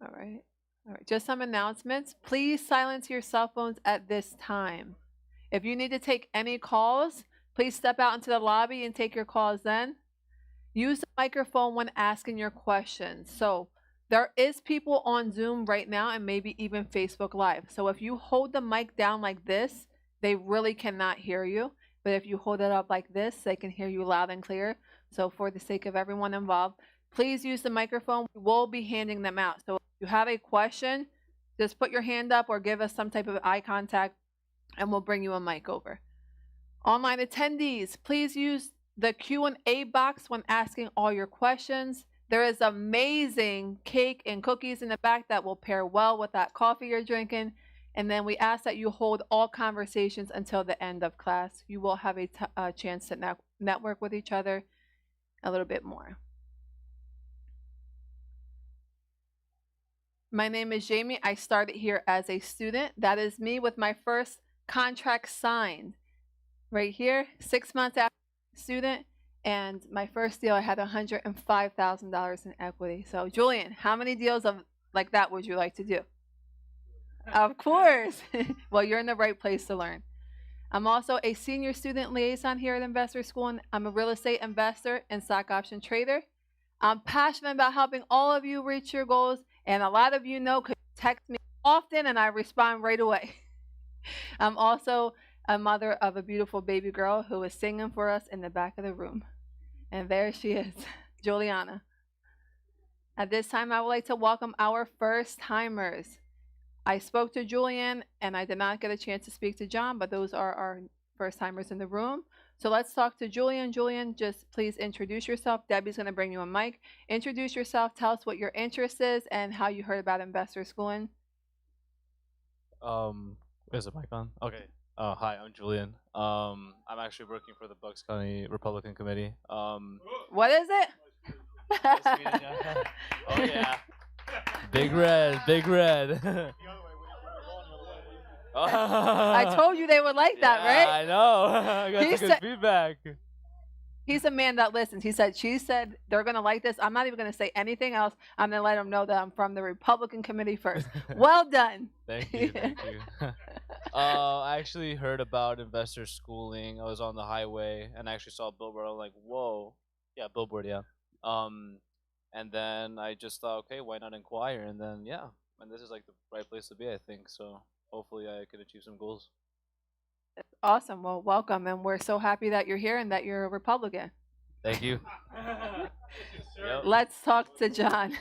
All right. All right. Just some announcements. Please silence your cell phones at this time. If you need to take any calls, please step out into the lobby and take your calls then. Use the microphone when asking your questions. So there is people on Zoom right now and maybe even Facebook Live. So if you hold the mic down like this, they really cannot hear you. But if you hold it up like this, they can hear you loud and clear. So for the sake of everyone involved, please use the microphone. We will be handing them out. So if you have a question, just put your hand up or give us some type of eye contact and we'll bring you a mic over. Online attendees, please use the Q&A box when asking all your questions. There is amazing cake and cookies in the back that will pair well with that coffee you're drinking. And then we ask that you hold all conversations until the end of class. You will have a chance to network with each other a little bit more. My name is Jamie. I started here as a student. That is me with my first contract signed. Right here, 6 months after student, and my first deal I had $105,000 in equity. So Julian, how many deals of like that would you like to do? Of course. Well, you're in the right place to learn. I'm also a senior student liaison here at Investor School, and I'm a real estate investor and stock option trader. I'm passionate about helping all of you reach your goals, and a lot of you know because you text me often and I respond right away. I'm also a mother of a beautiful baby girl who is singing for us in the back of the room. And there she is, Juliana. At this time, I would like to welcome our first timers. I spoke to Julian and I did not get a chance to speak to John, but those are our first timers in the room. So let's talk to Julian. Julian, just please introduce yourself. Debbie's going to bring you a mic. Introduce yourself. Tell us what your interest is and how you heard about Investor Schooling. Is the mic on? Okay. Hi, I'm Julian. I'm actually working for the Bucks County Republican Committee. What is it? Oh yeah. Big red, big red. I told you they would like that, right? I know. I got some good feedback. He's a man that listens. She said they're going to like this. I'm not even going to say anything else. I'm going to let them know that I'm from the Republican committee first. Well done. Thank you. Thank you. I actually heard about Investor Schooling. I was on the highway and I actually saw a billboard. I'm like, whoa. Yeah, billboard, yeah. And then I just thought, okay, why not inquire? And then, yeah. And this is like the right place to be, I think. So hopefully I can achieve some goals. Awesome. Well, welcome. And we're so happy that you're here and that you're a Republican. Thank you. Yep. Let's talk to John.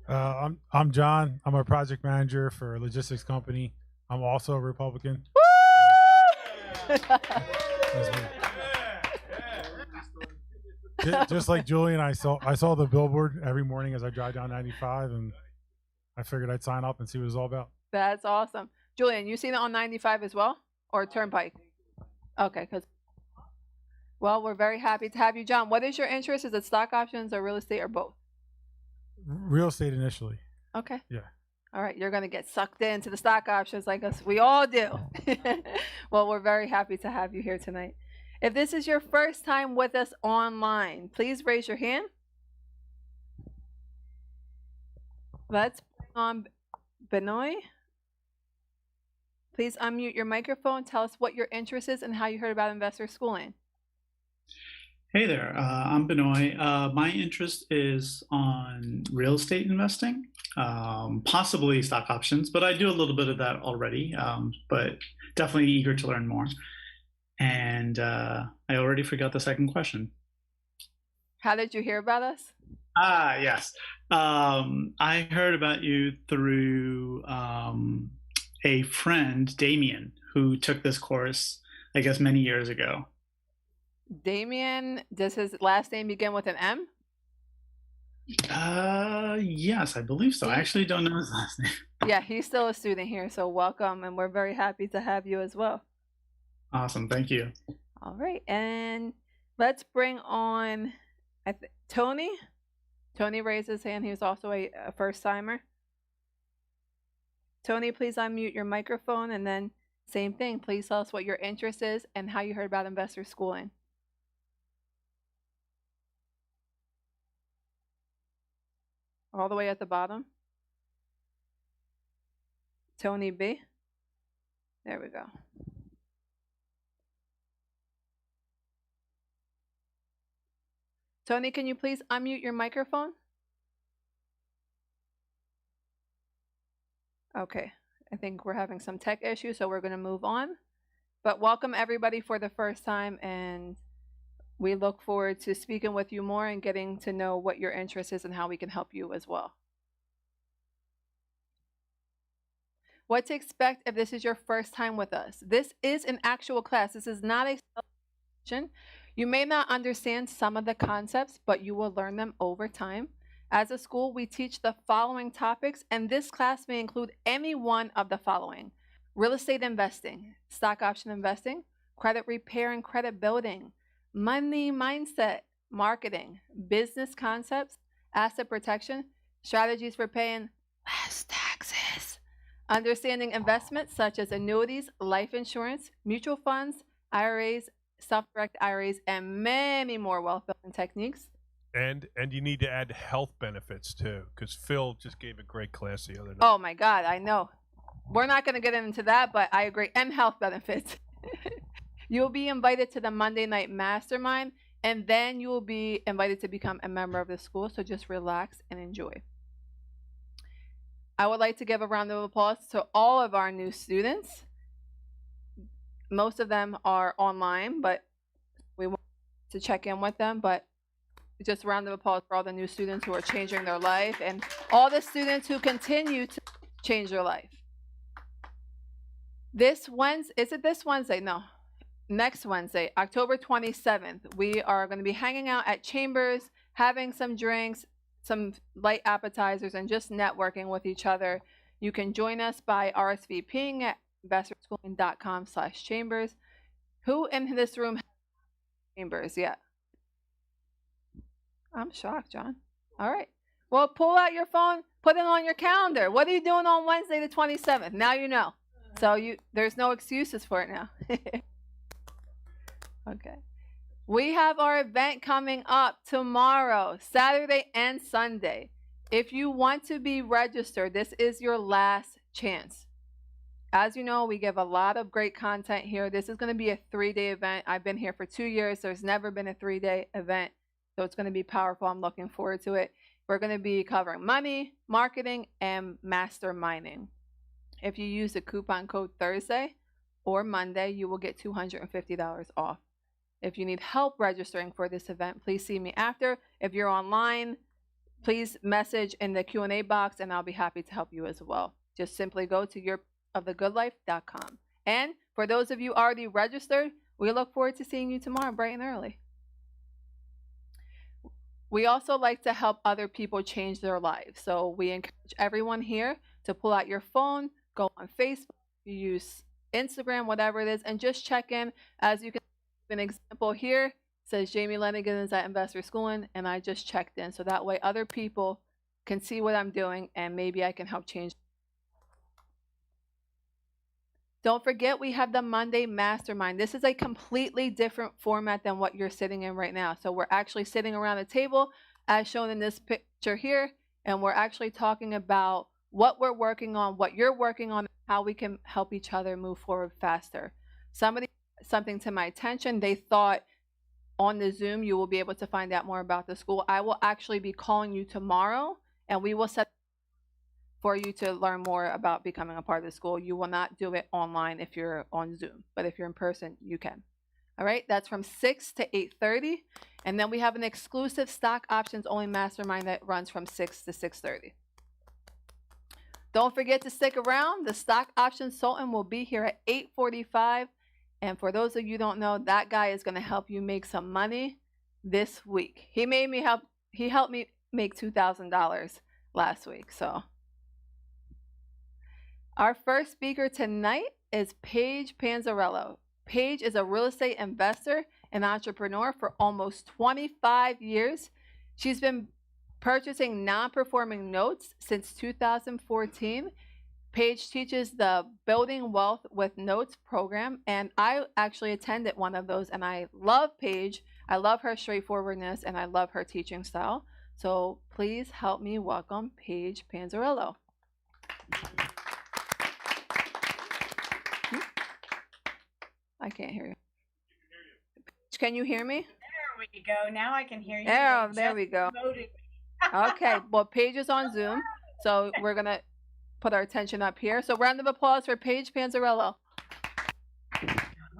I'm John. I'm a project manager for a logistics company. I'm also a Republican. Just like Julian, I saw the billboard every morning as I drive down 95, and I figured I'd sign up and see what it's all about. That's awesome. Julian, you seen it on 95 as well? Or Turnpike? Okay, well, we're very happy to have you. John, what is your interest? Is it stock options or real estate or both? Real estate initially. Okay. Yeah. All right, you're going to get sucked into the stock options like us. We all do. Well, we're very happy to have you here tonight. If this is your first time with us online, please raise your hand. Let's bring on Benoit. Please unmute your microphone. Tell us what your interest is and how you heard about Investor Schooling. Hey there, I'm Benoit. My interest is on real estate investing, possibly stock options, but I do a little bit of that already, but definitely eager to learn more. And I already forgot the second question. How did you hear about us? Yes. I heard about you through a friend, Damien, who took this course, I guess, many years ago. Damien, does his last name begin with an M? Yes, I believe so. I actually don't know his last name. Yeah, he's still a student here, so welcome, and we're very happy to have you as well. Awesome, thank you. All right, and let's bring on Tony. Tony raised his hand. He was also a first-timer. Tony, please unmute your microphone, and then same thing. Please tell us what your interest is and how you heard about Investor Schooling. all the way at the bottom. Tony B. There we go. Tony, can you please unmute your microphone? Okay, I think we're having some tech issues, so we're going to move on. But welcome everybody for the first time, and we look forward to speaking with you more and getting to know what your interest is and how we can help you as well. What to expect if this is your first time with us. This is an actual class. This is not a session. You may not understand some of the concepts, but you will learn them over time. As a school, we teach the following topics, and this class may include any one of the following: real estate investing, stock option investing, credit repair and credit building, money mindset, marketing, business concepts, asset protection, strategies for paying less taxes, understanding investments such as annuities, life insurance, mutual funds, IRAs, self-directed IRAs, and many more wealth building techniques. And you need to add health benefits too, because Phil just gave a great class the other night. Oh my God, I know. We're not going to get into that, but I agree. And health benefits. You'll be invited to the Monday night mastermind, and then you will be invited to become a member of the school. So just relax and enjoy. I would like to give a round of applause to all of our new students. Most of them are online, but we want to check in with them. But just a round of applause for all the new students who are changing their life and all the students who continue to change their life. This Wednesday, is it this Wednesday? No. Next Wednesday, October 27th, we are going to be hanging out at Chambers, having some drinks, some light appetizers, and just networking with each other. You can join us by RSVPing at investorschooling.com/chambers. Who in this room has Chambers yet? I'm shocked, John. All right. Well, pull out your phone, put it on your calendar. What are you doing on Wednesday the 27th? Now you know. So there's no excuses for it now. Okay. We have our event coming up tomorrow, Saturday and Sunday. If you want to be registered, this is your last chance. As you know, we give a lot of great content here. This is going to be a 3-day event. I've been here for 2 years. There's never been a 3-day event. So it's going to be powerful. I'm looking forward to it. We're going to be covering money, marketing, and masterminding. If you use the coupon code Thursday or Monday, you will get $250 off. If you need help registering for this event, please see me after. If you're online, please message in the Q&A box, and I'll be happy to help you as well. Just simply go to yearofthegoodlife.com. And for those of you already registered, we look forward to seeing you tomorrow bright and early. We also like to help other people change their lives. So we encourage everyone here to pull out your phone, go on Facebook, you use Instagram, whatever it is, and just check in. As you can see, an example here says Jamie Lenigan is at Investor Schooling, and I just checked in. So that way other people can see what I'm doing, and maybe I can help change. Don't forget, we have the Monday Mastermind. This is a completely different format than what you're sitting in right now. So we're actually sitting around a table, as shown in this picture here, and we're actually talking about what we're working on, what you're working on, how we can help each other move forward faster. Somebody brought something to my attention. They thought on the Zoom you will be able to find out more about the school. I will actually be calling you tomorrow, and we will set for you to learn more about becoming a part of the school. You will not do it online if you're on Zoom, but if you're in person, you can. All right, that's from 6 to 8:30. And then we have an exclusive stock options only mastermind that runs from 6 to 6:30. Don't forget to stick around. The stock options consultant will be here at 8:45. And for those of you who don't know, that guy is going to help you make some money this week. He helped me make $2,000 last week. So our first speaker tonight is Paige Panzarello. Paige is a real estate investor and entrepreneur for almost 25 years. She's been purchasing non-performing notes since 2014. Paige teaches the Building Wealth with Notes program, and I actually attended one of those, and I love Paige. I love her straightforwardness, and I love her teaching style. So please help me welcome Paige Panzarello. I can't hear you. Can you hear me? There we go. Now I can hear you. There we go. Okay, well, Paige is on Zoom, so we're going to put our attention up here. So round of applause for Paige Panzarello.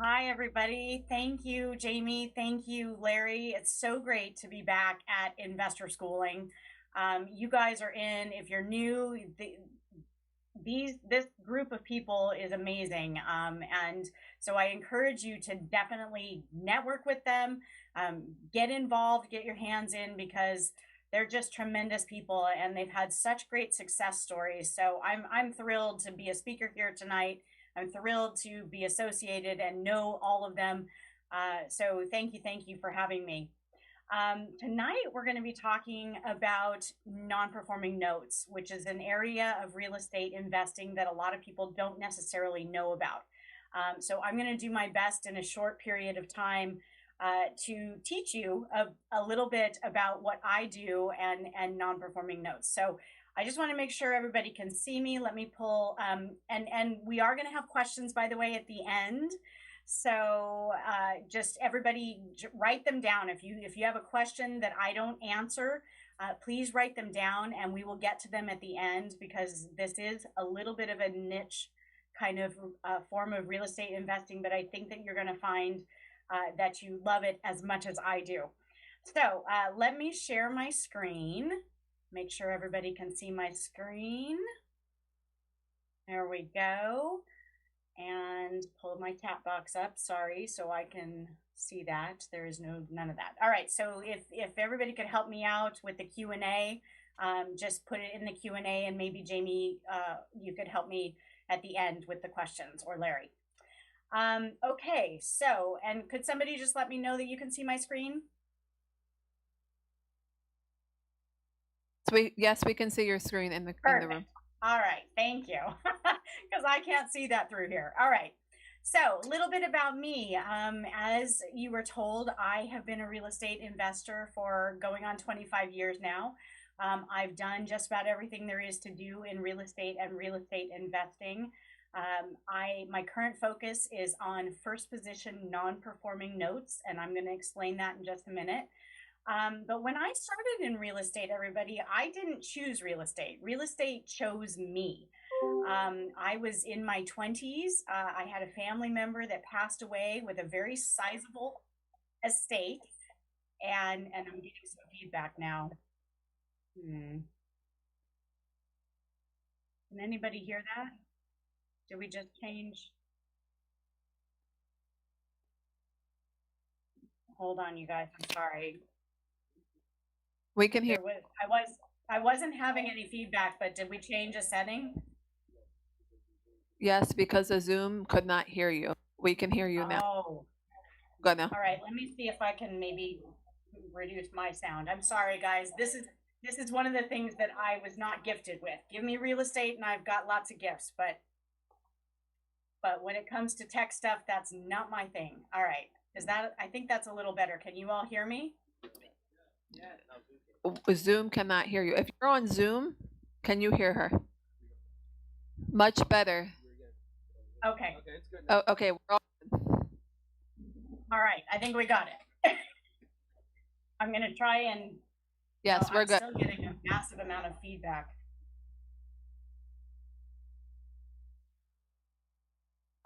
Hi, everybody. Thank you, Jamie. Thank you, Larry. It's so great to be back at Investor Schooling. You guys are in. If you're new, this group of people is amazing. And so I encourage you to definitely network with them, get involved, get your hands in, because they're just tremendous people and they've had such great success stories. So I'm thrilled to be a speaker here tonight. I'm thrilled to be associated and know all of them. So thank you for having me. Tonight, we're going to be talking about non-performing notes, which is an area of real estate investing that a lot of people don't necessarily know about. So I'm going to do my best in a short period of time to teach you a little bit about what I do and non-performing notes. So I just want to make sure everybody can see me. Let me pull, and we are going to have questions, by the way, at the end. So just everybody write them down. If you have a question that I don't answer, please write them down and we will get to them at the end, because this is a little bit of a niche kind of form of real estate investing, but I think that you're going to find that you love it as much as I do. So let me share my screen. Make sure everybody can see my screen. There we go. And pull my chat box up, sorry, so I can see that. There is none of that. All right, so if everybody could help me out with the Q&A, just put it in the Q&A, and maybe Jamie, you could help me at the end with the questions, or Larry. Okay, so, and could somebody just let me know that you can see my screen? Yes, we can see your screen in the room. All right, thank you, because I can't see that through here. All right, so a little bit about me. As you were told, I have been a real estate investor for going on 25 years now. I've done just about everything there is to do in real estate and real estate investing. My current focus is on first position non-performing notes, and I'm going to explain that in just a minute. But when I started in real estate, everybody, I didn't choose real estate. Real estate chose me. I was in my 20s. I had a family member that passed away with a very sizable estate. And I'm getting some feedback now. Can anybody hear that? Did we just change? Hold on, you guys. I'm sorry. We can hear. I wasn't having any feedback, but did we change a setting? Yes, because the Zoom could not hear you. We can hear you now. Oh. Good now. All right, let me see if I can maybe reduce my sound. I'm sorry, guys. This is one of the things that I was not gifted with. Give me real estate and I've got lots of gifts, but when it comes to tech stuff, that's not my thing. All right. I think that's a little better. Can you all hear me? Zoom cannot hear you. If you're on Zoom, can you hear her? Much better. Okay. Oh, okay. We're all right. I think we got it. I'm going to try and... Yes, we're good. I'm still getting a massive amount of feedback.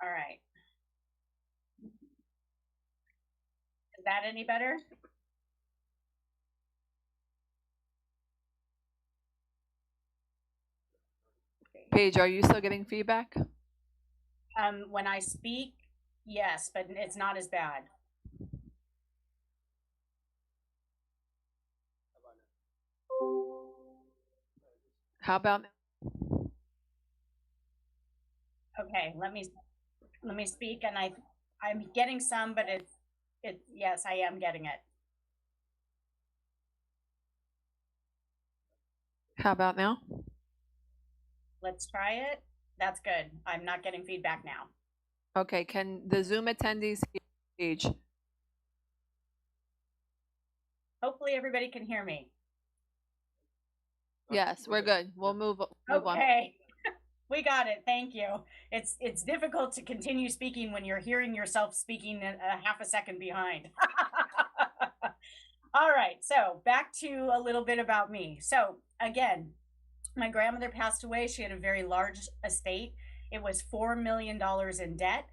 All right. Is that any better? Paige, are you still getting feedback? When I speak, yes, but it's not as bad. How about now? Okay, let me speak, and I'm getting some, but yes, I am getting it. How about now? Let's try it. That's good. I'm not getting feedback now. Okay, can the Zoom attendees hear Paige? Hopefully everybody can hear me. Yes, we're good. We'll move on. Okay. We got it. Thank you. It's difficult to continue speaking when you're hearing yourself speaking a half a second behind. All right. So back to a little bit about me. So again, my grandmother passed away. She had a very large estate. It was $4 million in debt.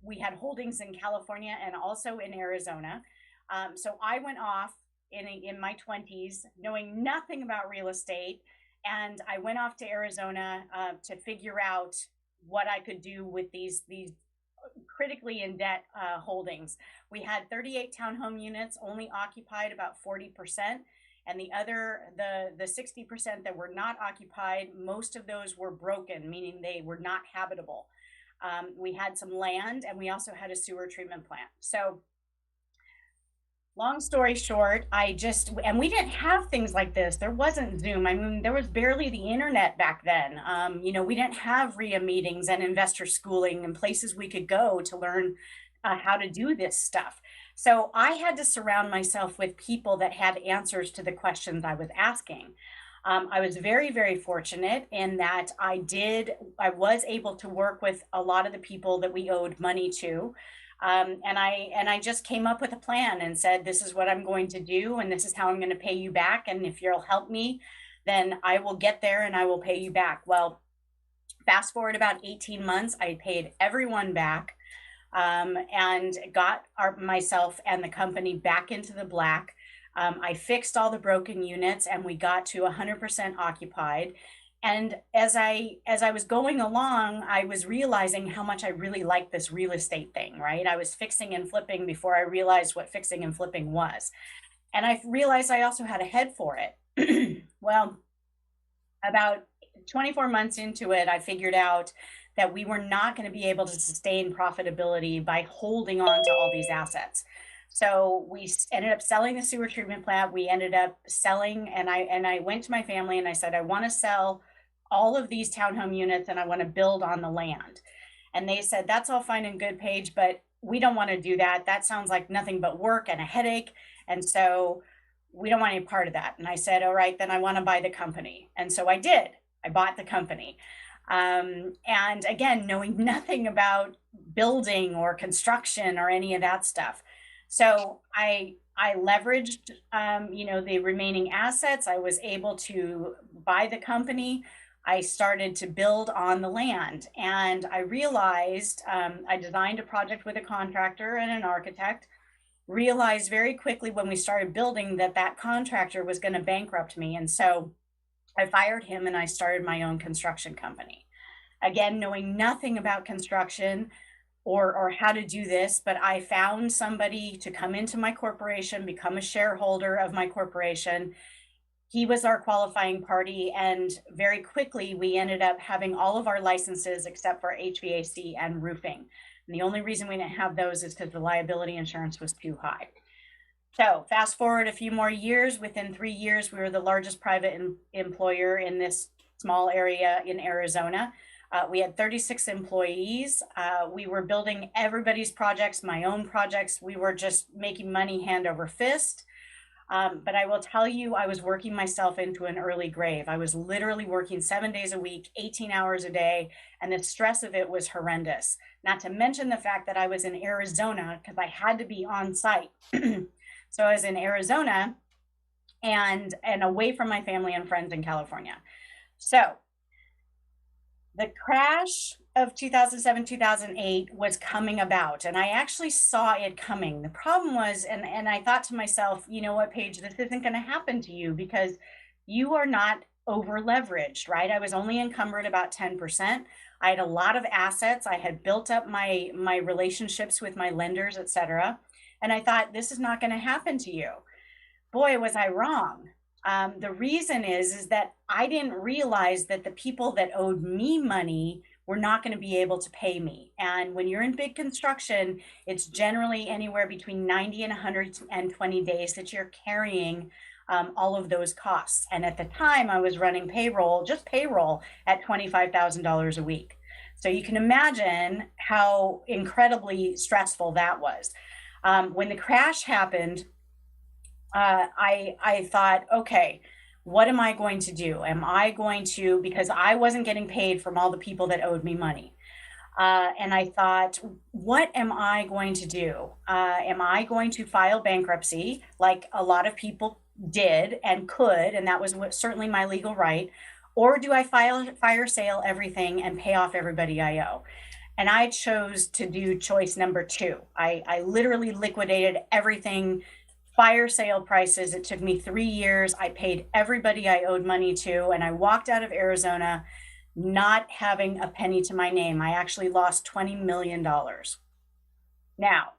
We had holdings in California and also in Arizona. So I went off in my 20s, knowing nothing about real estate. And I went off to Arizona to figure out what I could do with these critically in debt holdings. We had 38 townhome units, only occupied about 40%. And the 60% that were not occupied, most of those were broken, meaning they were not habitable. We had some land, and we also had a sewer treatment plant. So long story short, and we didn't have things like this. There wasn't Zoom. I mean, there was barely the internet back then. We didn't have RIA meetings and investor schooling and places we could go to learn how to do this stuff. So I had to surround myself with people that had answers to the questions I was asking. I was very, very fortunate in that I was able to work with a lot of the people that we owed money to. And I just came up with a plan and said, this is what I'm going to do, and this is how I'm going to pay you back. And if you'll help me, then I will get there and I will pay you back. Well, fast forward about 18 months, I paid everyone back. And got myself and the company back into the black. I fixed all the broken units, and we got to 100% occupied. And as I was going along, I was realizing how much I really liked this real estate thing, right? I was fixing and flipping before I realized what fixing and flipping was. And I realized I also had a head for it. Well, about 24 months into it, I figured out that we were not going to be able to sustain profitability by holding on to all these assets. So we ended up selling the sewer treatment plant. We ended up selling, and I went to my family and I said, I want to sell all of these townhome units and I want to build on the land. And they said, that's all fine and good, Paige, but we don't want to do that. That sounds like nothing but work and a headache. And so we don't want any part of that. And I said, all right, then I want to buy the company. And so I did. I bought the company. And again, knowing nothing about building or construction or any of that stuff. So I leveraged, the remaining assets. I was able to buy the company. I started to build on the land, and I realized, I designed a project with a contractor and an architect, realized very quickly when we started building that contractor was going to bankrupt me. And so I fired him and I started my own construction company. Again, knowing nothing about construction or how to do this, but I found somebody to come into my corporation, become a shareholder of my corporation. He was our qualifying party, and very quickly we ended up having all of our licenses except for HVAC and roofing. And the only reason we didn't have those is because the liability insurance was too high. So fast forward a few more years, within 3 years, we were the largest private employer in this small area in Arizona. We had 36 employees. We were building everybody's projects, my own projects. We were just making money hand over fist. But I will tell you, I was working myself into an early grave. I was literally working 7 days a week, 18 hours a day, and the stress of it was horrendous. Not to mention the fact that I was in Arizona because I had to be on site. So I was in Arizona and away from my family and friends in California. So the crash of 2007, 2008 was coming about, and I actually saw it coming. The problem was, and I thought to myself, you know what, Paige, this isn't going to happen to you because you are not over leveraged, right? I was only encumbered about 10%. I had a lot of assets. I had built up my relationships with my lenders, et cetera. And I thought, this is not going to happen to you. Boy, was I wrong. The reason is that I didn't realize that the people that owed me money were not going to be able to pay me. And when you're in big construction, it's generally anywhere between 90 and 120 days that you're carrying all of those costs. And at the time I was running payroll at $25,000 a week. So you can imagine how incredibly stressful that was. When the crash happened, I thought, okay, what am I going to do? Am I going to, because I wasn't getting paid from all the people that owed me money. And I thought, what am I going to do? Am I going to file bankruptcy like a lot of people did and could, and that was certainly my legal right? Or do I fire sale everything and pay off everybody I owe? And I chose to do choice number 2. I literally liquidated everything, fire sale prices. It took me 3 years. I paid everybody I owed money to, and I walked out of Arizona not having a penny to my name. I actually lost $20 million. Now,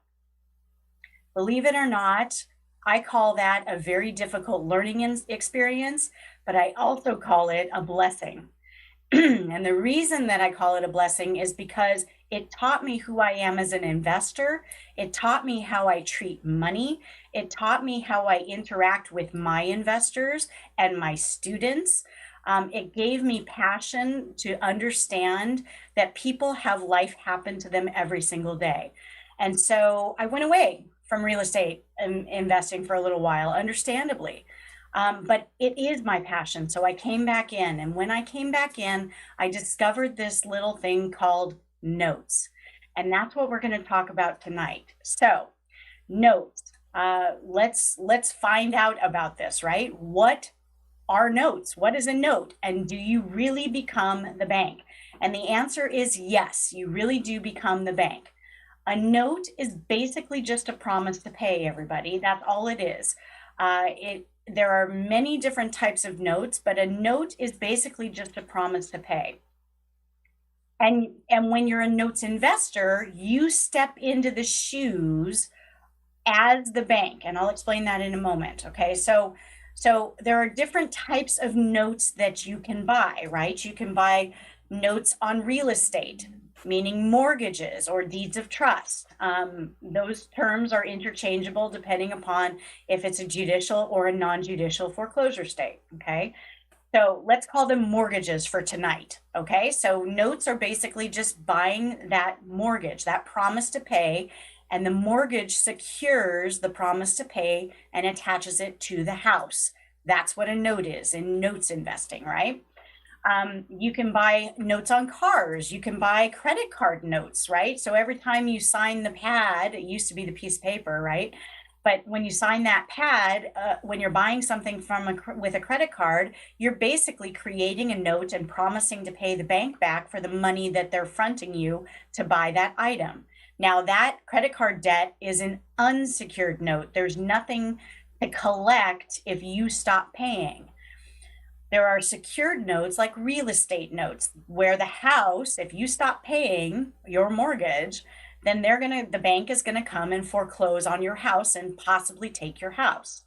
believe it or not, I call that a very difficult learning experience, but I also call it a blessing. And the reason that I call it a blessing is because it taught me who I am as an investor. It taught me how I treat money. It taught me how I interact with my investors and my students. It gave me passion to understand that people have life happen to them every single day. And so I went away from real estate and investing for a little while, understandably. But it is my passion. So I came back in. And when I came back in, I discovered this little thing called notes. And that's what we're going to talk about tonight. So notes, let's find out about this, right? What are notes? What is a note? And do you really become the bank? And the answer is yes, you really do become the bank. A note is basically just a promise to pay, everybody. That's all it is. There are many different types of notes, but a note is basically just a promise to pay. And when you're a notes investor, you step into the shoes as the bank. And I'll explain that in a moment, okay? So there are different types of notes that you can buy, right? You can buy notes on real estate, meaning mortgages or deeds of trust. Those terms are interchangeable depending upon if it's a judicial or a non-judicial foreclosure state, okay? So let's call them mortgages for tonight, okay? So notes are basically just buying that mortgage, that promise to pay, and the mortgage secures the promise to pay and attaches it to the house. That's what a note is in notes investing, right? You can buy notes on cars. You can buy credit card notes, right? So every time you sign the pad, it used to be the piece of paper, right? But when you sign that pad, when you're buying something with a credit card, you're basically creating a note and promising to pay the bank back for the money that they're fronting you to buy that item. Now that credit card debt is an unsecured note. There's nothing to collect if you stop paying. There are secured notes like real estate notes where the house, if you stop paying your mortgage, then the bank is gonna come and foreclose on your house and possibly take your house,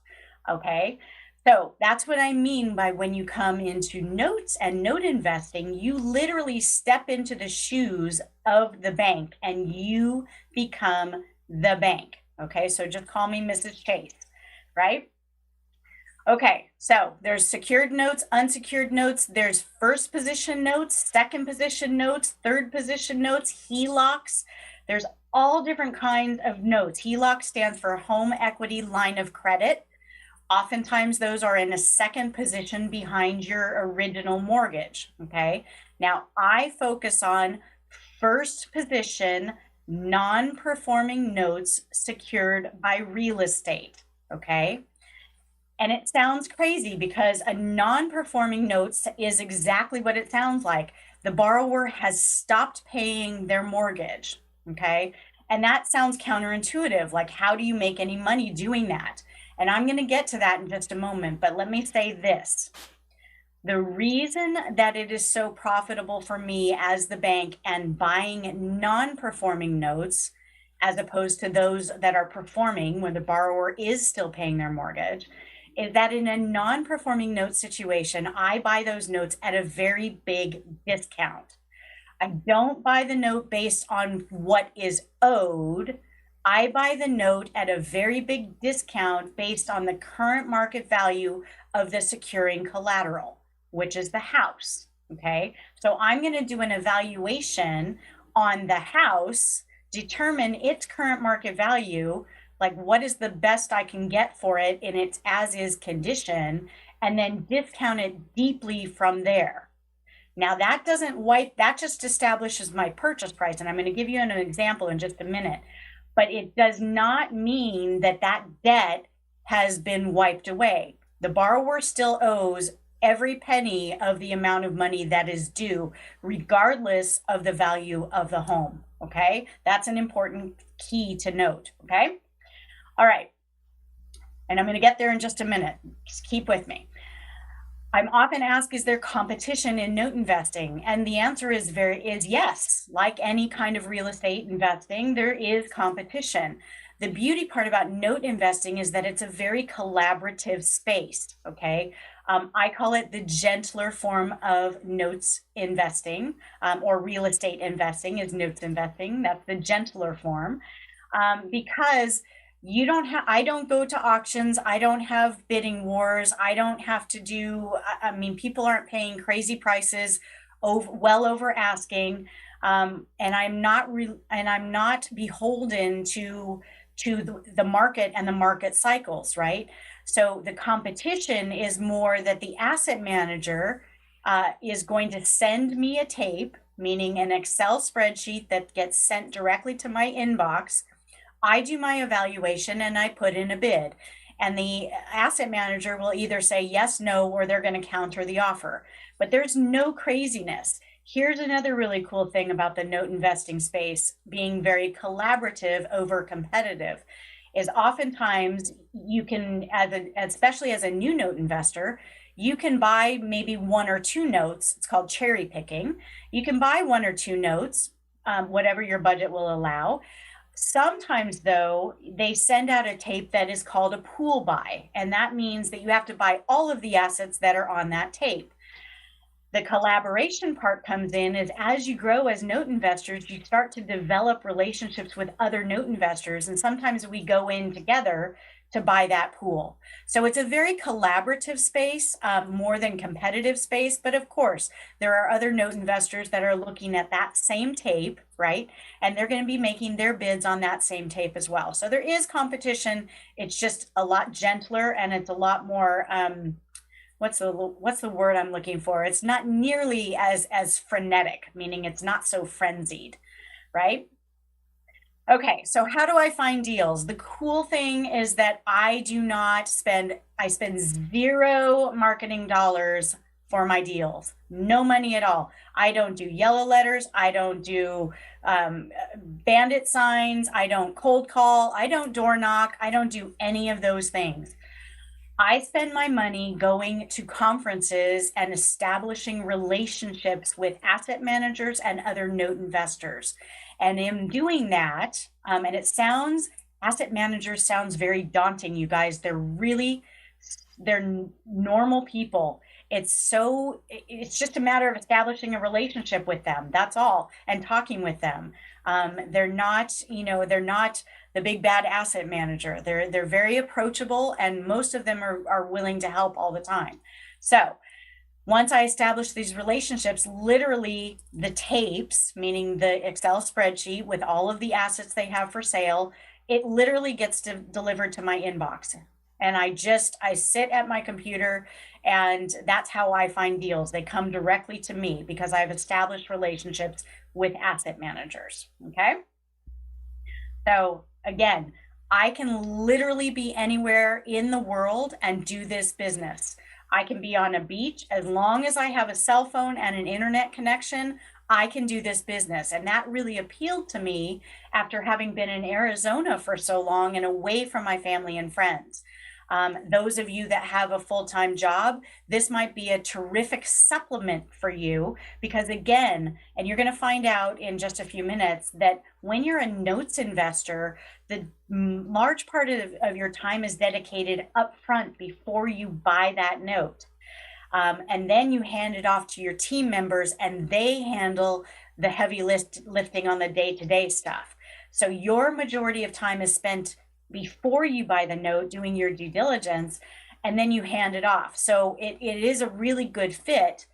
okay? So that's what I mean by when you come into notes and note investing, you literally step into the shoes of the bank and you become the bank, okay? So just call me Mrs. Chase, right? Okay, so there's secured notes, unsecured notes, there's first position notes, second position notes, third position notes, Helocs. There's all different kinds of notes. Heloc stands for home equity line of credit. Oftentimes those are in a second position behind your original mortgage, okay? Now I focus on first position non-performing notes secured by real estate, okay? And it sounds crazy because a non-performing note is exactly what it sounds like. The borrower has stopped paying their mortgage, okay? And that sounds counterintuitive. Like, how do you make any money doing that? And I'm gonna get to that in just a moment, but let me say this. The reason that it is so profitable for me as the bank and buying non-performing notes, as opposed to those that are performing when the borrower is still paying their mortgage, is that in a non-performing note situation, I buy those notes at a very big discount. I don't buy the note based on what is owed. I buy the note at a very big discount based on the current market value of the securing collateral, which is the house, okay? So I'm gonna do an evaluation on the house, determine its current market value, like what is the best I can get for it in its as-is condition, and then discount it deeply from there. Now that doesn't wipe, that just establishes my purchase price. And I'm going to give you an example in just a minute, but it does not mean that that debt has been wiped away. The borrower still owes every penny of the amount of money that is due, regardless of the value of the home. Okay. That's an important key to note. Okay. All right. And I'm going to get there in just a minute. Just keep with me. I'm often asked, is there competition in note investing? And the answer is yes. Like any kind of real estate investing, there is competition. The beauty part about note investing is that it's a very collaborative space, okay? I call it the gentler form of notes investing, or real estate investing is notes investing. That's the gentler form, because I don't go to auctions. I don't have bidding wars. I don't have to do, I mean, people aren't paying crazy prices well over asking. And I'm not beholden to the market and the market cycles, right? So the competition is more that the asset manager is going to send me a tape, meaning an Excel spreadsheet that gets sent directly to my inbox. I do my evaluation and I put in a bid, and the asset manager will either say yes, no, or they're going to counter the offer. But there's no craziness. Here's another really cool thing about the note investing space being very collaborative over competitive is oftentimes you can, especially as a new note investor, you can buy maybe one or two notes. It's called cherry picking. You can buy one or two notes, whatever your budget will allow. Sometimes, though, they send out a tape that is called a pool buy, and that means that you have to buy all of the assets that are on that tape. The collaboration part comes in is as you grow as note investors, you start to develop relationships with other note investors, and sometimes we go in together to buy that pool. So it's a very collaborative space, more than competitive space. But of course, there are other note investors that are looking at that same tape, right? And they're going to be making their bids on that same tape as well. So there is competition. It's just a lot gentler, and it's a lot more, what's the word I'm looking for? It's not nearly as frenetic, meaning it's not so frenzied, right? Okay, so how do I find deals? The cool thing is that I spend zero marketing dollars for my deals. No money at all. I don't do yellow letters. I don't do bandit signs. I don't cold call. I don't door knock. I don't do any of those things. I spend my money going to conferences and establishing relationships with asset managers and other note investors. And in doing that, and asset managers sounds very daunting, you guys. They're normal people. It's just a matter of establishing a relationship with them. That's all. And talking with them. They're not the big bad asset manager. They're very approachable, and most of them are willing to help all the time. So once I establish these relationships, literally the tapes, meaning the Excel spreadsheet with all of the assets they have for sale, it literally gets delivered to my inbox. And I sit at my computer, and that's how I find deals. They come directly to me because I've established relationships with asset managers. Okay. So again, I can literally be anywhere in the world and do this business. I can be on a beach. As long as I have a cell phone and an internet connection, I can do this business. And that really appealed to me after having been in Arizona for so long and away from my family and friends. Those of you that have a full-time job, this might be a terrific supplement for you because again, and you're going to find out in just a few minutes that when you're a notes investor, the large part of your time is dedicated upfront before you buy that note. And then you hand it off to your team members and they handle the heavy lifting on the day-to-day stuff. So your majority of time is spent before you buy the note doing your due diligence, and then you hand it off. So it is a really good fit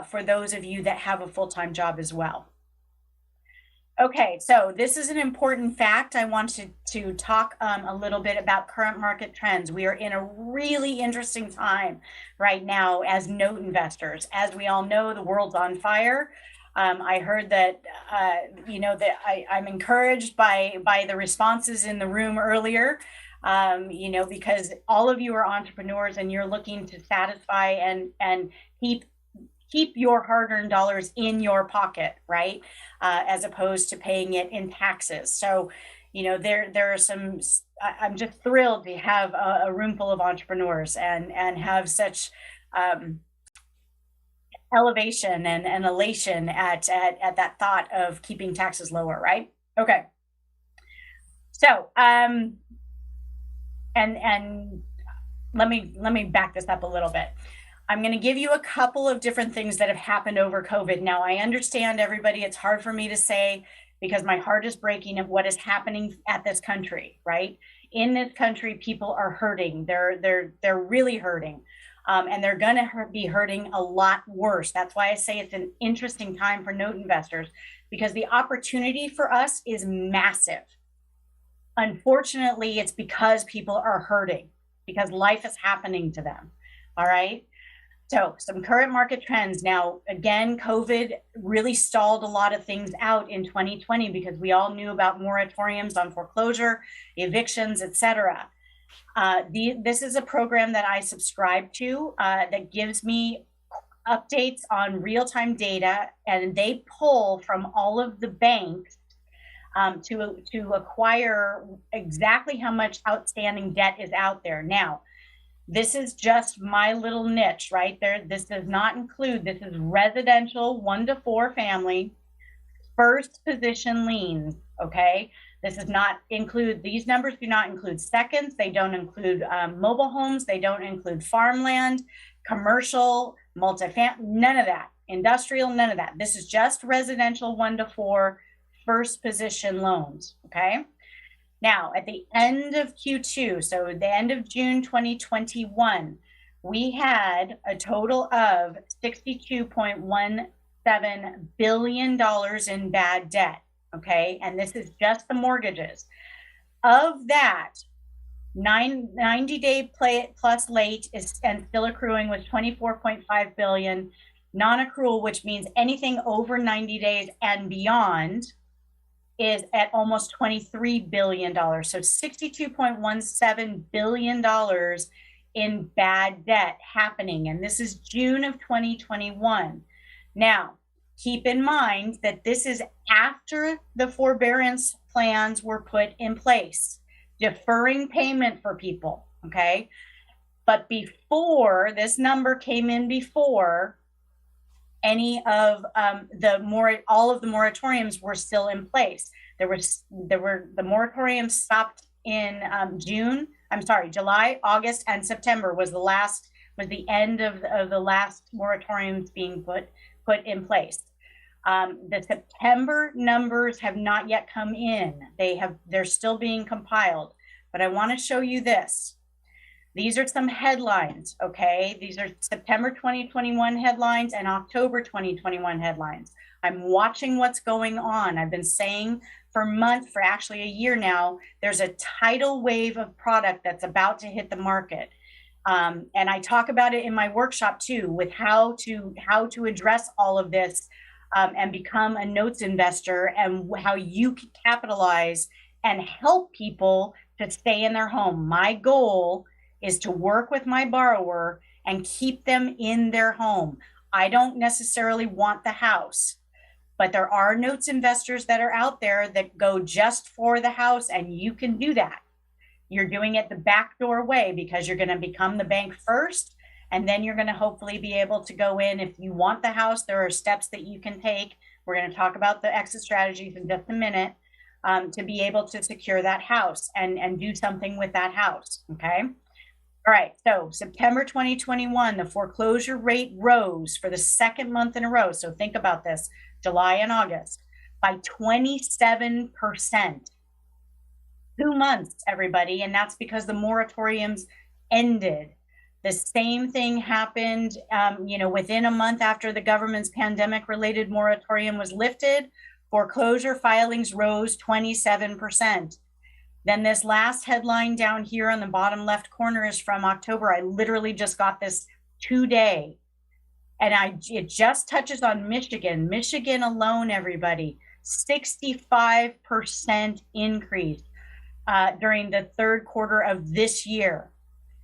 for those of you that have a full-time job as well. Okay, so this is an important fact. I want to talk a little bit about current market trends. We are in a really interesting time right now as note investors. As we all know, the world's on fire. I heard that, that I'm encouraged by the responses in the room earlier, because all of you are entrepreneurs and you're looking to satisfy and keep your hard-earned dollars in your pocket, right? As opposed to paying it in taxes. So, there are some. I'm just thrilled to have a room full of entrepreneurs and have such elevation and elation at that thought of keeping taxes lower, right? Okay. So, and let me back this up a little bit. I'm going to give you a couple of different things that have happened over COVID. Now, I understand, everybody, it's hard for me to say because my heart is breaking of what is happening at this country, right? In this country, people are hurting. They're really hurting. And they're going to be hurting a lot worse. That's why I say it's an interesting time for note investors, because the opportunity for us is massive. Unfortunately, it's because people are hurting, because life is happening to them. All right. So some current market trends. Now, again, COVID really stalled a lot of things out in 2020 because we all knew about moratoriums on foreclosure, evictions, etc. This is a program that I subscribe to that gives me updates on real-time data, and they pull from all of the banks to acquire exactly how much outstanding debt is out there. Now, this is just my little niche right there. This does not include, this is residential 1 to 4 family, first position liens, okay? This does not include, these numbers do not include seconds. They don't include mobile homes. They don't include farmland, commercial, multifamily, none of that. Industrial, none of that. This is just residential 1 to 4 first position loans, okay? Now, at the end of Q2, so at the end of June 2021, we had a total of $62.17 billion in bad debt, okay? And this is just the mortgages. Of that, 90-day plus late is and still accruing was $24.5 billion. Non-accrual, which means anything over 90 days and beyond, is at almost $23 billion. So $62.17 billion in bad debt happening. And this is June of 2021. Now, keep in mind that this is after the forbearance plans were put in place, deferring payment for people, okay? But before, this number came in before any of all of the moratoriums were still in place. The moratoriums stopped in July, August, and September was the end of the last moratoriums being put in place. The September numbers have not yet come in. They're still being compiled, but I want to show you this. These are some headlines, okay? These are September 2021 headlines and October 2021 headlines. I'm watching what's going on. I've been saying for actually a year now, there's a tidal wave of product that's about to hit the market. And I talk about it in my workshop too, with how to address all of this and become a notes investor, and how you can capitalize and help people to stay in their home. My goal is to work with my borrower and keep them in their home. I don't necessarily want the house, but there are notes investors that are out there that go just for the house, and you can do that. You're doing it the backdoor way because you're going to become the bank first, and then you're going to hopefully be able to go in. If you want the house, there are steps that you can take. We're going to talk about the exit strategies in just a minute to be able to secure that house and do something with that house, okay? All right, so September 2021, the foreclosure rate rose for the second month in a row. So think about this, July and August, by 27%. 2 months, everybody, and that's because the moratoriums ended. The same thing happened, within a month after the government's pandemic-related moratorium was lifted. Foreclosure filings rose 27%. Then this last headline down here on the bottom left corner is from October. I literally just got this today. And it just touches on Michigan. Michigan alone, everybody, 65% increase during the third quarter of this year.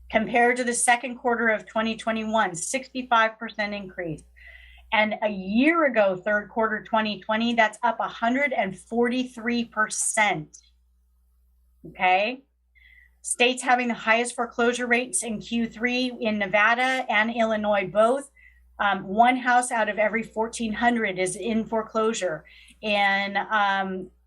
Compared to the second quarter of 2021, 65% increase. And a year ago, third quarter 2020, that's up 143%. Okay. States having the highest foreclosure rates in Q3 in Nevada and Illinois both. One house out of every 1,400 is in foreclosure.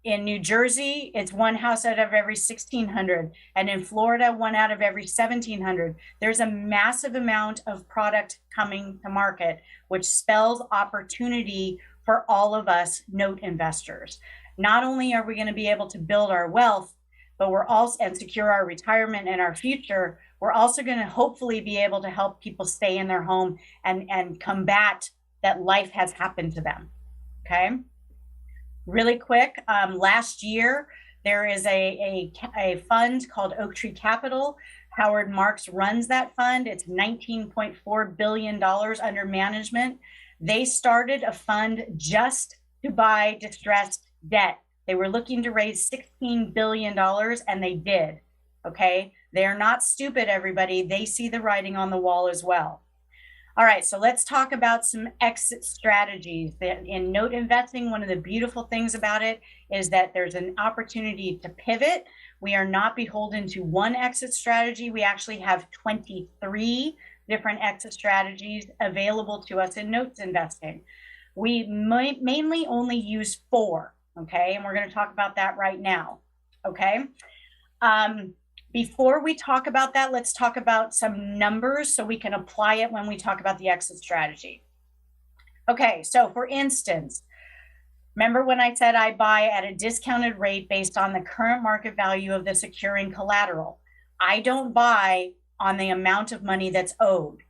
In New Jersey, it's one house out of every 1,600. And in Florida, one out of every 1,700. There's a massive amount of product coming to market, which spells opportunity for all of us note investors. Not only are we going to be able to build our wealth, but we're also, and secure our retirement and our future, we're also going to hopefully be able to help people stay in their home and combat that life has happened to them. Okay. Really quick, last year, there is a fund called Oak Tree Capital. Howard Marks runs that fund. It's $19.4 billion under management. They started a fund just to buy distressed debt. They were looking to raise $16 billion, and they did. Okay. They're not stupid, everybody. They see the writing on the wall as well. All right, so let's talk about some exit strategies. In note investing, one of the beautiful things about it is that there's an opportunity to pivot. We are not beholden to one exit strategy. We actually have 23 different exit strategies available to us in notes investing. We mainly only use 4, okay? And we're going to talk about that right now, okay? Before we talk about that, let's talk about some numbers so we can apply it when we talk about the exit strategy. Okay, so for instance, remember when I said I buy at a discounted rate based on the current market value of the securing collateral? I don't buy on the amount of money that's owed.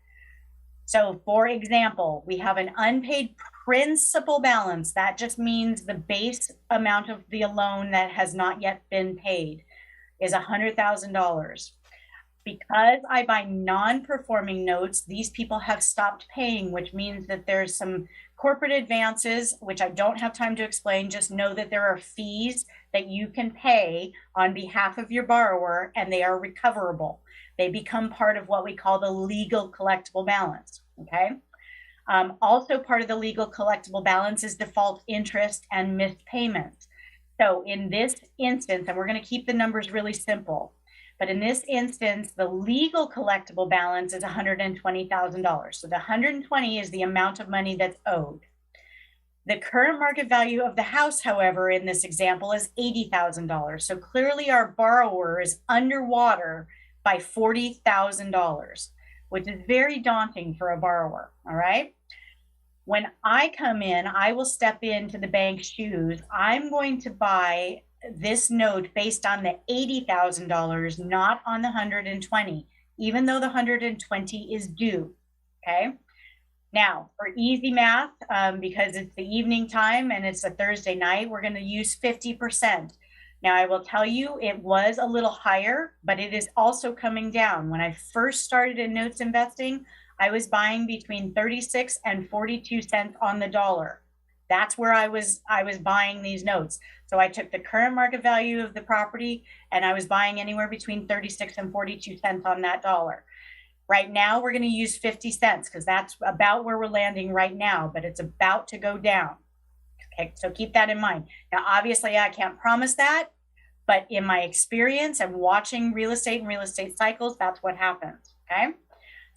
So for example, we have an unpaid principal balance. That just means the base amount of the loan that has not yet been paid is $100,000. Because I buy non-performing notes, these people have stopped paying, which means that there's some corporate advances, which I don't have time to explain. Just know that there are fees that you can pay on behalf of your borrower, and they are recoverable. They become part of what we call the legal collectible balance, okay? Also part of the legal collectible balance is default interest and missed payments. So in this instance, and we're going to keep the numbers really simple, but in this instance, the legal collectible balance is $120,000. So the 120 is the amount of money that's owed. The current market value of the house, however, in this example is $80,000. So clearly our borrower is underwater by $40,000, which is very daunting for a borrower, all right? When I come in, I will step into the bank's shoes. I'm going to buy this note based on the $80,000, not on the 120, even though the 120 is due, okay? Now, for easy math, because it's the evening time and it's a Thursday night, we're going to use 50%. Now, I will tell you, it was a little higher, but it is also coming down. When I first started in notes investing, I was buying between 36 and 42 cents on the dollar. That's where I was buying these notes. So I took the current market value of the property and I was buying anywhere between 36 and 42 cents on that dollar. Right now, we're going to use 50 cents because that's about where we're landing right now, but it's about to go down. Okay, so keep that in mind. Now, obviously, I can't promise that, but in my experience and watching real estate and real estate cycles, that's what happens, okay?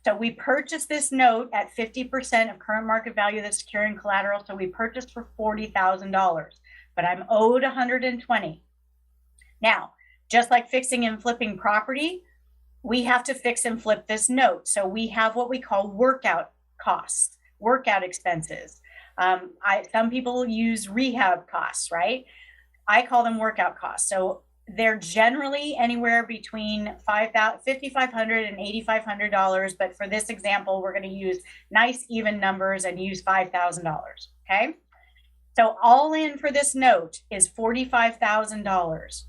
So we purchased this note at 50% of current market value of the securing collateral. So we purchased for $40,000, but I'm owed $120,000. Now, just like fixing and flipping property, we have to fix and flip this note. So we have what we call workout costs, workout expenses. Some people use rehab costs, right? I call them workout costs. So they're generally anywhere between $5,500 and $8,500. But for this example, we're going to use nice even numbers and use $5,000. Okay. So all in for this note is $45,000.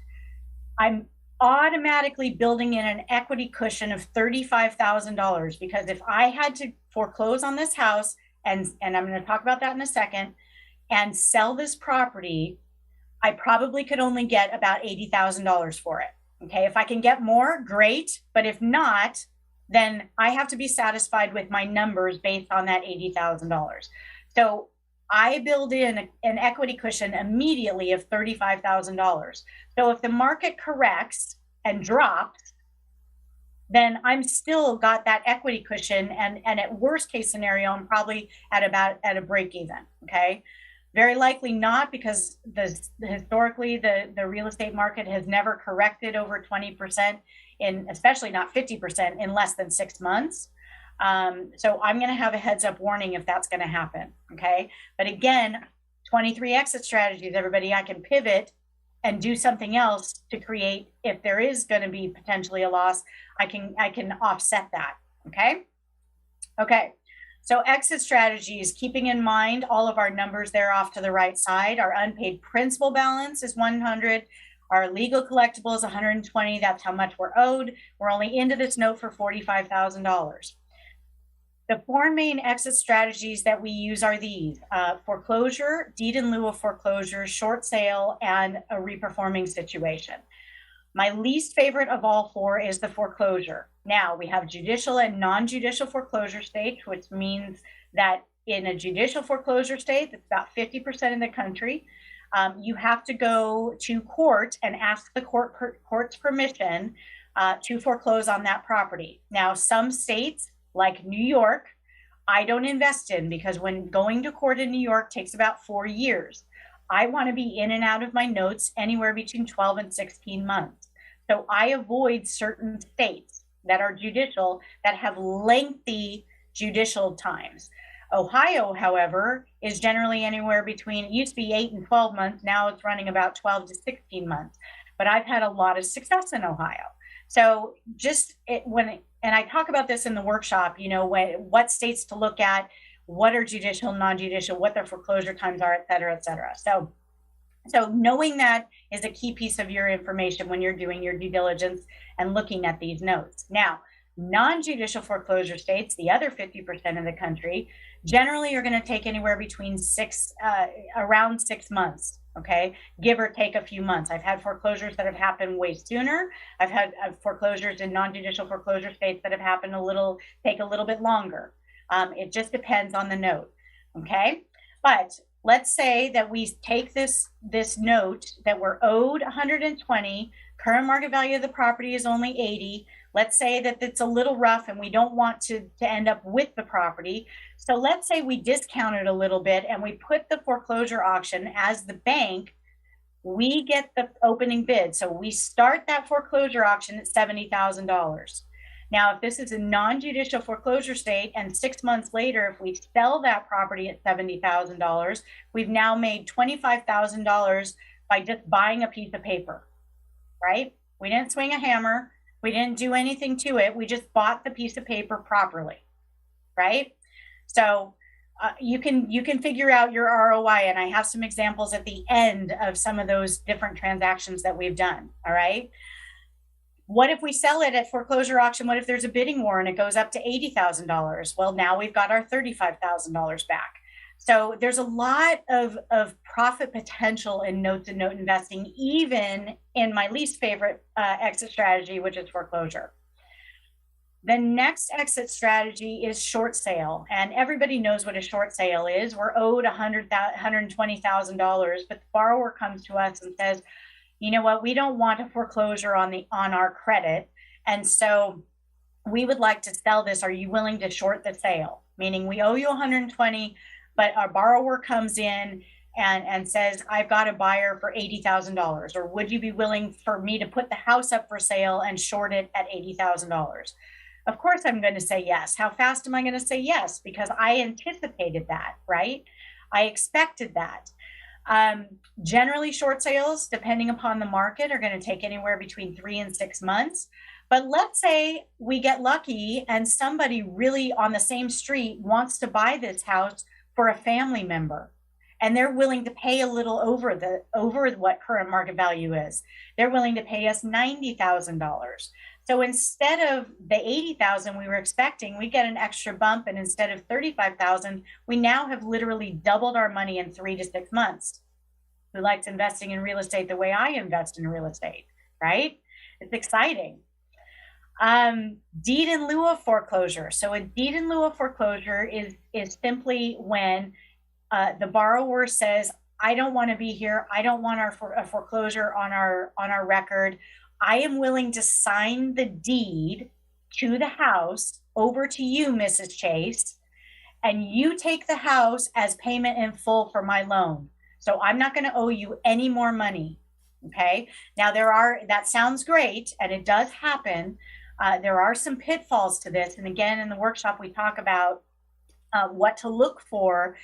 I'm automatically building in an equity cushion of $35,000 because if I had to foreclose on this house, and I'm going to talk about that in a second, and sell this property, I probably could only get about $80,000 for it. Okay, if I can get more, great. But if not, then I have to be satisfied with my numbers based on that $80,000. So I build in an equity cushion immediately of $35,000. So if the market corrects and drops, then I'm still got that equity cushion, and at worst case scenario, I'm probably at a break even. Okay, very likely not, because historically the real estate market has never corrected over 20%, especially not 50% in less than 6 months. So I'm going to have a heads up warning if that's going to happen. Okay. But again, 23 exit strategies, everybody, I can pivot and do something else to create, if there is going to be potentially a loss, I can offset that. Okay. Okay. So exit strategies, keeping in mind all of our numbers there off to the right side. Our unpaid principal balance is 100. Our legal collectible is 120. That's how much we're owed. We're only into this note for $45,000. The four main exit strategies that we use are these: foreclosure, deed in lieu of foreclosure, short sale, and a reperforming situation. My least favorite of all four is the foreclosure. Now, we have judicial and non-judicial foreclosure states, which means that in a judicial foreclosure state, that's about 50% of the country, you have to go to court and ask the court's permission to foreclose on that property. Now, some states, like New York, I don't invest in, because when going to court in New York takes about 4 years. I want to be in and out of my notes anywhere between 12 and 16 months. So I avoid certain states that are judicial that have lengthy judicial times. Ohio, however, is generally anywhere between, it used to be 8 and 12 months. Now it's running about 12 to 16 months. But I've had a lot of success in Ohio. So and I talk about this in the workshop, what states to look at, what are judicial, non-judicial, what their foreclosure times are, et cetera, et cetera. So knowing that is a key piece of your information when you're doing your due diligence and looking at these notes. Now, non-judicial foreclosure states, the other 50% of the country, generally are going to take anywhere between around 6 months. Okay, give or take a few months. I've had foreclosures that have happened way sooner. I've had foreclosures in non-judicial foreclosure states that have happened take a little bit longer. It just depends on the note. Okay, but let's say that we take this note that we're owed 120, current market value of the property is only 80. Let's say that it's a little rough and we don't want to end up with the property. So let's say we discount it a little bit and we put the foreclosure auction as the bank. We get the opening bid. So we start that foreclosure auction at $70,000. Now, if this is a non-judicial foreclosure state and 6 months later, if we sell that property at $70,000, we've now made $25,000 by just buying a piece of paper, right? We didn't swing a hammer. We didn't do anything to it. We just bought the piece of paper properly, right? So you can figure out your ROI, and I have some examples at the end of some of those different transactions that we've done, all right? What if we sell it at foreclosure auction? What if there's a bidding war and it goes up to $80,000? Well, now we've got our $35,000 back. So there's a lot of profit potential in note to note investing, even in my least favorite exit strategy, which is foreclosure. The next exit strategy is short sale. And everybody knows what a short sale is. We're owed $120,000, but the borrower comes to us and says, you know what, we don't want a foreclosure on our credit. And so we would like to sell this. Are you willing to short the sale? Meaning we owe you 120, but our borrower comes in and says, I've got a buyer for $80,000, or would you be willing for me to put the house up for sale and short it at $80,000? Of course, I'm going to say yes. How fast am I going to say yes? Because I anticipated that, right? I expected that. Generally, short sales, depending upon the market, are going to take anywhere between 3 and 6 months. But let's say we get lucky and somebody really on the same street wants to buy this house for a family member. and they're willing to pay a little over what current market value is. They're willing to pay us $90,000. So instead of the $80,000 we were expecting, we get an extra bump, and instead of $35,000, we now have literally doubled our money in 3 to 6 months. Who likes investing in real estate the way I invest in real estate, right? It's exciting. Deed in lieu of foreclosure. So a deed in lieu of foreclosure is simply when the borrower says, I don't want to be here. I don't want a foreclosure on our record. I am willing to sign the deed to the house over to you, Mrs. Chase, and you take the house as payment in full for my loan. So I'm not going to owe you any more money. Okay. Now that sounds great, and it does happen. There are some pitfalls to this. And again, in the workshop, we talk about what to look for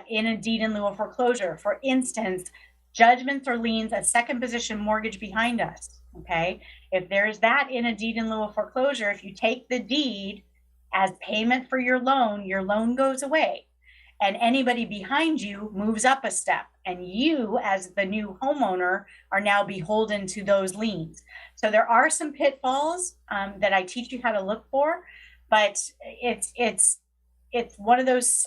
in a deed in lieu of foreclosure. For instance, judgments or liens, a second position mortgage behind us. Okay. If there's that in a deed in lieu of foreclosure, if you take the deed as payment for your loan goes away, and anybody behind you moves up a step, and you as the new homeowner are now beholden to those liens. So there are some pitfalls that I teach you how to look for, but it's one of those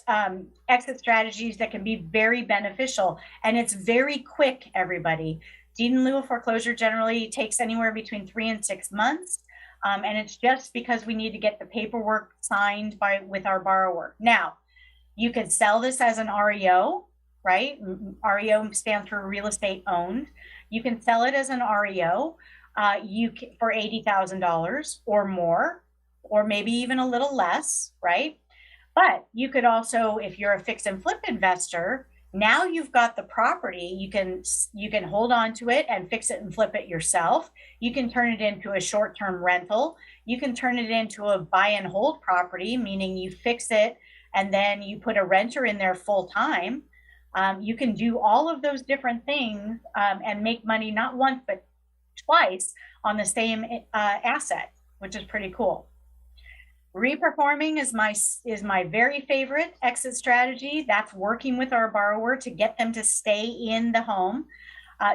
exit strategies that can be very beneficial, and it's very quick, everybody. Deed in lieu of foreclosure generally takes anywhere between 3 and 6 months. And it's just because we need to get the paperwork signed with our borrower. Now, you could sell this as an REO, right? REO stands for real estate owned. You can sell it as an REO for $80,000 or more, or maybe even a little less, right? But you could also, if you're a fix and flip investor, now you've got the property, you can hold on to it and fix it and flip it yourself. You can turn it into a short-term rental. You can turn it into a buy and hold property, meaning you fix it and then you put a renter in there full time. You can do all of those different things and make money not once but twice on the same asset, which is pretty cool. Reperforming is my very favorite exit strategy. That's working with our borrower to get them to stay in the home.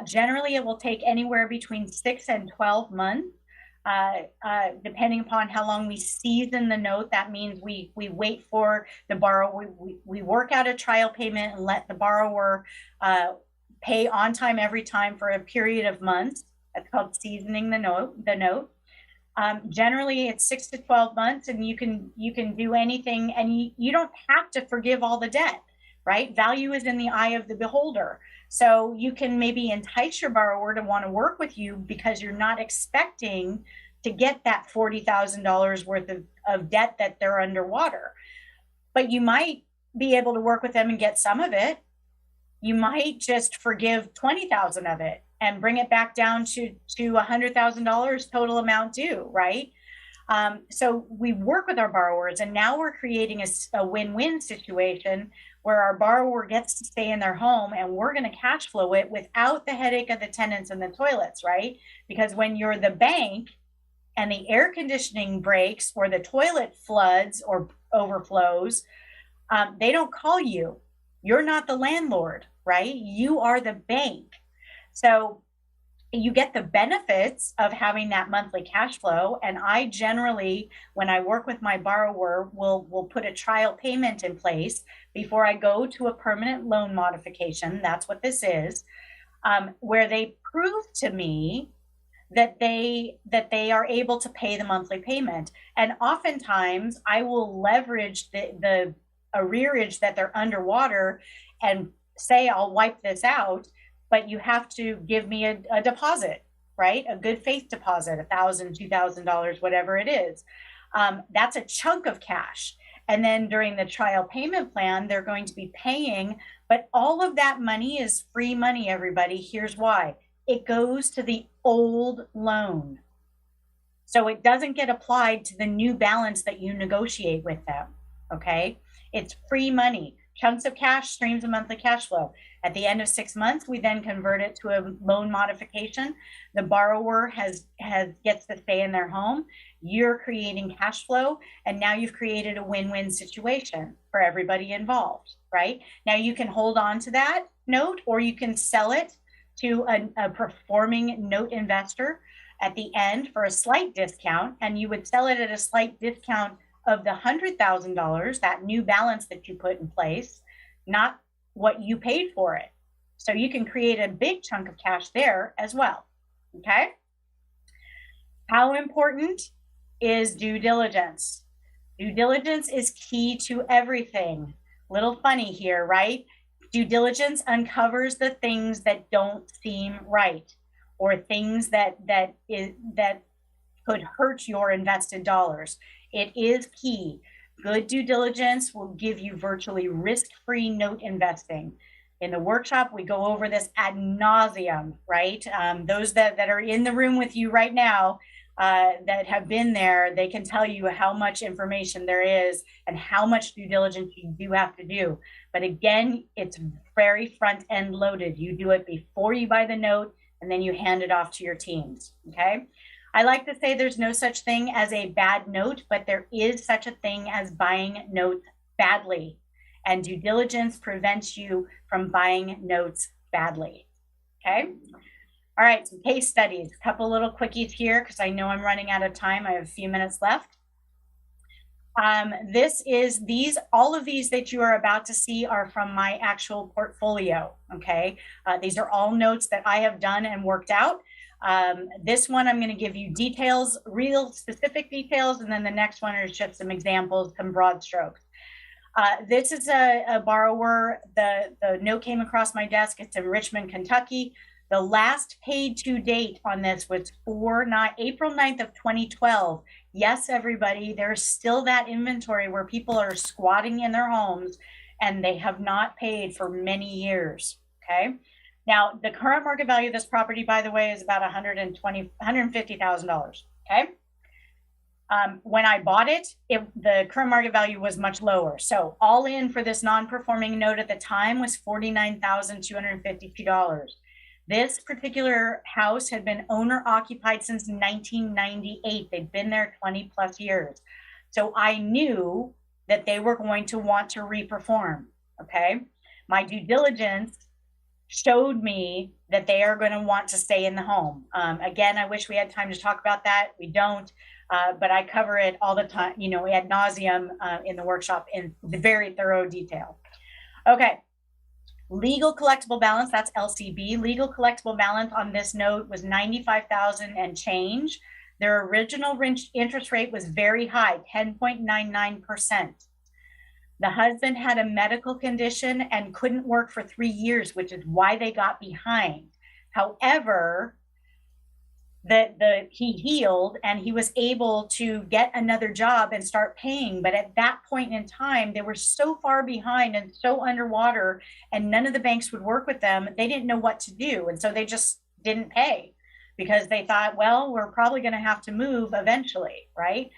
Generally, it will take anywhere between 6 and 12 months, depending upon how long we season the note. That means we wait for the borrower. We work out a trial payment and let the borrower pay on time every time for a period of months. That's called seasoning the note. Generally it's 6 to 12 months, and you can do anything, and you don't have to forgive all the debt, right? Value is in the eye of the beholder. So you can maybe entice your borrower to want to work with you because you're not expecting to get that $40,000 worth of debt that they're underwater. But you might be able to work with them and get some of it. You might just forgive 20,000 of it and bring it back down to $100,000 total amount due, right? So we work with our borrowers, and now we're creating a win-win situation where our borrower gets to stay in their home, and we're going to cash flow it without the headache of the tenants and the toilets, right? Because when you're the bank and the air conditioning breaks or the toilet floods or overflows, they don't call you. You're not the landlord, right? You are the bank. So you get the benefits of having that monthly cash flow. And I generally, when I work with my borrower, will put a trial payment in place before I go to a permanent loan modification. That's what this is, where they prove to me that they are able to pay the monthly payment. And oftentimes I will leverage the arrearage that they're underwater and say, I'll wipe this out, but you have to give me a deposit, right? A good faith deposit, $1,000, $2,000, whatever it is. That's a chunk of cash. And then during the trial payment plan, they're going to be paying, but all of that money is free money, everybody. Here's why. It goes to the old loan. So it doesn't get applied to the new balance that you negotiate with them, okay? It's free money. chunks of cash, streams of monthly cash flow. At the end of 6 months, we then convert it to a loan modification. The borrower gets to stay in their home. You're creating cash flow, and now you've created a win-win situation for everybody involved, right? Now you can hold on to that note, or you can sell it to a performing note investor at the end for a slight discount, and you would sell it at a slight discount of the $100,000, that new balance that you put in place, not what you paid for it. So you can create a big chunk of cash there as well, okay? How important is due diligence? Due diligence is key to everything. Little funny here, right? Due diligence uncovers the things that don't seem right, or things that could hurt your invested dollars. It is key. Good due diligence will give you virtually risk-free note investing. In the workshop, we go over this ad nauseum, right? Those that are in the room with you right now, that have been there, they can tell you how much information there is and how much due diligence you do have to do. But again, it's very front end loaded. You do it before you buy the note, and then you hand it off to your teams, okay? I like to say there's no such thing as a bad note, but there is such a thing as buying notes badly. And due diligence prevents you from buying notes badly, okay? All right, some case studies, a couple little quickies here because I know I'm running out of time. I have a few minutes left. All of these that you are about to see are from my actual portfolio, okay? These are all notes that I have done and worked out. This one, I'm going to give you details, real specific details, and then the next one is just some examples, some broad strokes. This is a borrower. The note came across my desk. It's in Richmond, Kentucky. The last paid to date on this was April 9th of 2012. Yes, everybody, there's still that inventory where people are squatting in their homes and they have not paid for many years, okay? Now, the current market value of this property, by the way, is about $150,000, okay? When I bought it, the current market value was much lower. So all in for this non-performing note at the time was $49,252. This particular house had been owner occupied since 1998. They'd been there 20 plus years. So I knew that they were going to want to reperform, okay? My due diligence showed me that they are going to want to stay in the home. Again, I wish we had time to talk about that. We don't, but I cover it all the time, ad nauseum in the workshop in very thorough detail. Okay. Legal collectible balance, that's LCB. Legal collectible balance on this note was $95,000 and change. Their original interest rate was very high, 10.99%. The husband had a medical condition and couldn't work for 3 years, which is why they got behind. However, he healed and he was able to get another job and start paying. But at that point in time, they were so far behind and so underwater, and none of the banks would work with them. They didn't know what to do. And so they just didn't pay because they thought, well, we're probably going to have to move eventually, right?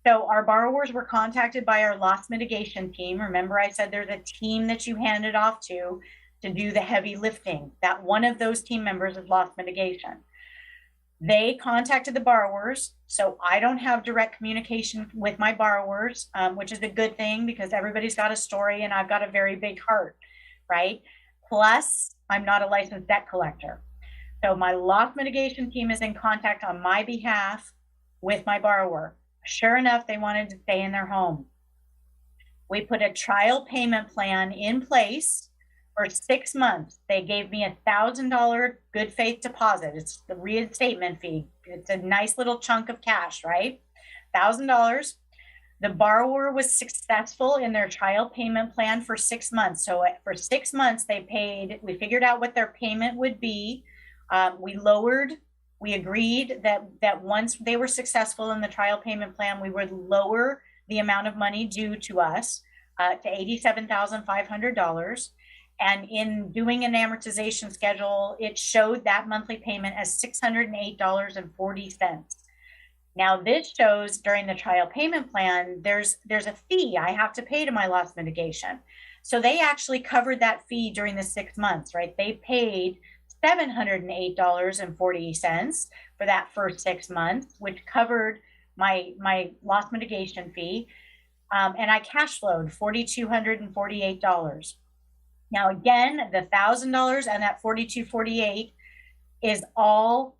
So our borrowers were contacted by our loss mitigation team. Remember, I said there's a team that you hand it off to do the heavy lifting. That one of those team members is loss mitigation. They contacted the borrowers, so I don't have direct communication with my borrowers, which is a good thing because everybody's got a story and I've got a very big heart, right? Plus, I'm not a licensed debt collector. So my loss mitigation team is in contact on my behalf with my borrower. Sure enough, they wanted to stay in their home. We put a trial payment plan in place for 6 months. They gave me $1,000 good faith deposit. It's the reinstatement fee. It's a nice little chunk of cash, right? $1,000. The borrower was successful in their trial payment plan for 6 months. So for 6 months, we figured out what their payment would be. We agreed that once they were successful in the trial payment plan, we would lower the amount of money due to us to $87,500. And in doing an amortization schedule, it showed that monthly payment as $608.40. Now this shows during the trial payment plan, there's a fee I have to pay to my loss mitigation. So they actually covered that fee during the 6 months, right? They paid $708.40 for that first 6 months, which covered my loss mitigation fee. And I cash flowed $4,248. Now, again, the $1,000 and that $4,248 is all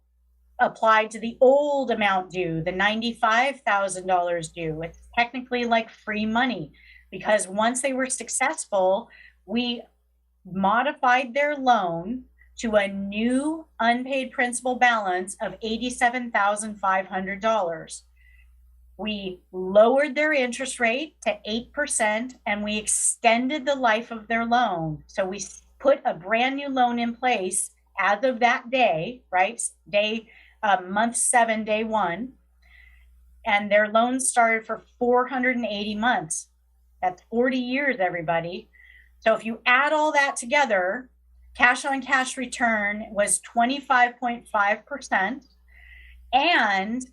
applied to the old amount due, the $95,000 due. It's technically like free money, because once they were successful, we modified their loan to a new unpaid principal balance of $87,500. We lowered their interest rate to 8%, and we extended the life of their loan. So we put a brand new loan in place as of that day, right? Month 7, day 1. And their loan started for 480 months. That's 40 years, everybody. So if you add all that together, cash on cash return was 25.5%. And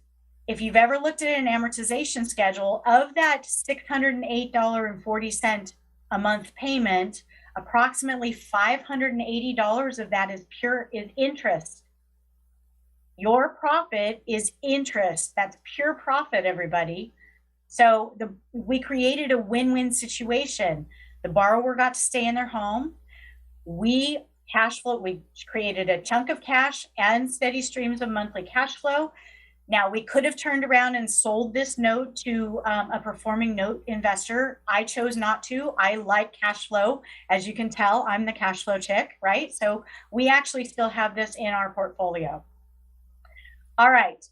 if you've ever looked at an amortization schedule of that $608.40 a month payment, approximately $580 of that is interest. Your profit is interest. That's pure profit, everybody. So we created a win-win situation. The borrower got to stay in their home. We created a chunk of cash and steady streams of monthly cash flow. Now, we could have turned around and sold this note to a performing note investor. I chose not to. I like cash flow. As you can tell, I'm the cash flow chick, right? So we actually still have this in our portfolio. All right.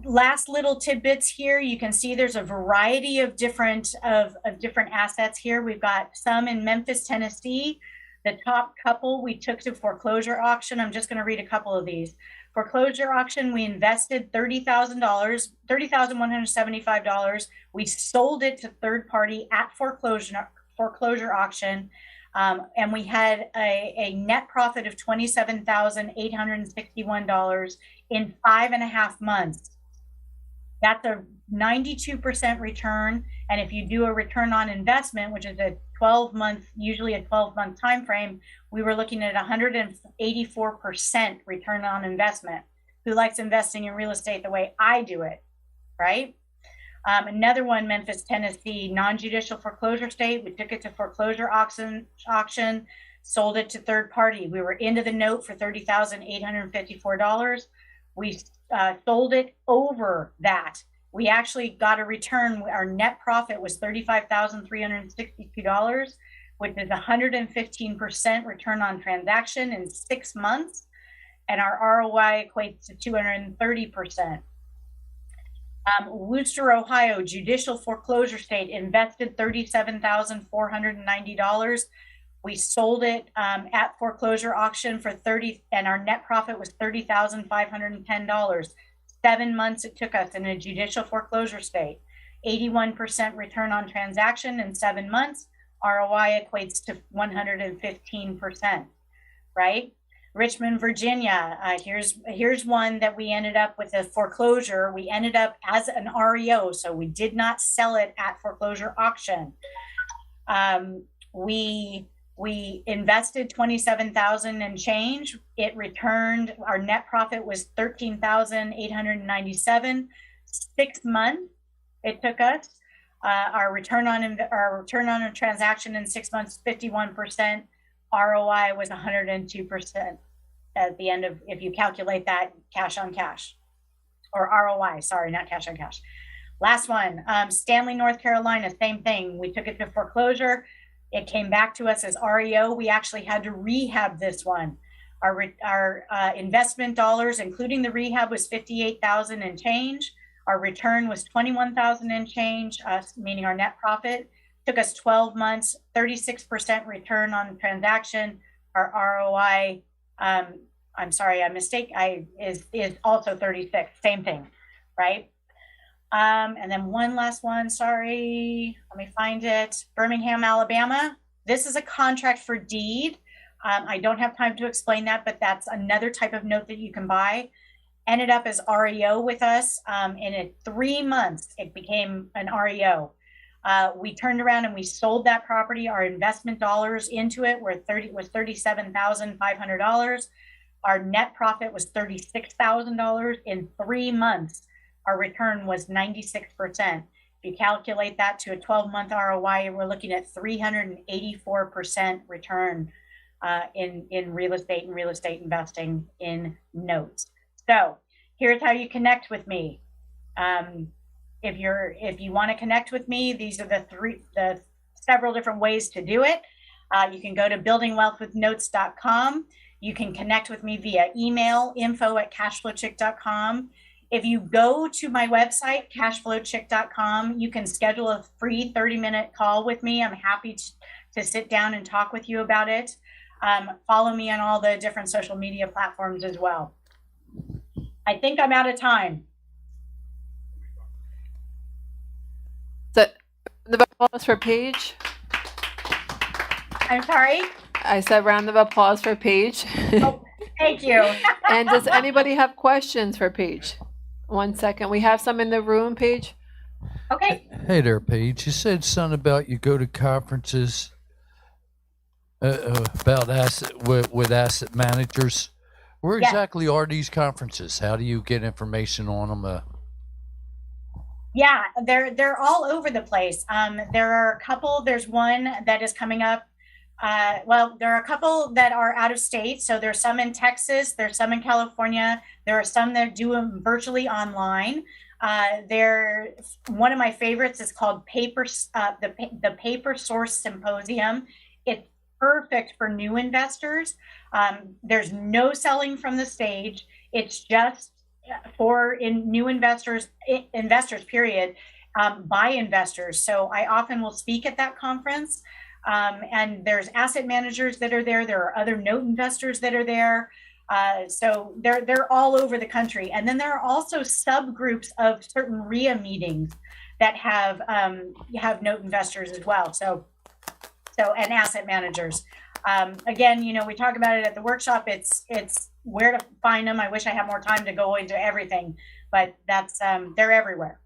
Last little tidbits here. You can see there's a variety of different assets here. We've got some in Memphis, Tennessee. The top couple we took to foreclosure auction. I'm just going to read a couple of these. Foreclosure auction, we invested $30,175. We sold it to third party at foreclosure auction, and we had a net profit of $27,861 in 5.5 months. That's a 92% return. And if you do a return on investment, which is usually a 12-month time frame, we were looking at 184% return on investment. Who likes investing in real estate the way I do it, right? Another one, Memphis, Tennessee, non-judicial foreclosure state. We took it to foreclosure auction, sold it to third party. We were into the note for $30,854. We sold it over that. We actually got a return. Our net profit was $35,362, which is 115% return on transaction in 6 months. And our ROI equates to 230%. Worcester, Ohio, judicial foreclosure state, invested $37,490. We sold it at foreclosure auction for $30,000, and our net profit was $30,510. 7 months it took us in a judicial foreclosure state. 81% return on transaction in 7 months. ROI equates to 115%, right? Richmond, Virginia. Here's one that we ended up with a foreclosure. We ended up as an REO, so we did not sell it at foreclosure auction. We invested $27,000 and change. It returned. Our net profit was $13,897. 6 months it took us. Our return on a transaction in 6 months, 51%. ROI was 102% at the end of, if you calculate that cash on cash, or ROI, sorry, not cash on cash. Last one, Stanley, North Carolina, same thing. We took it to foreclosure. It came back to us as REO. We actually had to rehab this one. Our investment dollars, including the rehab, was $58,000 and change. Our return was $21,000 and change, meaning our net profit. Took us 12 months, 36% return on transaction. Our ROI, I'm sorry, is also 36, same thing, right? And then one last one, sorry, let me find it. Birmingham, Alabama. This is a contract for deed. I don't have time to explain that, but that's another type of note that you can buy. Ended up as REO with us. In 3 months, it became an REO. We turned around and we sold that property. Our investment dollars into it was $37,500. Our net profit was $36,000 in 3 months. Our return was 96%. If you calculate that to a 12-month ROI, we're looking at 384% return in real estate and real estate investing in notes. So here's how you connect with me. If you want to connect with me, these are the several different ways to do it. You can go to buildingwealthwithnotes.com. You can connect with me via email, info@cashflowchick.com. If you go to my website, cashflowchick.com, you can schedule a free 30-minute call with me. I'm happy to sit down and talk with you about it. Follow me on all the different social media platforms as well. I think I'm out of time. So, the applause for Paige. I'm sorry? I said round of applause for Paige. Oh, thank you. And does anybody have questions for Paige? 1 second. We have some in the room, Paige. Okay. Hey there, Paige. You said something about you go to conferences about with asset managers. Where exactly are these conferences? How do you get information on them? Yeah, they're all over the place. There are a couple. There's one that is coming up. Well, there are a couple that are out of state. So there's some in Texas. There's some in California. There are some that do them virtually online. One of my favorites is called the Paper Source Symposium. It's perfect for new investors. There's no selling from the stage. It's just for new investors, period, by investors. So I often will speak at that conference. And there's asset managers that are there. There are other note investors that are there. So they're all over the country. And then there are also subgroups of certain RIA meetings that have note investors as well. So and asset managers. Again, we talk about it at the workshop. It's where to find them. I wish I had more time to go into everything, but that's they're everywhere.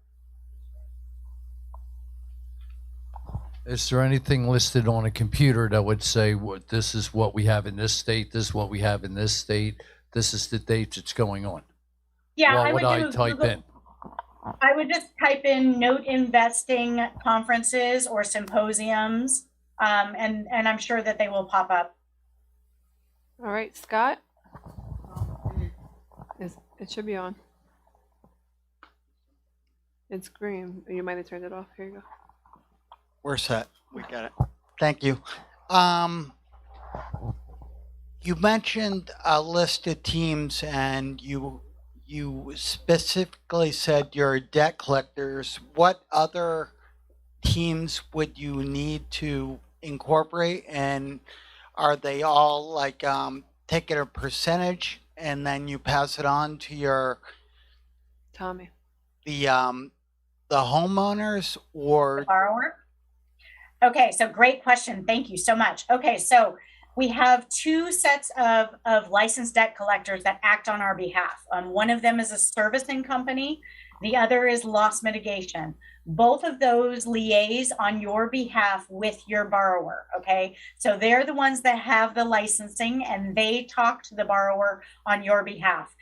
Is there anything listed on a computer that would say, this is what we have in this state, this is what we have in this state, this is the date it's going on? Yeah, what would I type in? I would just type in note investing conferences or symposiums, and I'm sure that they will pop up. All right, Scott. It should be on. It's green. You might have turned it off. Here you go. We're set. We got it. Thank you. You mentioned a list of teams, and you specifically said you're debt collectors. What other teams would you need to incorporate, and are they all like taking a percentage and then you pass it on to your Tommy, the homeowners or the borrower? Okay, so great question. Thank you so much. Okay, so we have two sets of licensed debt collectors that act on our behalf. One of them is a servicing company. The other is loss mitigation. Both of those liaise on your behalf with your borrower, okay? So they're the ones that have the licensing, and they talk to the borrower on your behalf.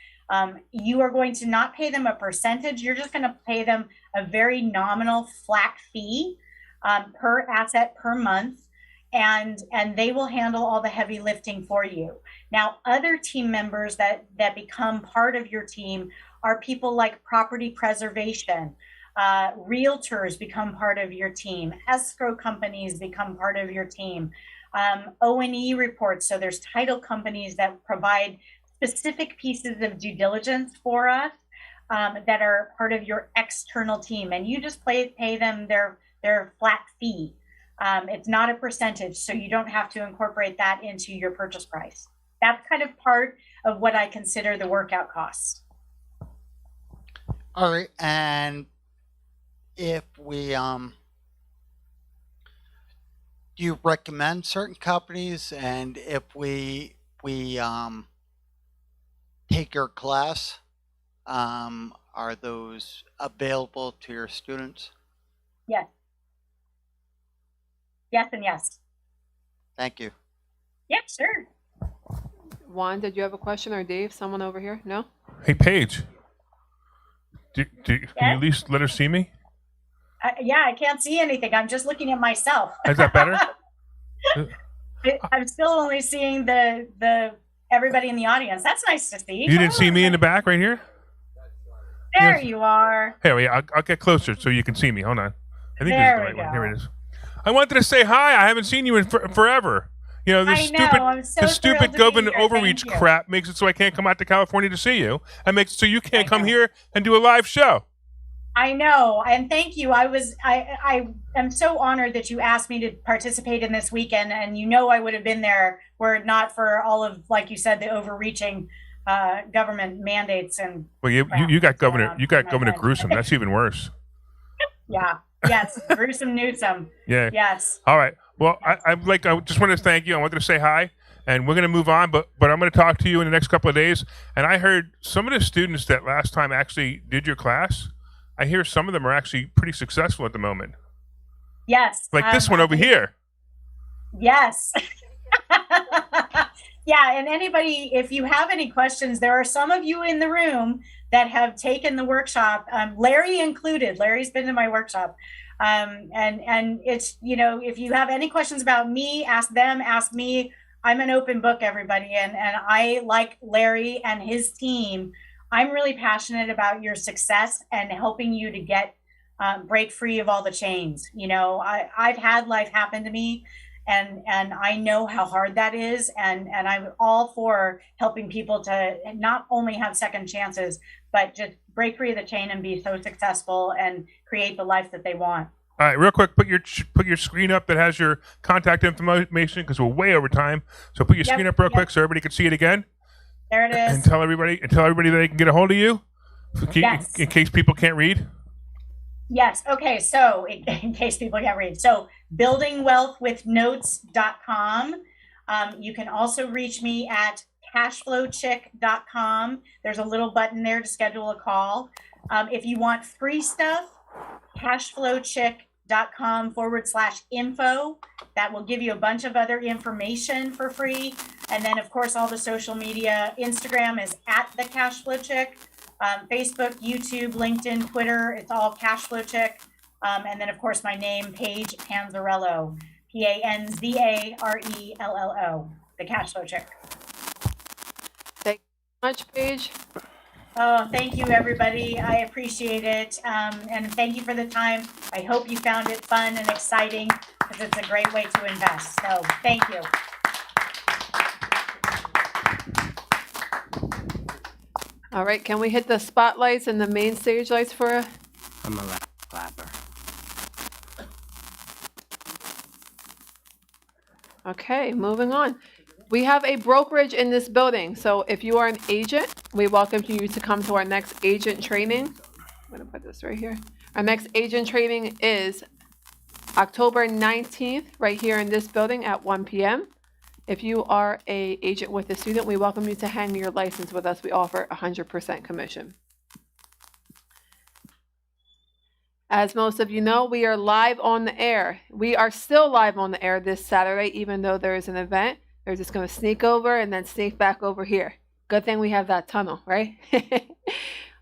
You are going to not pay them a percentage. You're just going to pay them a very nominal flat fee per asset per month, and they will handle all the heavy lifting for you. Now, other team members that become part of your team are people like property preservation. Realtors become part of your team. Escrow companies become part of your team. O&E reports, so there's title companies that provide specific pieces of due diligence for us that are part of your external team, and you just pay them their flat fee. It's not a percentage, so you don't have to incorporate that into your purchase price. That's kind of part of what I consider the workout costs. all right, and if we do you recommend certain companies, and if we take your class, are those available to your students? Yes. Yes and yes. Thank you. Yeah, sure. Juan, did you have a question, or Dave? Someone over here? No? Hey, Paige. Can you at least let her see me? Yeah, I can't see anything. I'm just looking at myself. Is that better? I'm still only seeing the everybody in the audience. That's nice to see. You didn't see me in the back right here? There you are. Hey, wait, I'll get closer so you can see me. Hold on. I think There this is the we right one. go. Here it is. I wanted to say hi. I haven't seen you in forever. You know, this I'm so stupid thrilled to be government here. overreach Thank you. crap makes it so I can't come out to California to see you, and makes it so you can't come here and do a live show. I know, and thank you. I am so honored that you asked me to participate in this weekend, and you know I would have been there were it not for all of, like you said, the overreaching government mandates and. Well, you got Governor Gruesome. That's even worse. Yeah. Yes. Gruesome Newsome. Yeah. Yes. All right. Well, I just wanted to thank you. I wanted to say hi, and we're going to move on, but I'm going to talk to you in the next couple of days. And I heard some of the students that last time actually did your class, I hear some of them are actually pretty successful at the moment. Yes. Like this one over here. Yes. Yeah. And anybody, if you have any questions, there are some of you in the room that have taken the workshop, Larry included. Larry's been to my workshop. And it's, you know, if you have any questions about me, ask them, ask me. I'm an open book, everybody. And I, like Larry and his team, I'm really passionate about your success and helping you to get break free of all the chains. You know, I've had life happen to me, and I know how hard that is. And I'm all for helping people to not only have second chances, but just break free of the chain and be so successful and create the life that they want. All right, real quick, put your screen up that has your contact information, because we're way over time. So put your screen up real quick so everybody can see it again. There it is. And tell everybody that they can get a hold of you, in case people can't read. Yes. Okay. So in case people can't read, so buildingwealthwithnotes.com. You can also reach me at cashflowchick.com. There's a little button there to schedule a call. If you want free stuff, cashflowchick.com/info. That will give you a bunch of other information for free. And then, of course, all the social media. Instagram is @thecashflowchick. Facebook, YouTube, LinkedIn, Twitter, it's all Cashflowchick. And then, of course, my name, Paige Panzarello, Panzarello, the Cashflowchick. Thank you so much, Paige. Oh, thank you, everybody. I appreciate it. And thank you for the time. I hope you found it fun and exciting, because it's a great way to invest. So thank you. All right, can we hit the spotlights and the main stage lights for a... I'm a clapper. Okay, moving on. We have a brokerage in this building. So if you are an agent, we welcome you to come to our next agent training. I'm going to put this right here. Our next agent training is October 19th, right here in this building at 1 p.m. If you are an agent with a student, we welcome you to hang your license with us. We offer 100% commission. As most of you know, we are live on the air. We are still live on the air this Saturday, even though there is an event. They're just going to sneak over and then sneak back over here. Good thing we have that tunnel, right?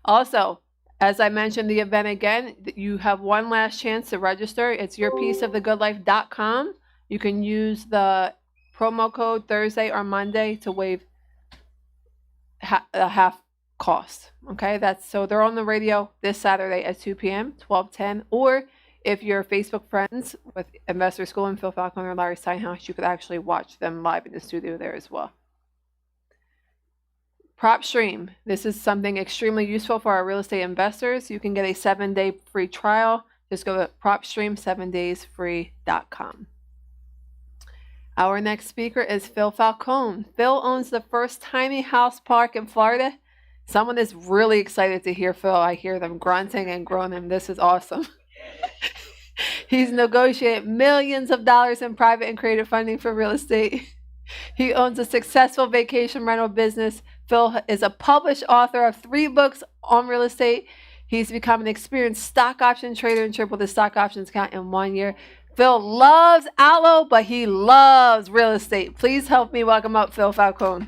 Also, as I mentioned the event again, you have one last chance to register. It's yourpieceofthegoodlife.com. You can use the promo code Thursday or Monday to waive half cost. Okay, so they're on the radio this Saturday at 2 p.m., 12:10, or if you're Facebook friends with Investor School and Phil Falcone or Larry Steinhaus, you could actually watch them live in the studio there as well. PropStream. This is something extremely useful for our real estate investors. You can get a 7-day free trial. Just go to PropStream7daysfree.com. Our next speaker is Phil Falcone. Phil owns the first tiny house park in Florida. Someone is really excited to hear Phil. I hear them grunting and groaning. This is awesome. He's negotiated millions of dollars in private and creative funding for real estate. He owns a successful vacation rental business. Phil is a published author of 3 books on real estate. He's become an experienced stock option trader and tripled his stock options count in 1 year. Phil loves aloe, but he loves real estate. Please help me welcome up Phil Falcone.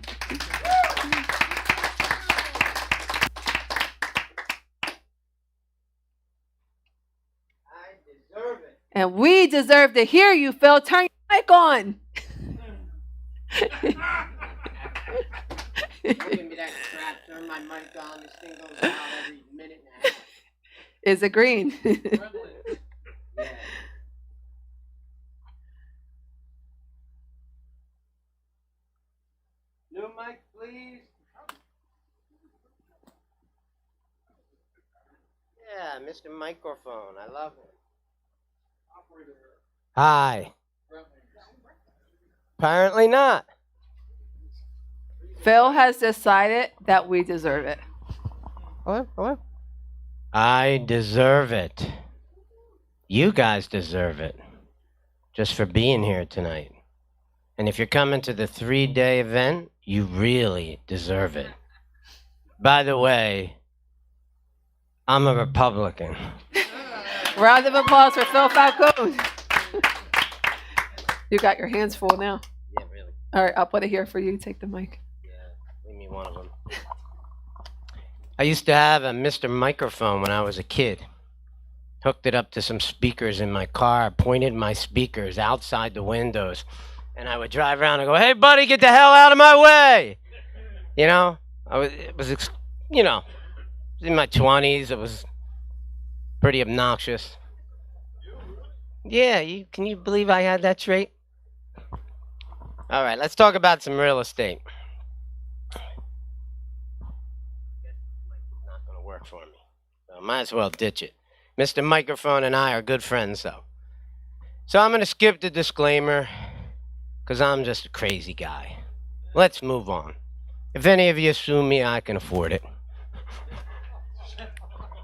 And we deserve to hear you, Phil. Turn your mic on. Give me that crap. Turn my mic on. This thing goes out every minute and a half. Is it green? Yeah. New mic, please. Yeah, Mr. Microphone. I love it. Hi. Apparently not. Phil has decided that we deserve it. Hello? I deserve it. You guys deserve it. Just for being here tonight. And if you're coming to the 3-day event, you really deserve it. By the way, I'm a Republican. Round of applause for Phil Falcone. You got your hands full now. Yeah, really. All right, I'll put it here for you. Take the mic. Yeah, leave me one of them. I used to have a Mr. Microphone when I was a kid. Hooked it up to some speakers in my car, pointed my speakers outside the windows, and I would drive around and go, "Hey, buddy, get the hell out of my way!" You know, it was in my 20s. It was pretty obnoxious. Yeah, can you believe I had that trait? All right, let's talk about some real estate. Not going to work for me. So I might as well ditch it. Mr. Microphone and I are good friends, though. So I'm going to skip the disclaimer because I'm just a crazy guy. Let's move on. If any of you sue me, I can afford it.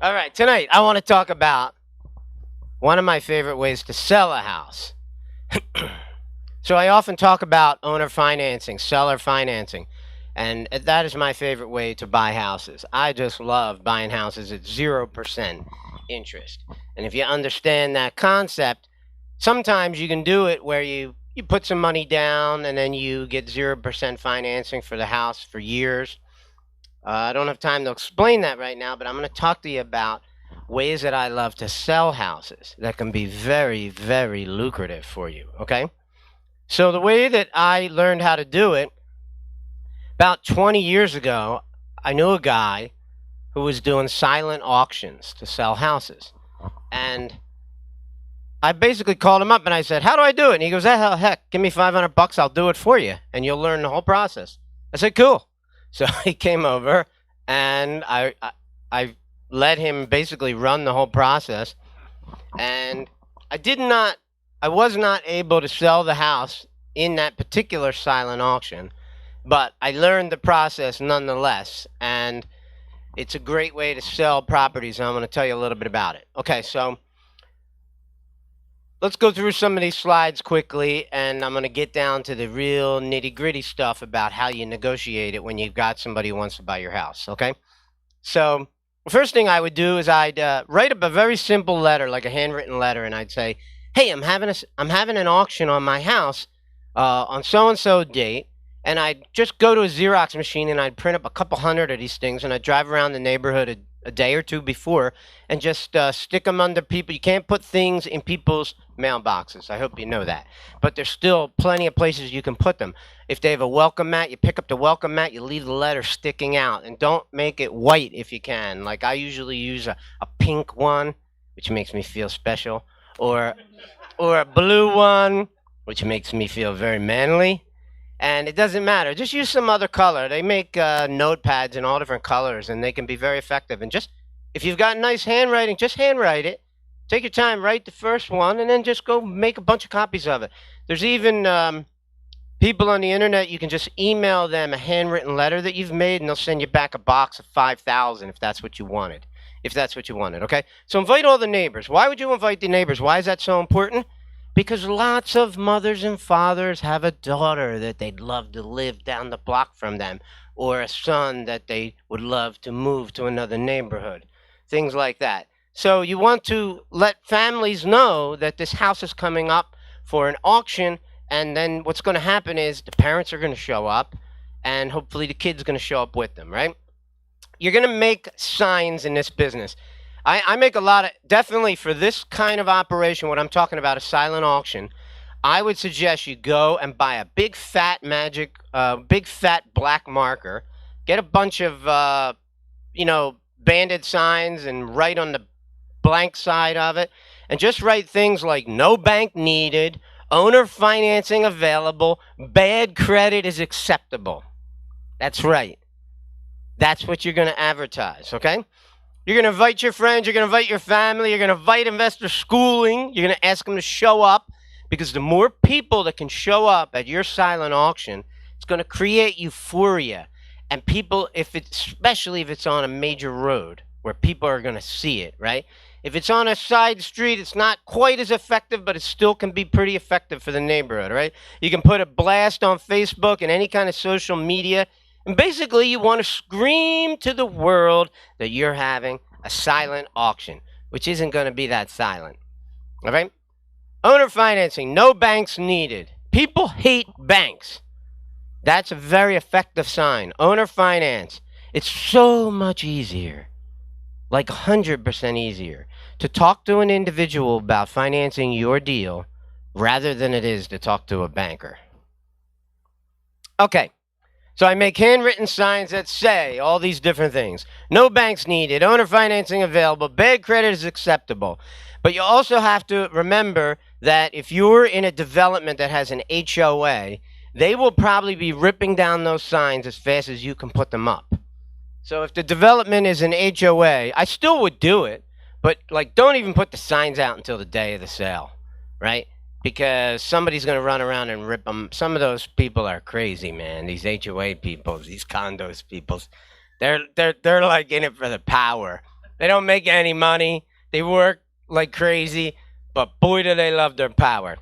All right, tonight I want to talk about one of my favorite ways to sell a house. So I often talk about owner financing, seller financing, and that is my favorite way to buy houses. I just love buying houses at 0% interest. And if you understand that concept, sometimes you can do it where you put some money down and then you get 0% financing for the house for years. I don't have time to explain that right now, but I'm going to talk to you about ways that I love to sell houses that can be very, very lucrative for you, okay? So the way that I learned how to do it, about 20 years ago, I knew a guy who was doing silent auctions to sell houses. And I basically called him up and I said, "How do I do it?" And he goes, "Heck, give me $500, I'll do it for you, and you'll learn the whole process." I said, "Cool." So he came over and I let him basically run the whole process. And I was not able to sell the house in that particular silent auction, but I learned the process nonetheless. And it's a great way to sell properties, and I'm going to tell you a little bit about it. Okay, so let's go through some of these slides quickly, and I'm going to get down to the real nitty-gritty stuff about how you negotiate it when you've got somebody who wants to buy your house, okay? So the first thing I would do is I'd write up a very simple letter, like a handwritten letter, and I'd say, "Hey, I'm having an auction on my house on so-and-so date," and I'd just go to a Xerox machine and I'd print up a couple hundred of these things, and I'd drive around the neighborhood a day or two before and just stick them under people. You can't put things in people's mailboxes. I hope you know that. But there's still plenty of places you can put them. If they have a welcome mat, you pick up the welcome mat, you leave the letter sticking out, and don't make it white if you can. Like I usually use a pink one, which makes me feel special, or a blue one, which makes me feel very manly. And it doesn't matter. Just use some other color. They make notepads in all different colors, and they can be very effective. And just, if you've got nice handwriting, just handwrite it. Take your time, write the first one, and then just go make a bunch of copies of it. There's even people on the internet, you can just email them a handwritten letter that you've made, and they'll send you back a box of 5,000 if that's what you wanted. Okay? So invite all the neighbors. Why would you invite the neighbors? Why is that so important? Because lots of mothers and fathers have a daughter that they'd love to live down the block from them, or a son that they would love to move to another neighborhood, things like that. So you want to let families know that this house is coming up for an auction, and then what's going to happen is the parents are going to show up, and hopefully the kid's going to show up with them, right? You're going to make signs in this business. I make a lot of, definitely for this kind of operation, what I'm talking about, a silent auction, I would suggest you go and buy a big fat big fat black marker, get a bunch of, banded signs and write on the blank side of it, and just write things like no bank needed, owner financing available, bad credit is acceptable. That's right. That's what you're going to advertise, okay? You're going to invite your friends, you're going to invite your family, you're going to invite investor schooling, you're going to ask them to show up, because the more people that can show up at your silent auction, it's going to create euphoria. And people, especially if it's on a major road where people are going to see it, right? If it's on a side street, it's not quite as effective, but it still can be pretty effective for the neighborhood, right? You can put a blast on Facebook and any kind of social media. And basically, you want to scream to the world that you're having a silent auction, which isn't going to be that silent. All right? Owner financing, no banks needed. People hate banks. That's a very effective sign. Owner finance, it's so much easier, like 100% easier, to talk to an individual about financing your deal rather than it is to talk to a banker. Okay. So I make handwritten signs that say all these different things. No banks needed, owner financing available, bad credit is acceptable. But you also have to remember that if you're in a development that has an HOA, they will probably be ripping down those signs as fast as you can put them up. So if the development is an HOA, I still would do it, but don't even put the signs out until the day of the sale, right? Because somebody's going to run around and rip them. Some of those people are crazy, man. These HOA people, these condos people, they're like in it for the power. They don't make any money. They work like crazy, but boy, do they love their power.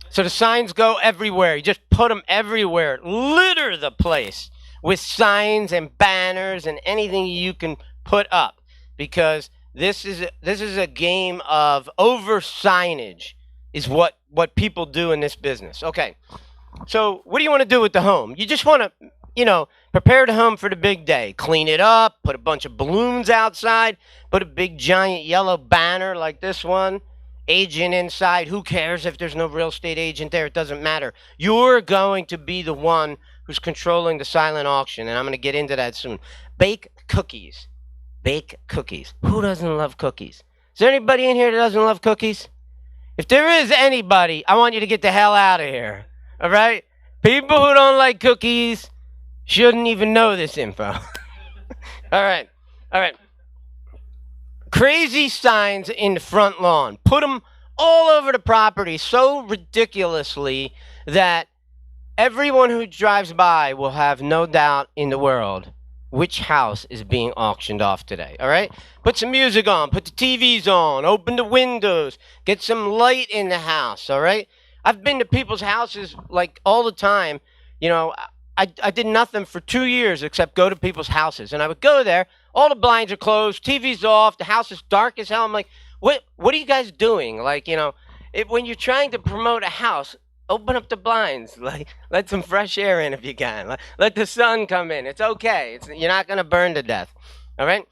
So the signs go everywhere. You just put them everywhere. Litter the place with signs and banners and anything you can put up, because this is a game of over signage. Is what people do in this business. Okay, so what do you want to do with the home? You just want to, prepare the home for the big day. Clean it up, put a bunch of balloons outside, put a big giant yellow banner like this one, agent inside. Who cares if there's no real estate agent there? It doesn't matter. You're going to be the one who's controlling the silent auction, and I'm going to get into that soon. Bake cookies. Bake cookies. Who doesn't love cookies? Is there anybody in here that doesn't love cookies? If there is anybody, I want you to get the hell out of here, all right? People who don't like cookies shouldn't even know this info. All right. Crazy signs in the front lawn. Put them all over the property so ridiculously that everyone who drives by will have no doubt in the world which house is being auctioned off today, all right? Put some music on, put the TVs on, open the windows, get some light in the house, all right? I've been to people's houses all the time. I did nothing for 2 years except go to people's houses, and I would go there, all the blinds are closed, TV's off, the house is dark as hell. I'm like, what are you guys doing? When you're trying to promote a house, open up the blinds. Let some fresh air in if you can. Let the sun come in. It's okay. You're not going to burn to death. All right?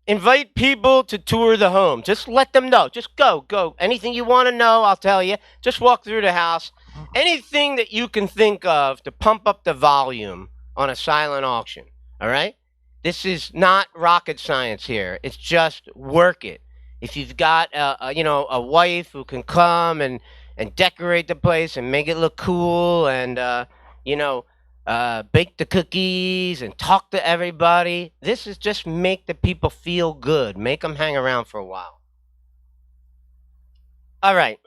Invite people to tour the home. Just let them know. Just go. Anything you want to know, I'll tell you. Just walk through the house. Anything that you can think of to pump up the volume on a silent auction. All right? This is not rocket science here. It's just work it. If you've got a wife who can come and decorate the place and make it look cool and, bake the cookies and talk to everybody. This is just make the people feel good. Make them hang around for a while. All right.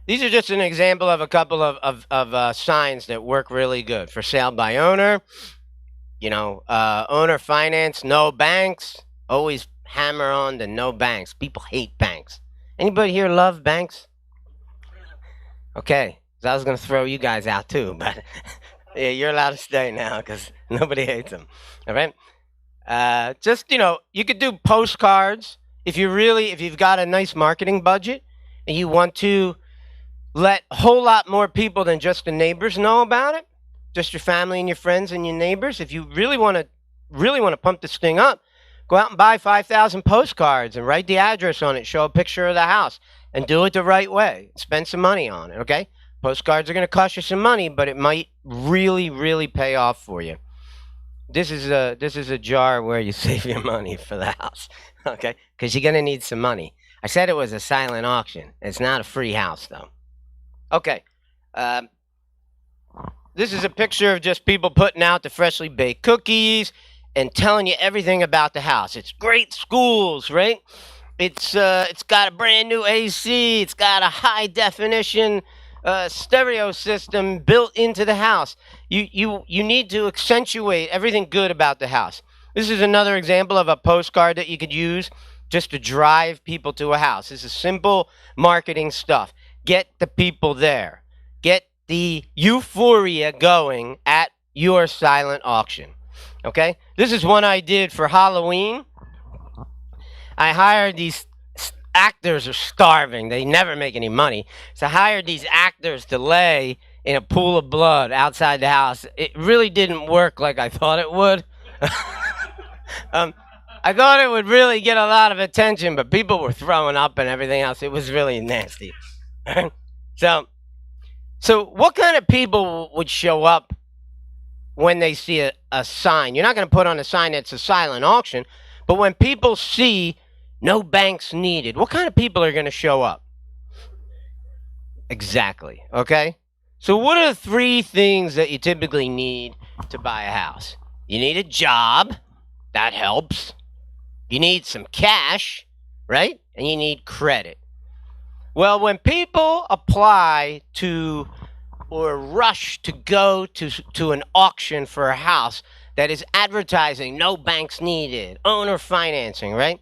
These are just an example of a couple of signs that work really good. For sale by owner, owner finance, no banks. Always hammer on the no banks. People hate banks. Anybody here love banks? Okay, so I was going to throw you guys out too, but yeah, you're allowed to stay now because nobody hates them. All right? Just, you could do postcards if you've got a nice marketing budget and you want to let a whole lot more people than just the neighbors know about it, just your family and your friends and your neighbors. If you really want to pump this thing up, go out and buy 5,000 postcards and write the address on it, show a picture of the house, and do it the right way. Spend some money on it, okay? Postcards are going to cost you some money, but it might really, really pay off for you. This is a jar where you save your money for the house, okay? Because you're going to need some money. I said it was a silent auction. It's not a free house, though. Okay. This is a picture of just people putting out the freshly baked cookies and telling you everything about the house. It's great schools, right? It's got a brand new AC. It's got a high definition stereo system built into the house. You need to accentuate everything good about the house. This is another example of a postcard that you could use just to drive people to a house. This is simple marketing stuff. Get the people there. Get the euphoria going at your silent auction. Okay? This is one I did for Halloween. I hired these actors are starving. They never make any money. So I hired these actors to lay in a pool of blood outside the house. It really didn't work like I thought it would. I thought it would really get a lot of attention, but people were throwing up and everything else. It was really nasty. So what kind of people would show up when they see a sign? You're not going to put on a sign that's a silent auction, but when people see no banks needed, what kind of people are going to show up? Exactly. Okay? So what are the 3 things that you typically need to buy a house? You need a job. That helps. You need some cash, right? And you need credit. Well, when people apply to or rush to go to an auction for a house that is advertising no banks needed, owner financing, right?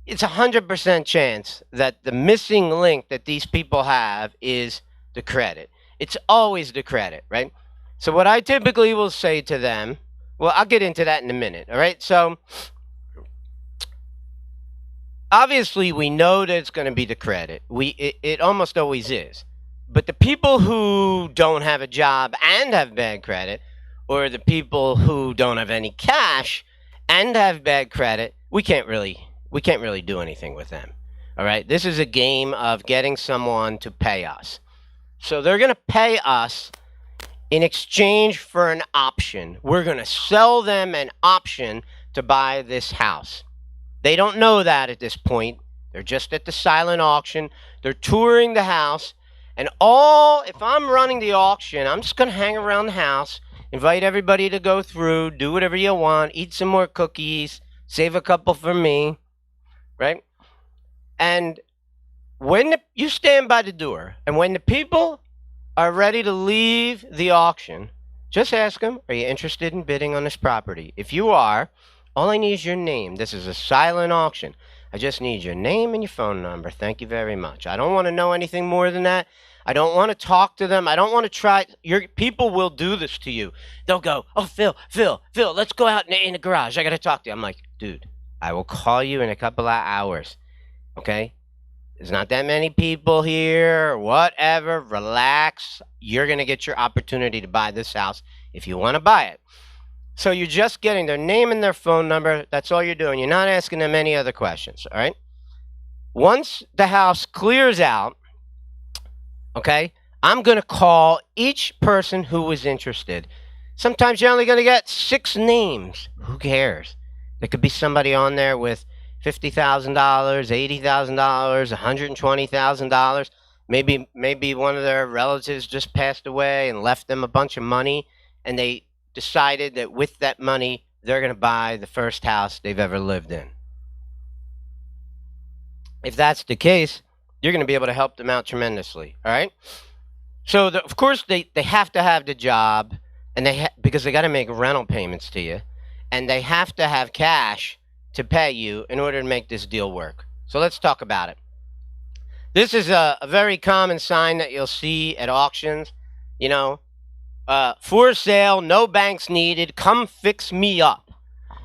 It's 100% chance that the missing link that these people have is the credit. It's always the credit, right? So what I typically will say to them, well, I'll get into that in a minute, all right? So obviously we know that it's going to be the credit. It almost always is. But the people who don't have a job and have bad credit, or the people who don't have any cash and have bad credit, we can't really do anything with them. All right? This is a game of getting someone to pay us. So they're going to pay us in exchange for an option. We're going to sell them an option to buy this house. They don't know that at this point. They're just at the silent auction. They're touring the house. And if I'm running the auction, I'm just going to hang around the house, invite everybody to go through, do whatever you want, eat some more cookies, save a couple for me, right? And when you stand by the door, and when the people are ready to leave the auction, just ask them, are you interested in bidding on this property? If you are, all I need is your name. This is a silent auction. I just need your name and your phone number. Thank you very much. I don't want to know anything more than that. I don't want to talk to them. I don't want to try. Your people will do this to you. They'll go, oh, Phil, let's go out in the garage. I got to talk to you. I'm like, dude, I will call you in a couple of hours. Okay? There's not that many people here, whatever. Relax. You're going to get your opportunity to buy this house if you want to buy it. So you're just getting their name and their phone number. That's all you're doing. You're not asking them any other questions, all right? Once the house clears out, okay, I'm going to call each person who was interested. Sometimes you're only going to get 6 names. Who cares? There could be somebody on there with $50,000, $80,000, $120,000. Maybe one of their relatives just passed away and left them a bunch of money, and they decided that with that money, they're going to buy the first house they've ever lived in. If that's the case, you're going to be able to help them out tremendously, all right? So, of course, they have to have the job, and because they got to make rental payments to you, and they have to have cash to pay you in order to make this deal work. So let's talk about it. This is a very common sign that you'll see at auctions, you know, for sale, no banks needed, come fix me up.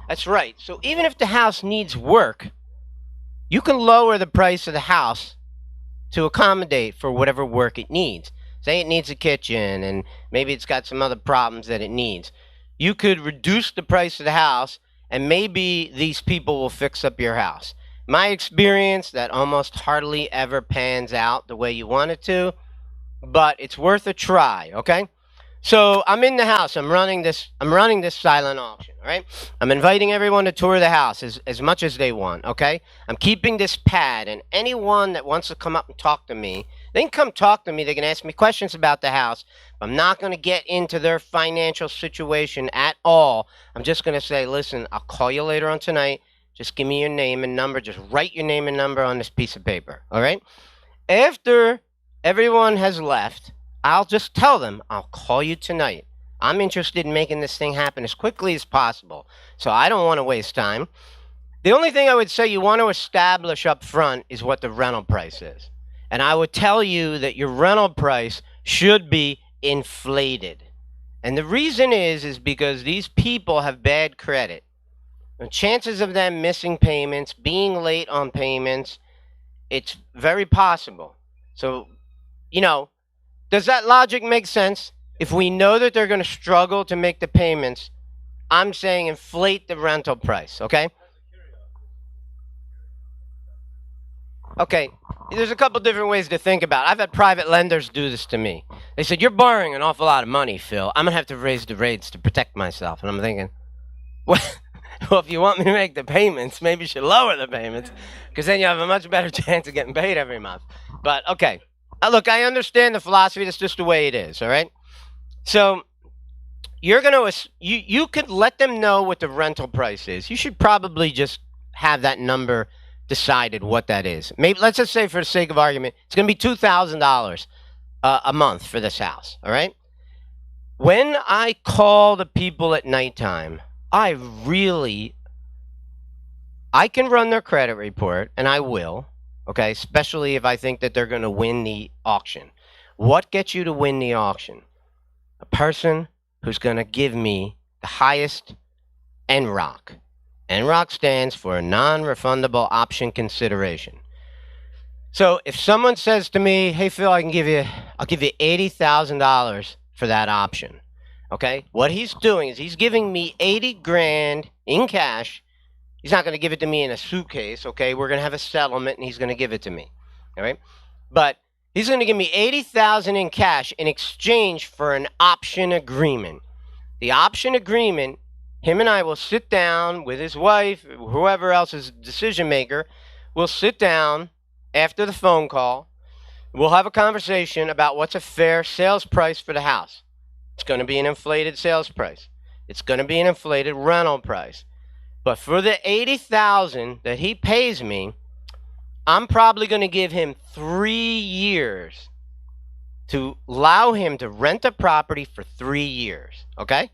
That's right. So even if the house needs work, you can lower the price of the house to accommodate for whatever work it needs. Say it needs a kitchen and maybe it's got some other problems that it needs. You could reduce the price of the house and maybe these people will fix up your house. My experience, that almost hardly ever pans out the way you want it to, but it's worth a try, okay? So I'm in the house. I'm running this silent auction, all right? I'm inviting everyone to tour the house as much as they want, okay? I'm keeping this pad, and anyone that wants to come up and talk to me, they can come talk to me. They can ask me questions about the house. I'm not going to get into their financial situation at all. I'm just going to say, listen, I'll call you later on tonight. Just give me your name and number. Just write your name and number on this piece of paper, all right? After everyone has left, I'll just tell them, I'll call you tonight. I'm interested in making this thing happen as quickly as possible, so I don't want to waste time. The only thing I would say you want to establish up front is what the rental price is. And I would tell you that your rental price should be inflated. And the reason is because these people have bad credit. The chances of them missing payments, being late on payments, it's very possible. So, you know, does that logic make sense? If we know that they're going to struggle to make the payments, I'm saying inflate the rental price, okay? Okay, there's a couple different ways to think about it. I've had private lenders do this to me. They said, you're borrowing an awful lot of money, Phil. I'm going to have to raise the rates to protect myself. And I'm thinking, well, if you want me to make the payments, maybe you should lower the payments, because then you have a much better chance of getting paid every month. But, okay. Look, I understand the philosophy. That's just the way it is, all right? So you're going to, you could let them know what the rental price is. You should probably just have that number decided what that is. Maybe, let's just say for the sake of argument, it's going to be $2,000 a month for this house, all right? When I call the people at nighttime, I can run their credit report, and I will. Okay, especially if I think that they're going to win the auction. What gets you to win the auction? A person who's going to give me the highest NROC. NROC stands for non-refundable option consideration. So if someone says to me, "Hey Phil, I'll give you $80,000 for that option." Okay, what he's doing is he's giving me 80 grand in cash. He's not going to give it to me in a suitcase, okay? We're going to have a settlement, and he's going to give it to me, all right? But he's going to give me $80,000 in cash in exchange for an option agreement. The option agreement, him and I will sit down with his wife, whoever else is decision maker, we'll sit down after the phone call. We'll have a conversation about what's a fair sales price for the house. It's going to be an inflated sales price. It's going to be an inflated rental price. But for the $80,000 that he pays me, I'm probably going to give him 3 years to allow him to rent a property for 3 years, okay?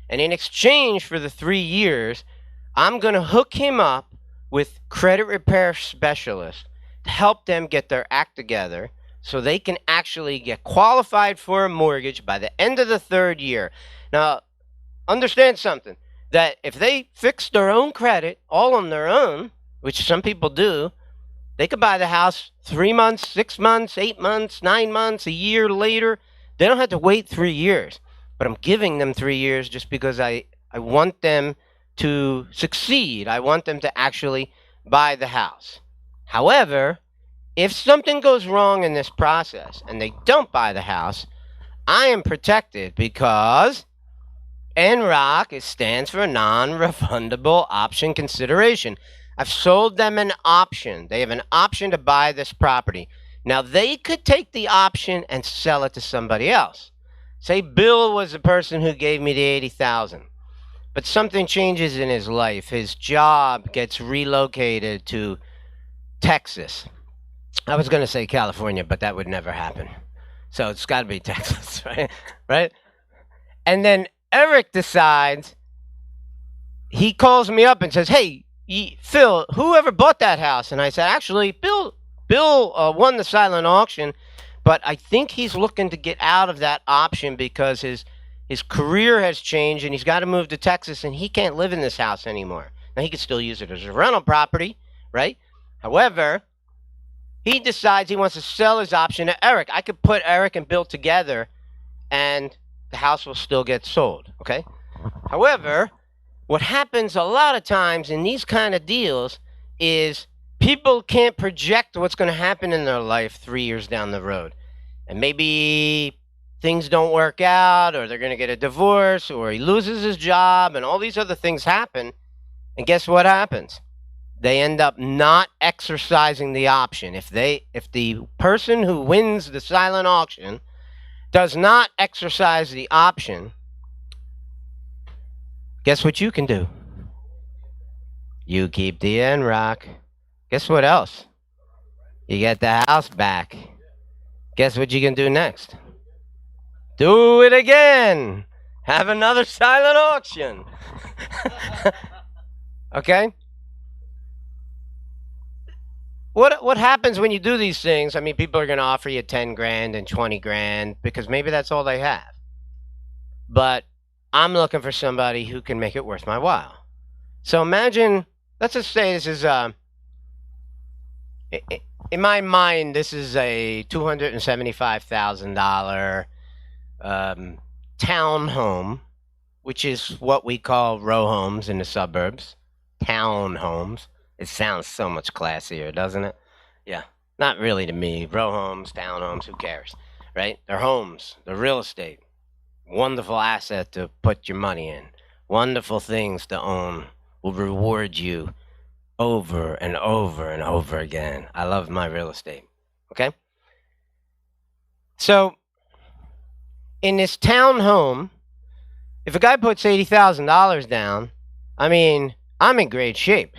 And in exchange for the 3 years, I'm going to hook him up with credit repair specialists to help them get their act together so they can actually get qualified for a mortgage by the end of the 3rd year. Now, understand something. That if they fix their own credit all on their own, which some people do, they could buy the house 3 months, 6 months, 8 months, 9 months, a year later. They don't have to wait 3 years. But I'm giving them 3 years just because I want them to succeed. I want them to actually buy the house. However, if something goes wrong in this process and they don't buy the house, I am protected because NROC stands for non-refundable option consideration. I've sold them an option. They have an option to buy this property. Now, they could take the option and sell it to somebody else. Say Bill was the person who gave me the $80,000, but something changes in his life. His job gets relocated to Texas. I was going to say California, but that would never happen. So it's got to be Texas, right? Right? And then Eric decides, he calls me up and says, "Hey, Phil, whoever bought that house?" And I said, "Actually, Bill won the silent auction, but I think he's looking to get out of that option because his his career has changed and he's got to move to Texas and he can't live in this house anymore. Now, he could still use it as a rental property, right? However, he decides he wants to sell his option to Eric. I could put Eric and Bill together and the house will still get sold, okay? However, what happens a lot of times in these kind of deals is people can't project what's going to happen in their life 3 years down the road. And maybe things don't work out, or they're going to get a divorce, or he loses his job, and all these other things happen. And guess what happens? They end up not exercising the option. If the person who wins the silent auction does not exercise the option, guess what you can do? You keep the NROC. Guess what else? You get the house back. Guess what you can do next? Do it again. Have another silent auction. Okay? What happens when you do these things? I mean, people are going to offer you 10 grand and 20 grand because maybe that's all they have. But I'm looking for somebody who can make it worth my while. So imagine, let's just say this is in my mind, this is a $275,000 townhome, which is what we call row homes in the suburbs. Townhomes. It sounds so much classier, doesn't it? Yeah, not really to me. Row homes, townhomes, who cares, right? They're homes. They're real estate. Wonderful asset to put your money in. Wonderful things to own. Will reward you over and over and over again. I love my real estate. Okay? So, in this townhome, if a guy puts $80,000 down, I mean, I'm in great shape.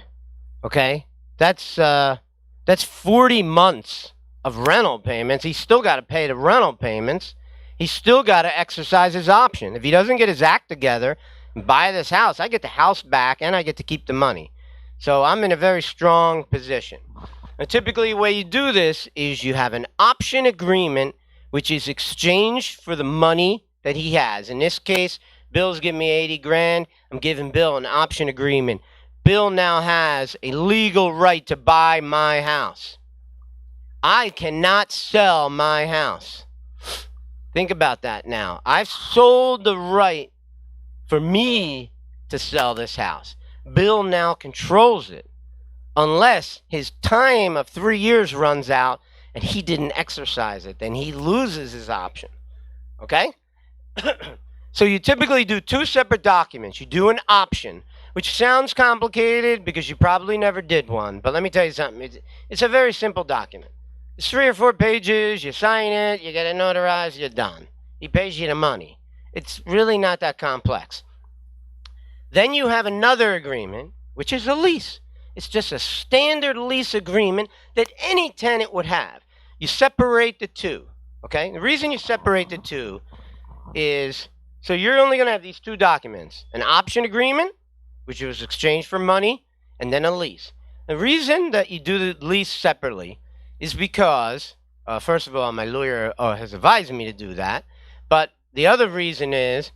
Okay? That's 40 months of rental payments. He's still got to pay the rental payments. He's still got to exercise his option. If he doesn't get his act together and buy this house, I get the house back and I get to keep the money. So I'm in a very strong position. And typically the way you do this is you have an option agreement, which is exchanged for the money that he has. In this case, Bill's giving me 80 grand. I'm giving Bill an option agreement. Bill now has a legal right to buy my house. I cannot sell my house. Think about that now. I've sold the right for me to sell this house. Bill now controls it unless his time of 3 years runs out and he didn't exercise it. Then he loses his option. Okay? So you typically do two separate documents. You do an option, which sounds complicated because you probably never did one. But let me tell you something. It's a very simple document. It's 3 or 4 pages. You sign it. You get it notarized. You're done. He pays you the money. It's really not that complex. Then you have another agreement, which is a lease. It's just a standard lease agreement that any tenant would have. You separate the two. Okay? The reason you separate the two is so you're only going to have these two documents. An option agreement, which was exchanged for money, and then a lease. The reason that you do the lease separately is because, first of all, my lawyer has advised me to do that. But the other reason is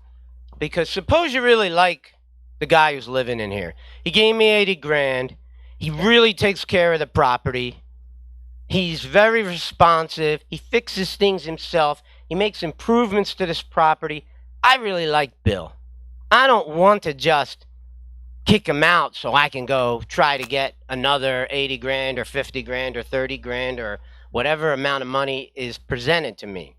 because suppose you really like the guy who's living in here. He gave me 80 grand. He really takes care of the property. He's very responsive. He fixes things himself. He makes improvements to this property. I really like Bill. I don't want to just kick him out so I can go try to get another 80 grand or 50 grand or 30 grand or whatever amount of money is presented to me.